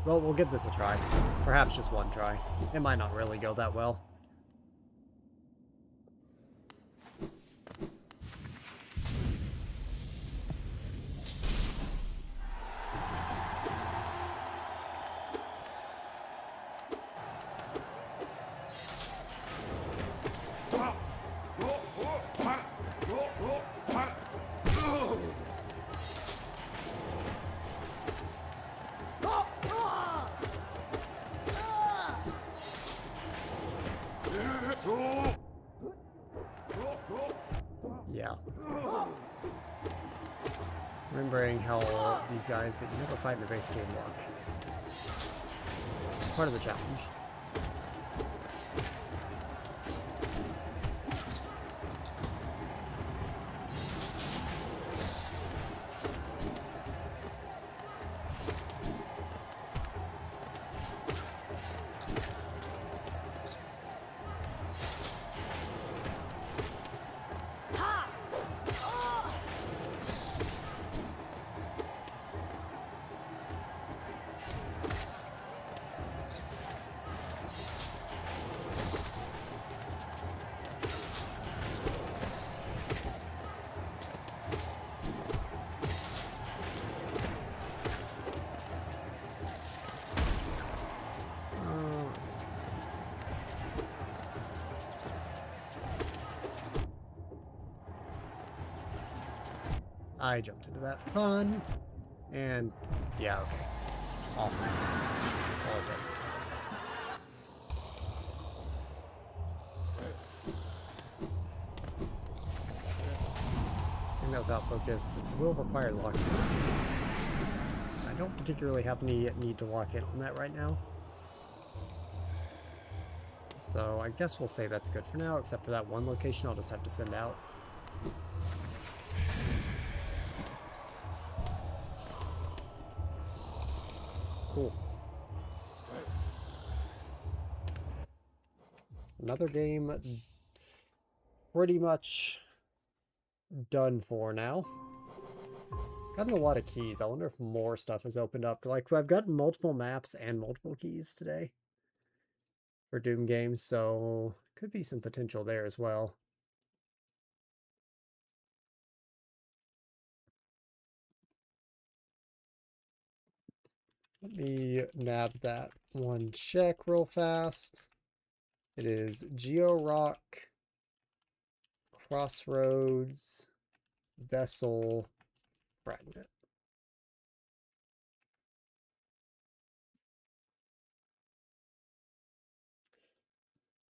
Well, we'll give this a try. Perhaps just one try. It might not really go that well. Yeah. Remembering how these guys that you never fight in the base game work. Part of the challenge. I jumped into that for fun. And yeah, okay. Awesome. That's all it takes. And without focus will require locking. I don't particularly have any need to lock in on that right now. So I guess we'll say that's good for now, except for that one location I'll just have to send out. Cool. Another game pretty much done for now. Gotten a lot of keys. I wonder if more stuff has opened up. Like, I've gotten multiple maps and multiple keys today for Doom games, so could be some potential there as well. Let me nab that one check real fast. It is Geo Rock, Crossroads, Vessel, Fragment.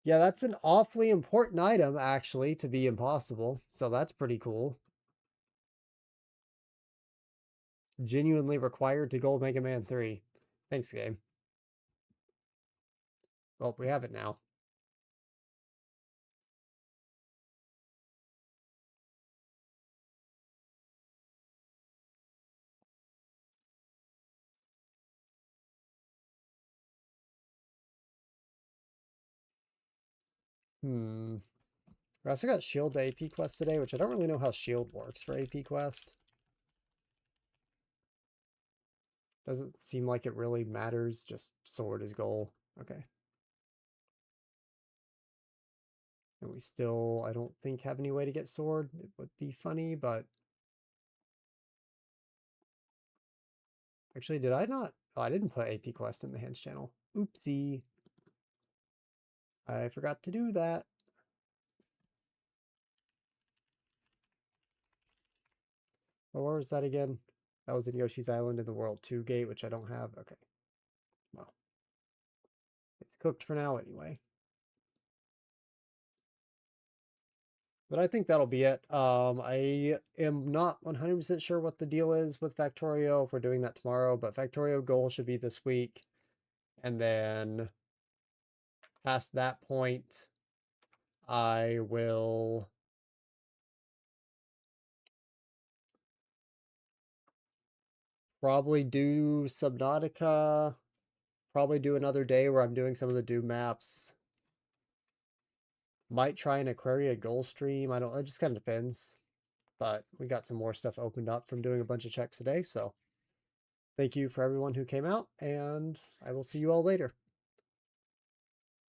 Yeah, that's an awfully important item, actually, to be impossible. So that's pretty cool. Genuinely required to gold Mega Man 3. Thanks, game. Well, we have it now. We also got Shield AP Quest today, which I don't really know how Shield works for AP Quest. Doesn't seem like it really matters, just sword is goal. Okay. And we still, I don't think, have any way to get sword. It would be funny, but... Actually, did I not? Oh, I didn't put AP Quest in the hands channel. Oopsie. I forgot to do that. Oh, where was that again? That was in Yoshi's Island in the World 2 gate, which I don't have. Okay. Well, it's cooked for now anyway. But I think that'll be it. I am not 100% sure what the deal is with Factorio if we're doing that tomorrow, but Factorio goal should be this week. And then past that point, I will probably do Subnautica, probably do another day where I'm doing some of the Doom maps. Might try an Aquaria goal stream. I don't, it just kind of depends. But we got some more stuff opened up from doing a bunch of checks today, so thank you for everyone who came out, and I will see you all later.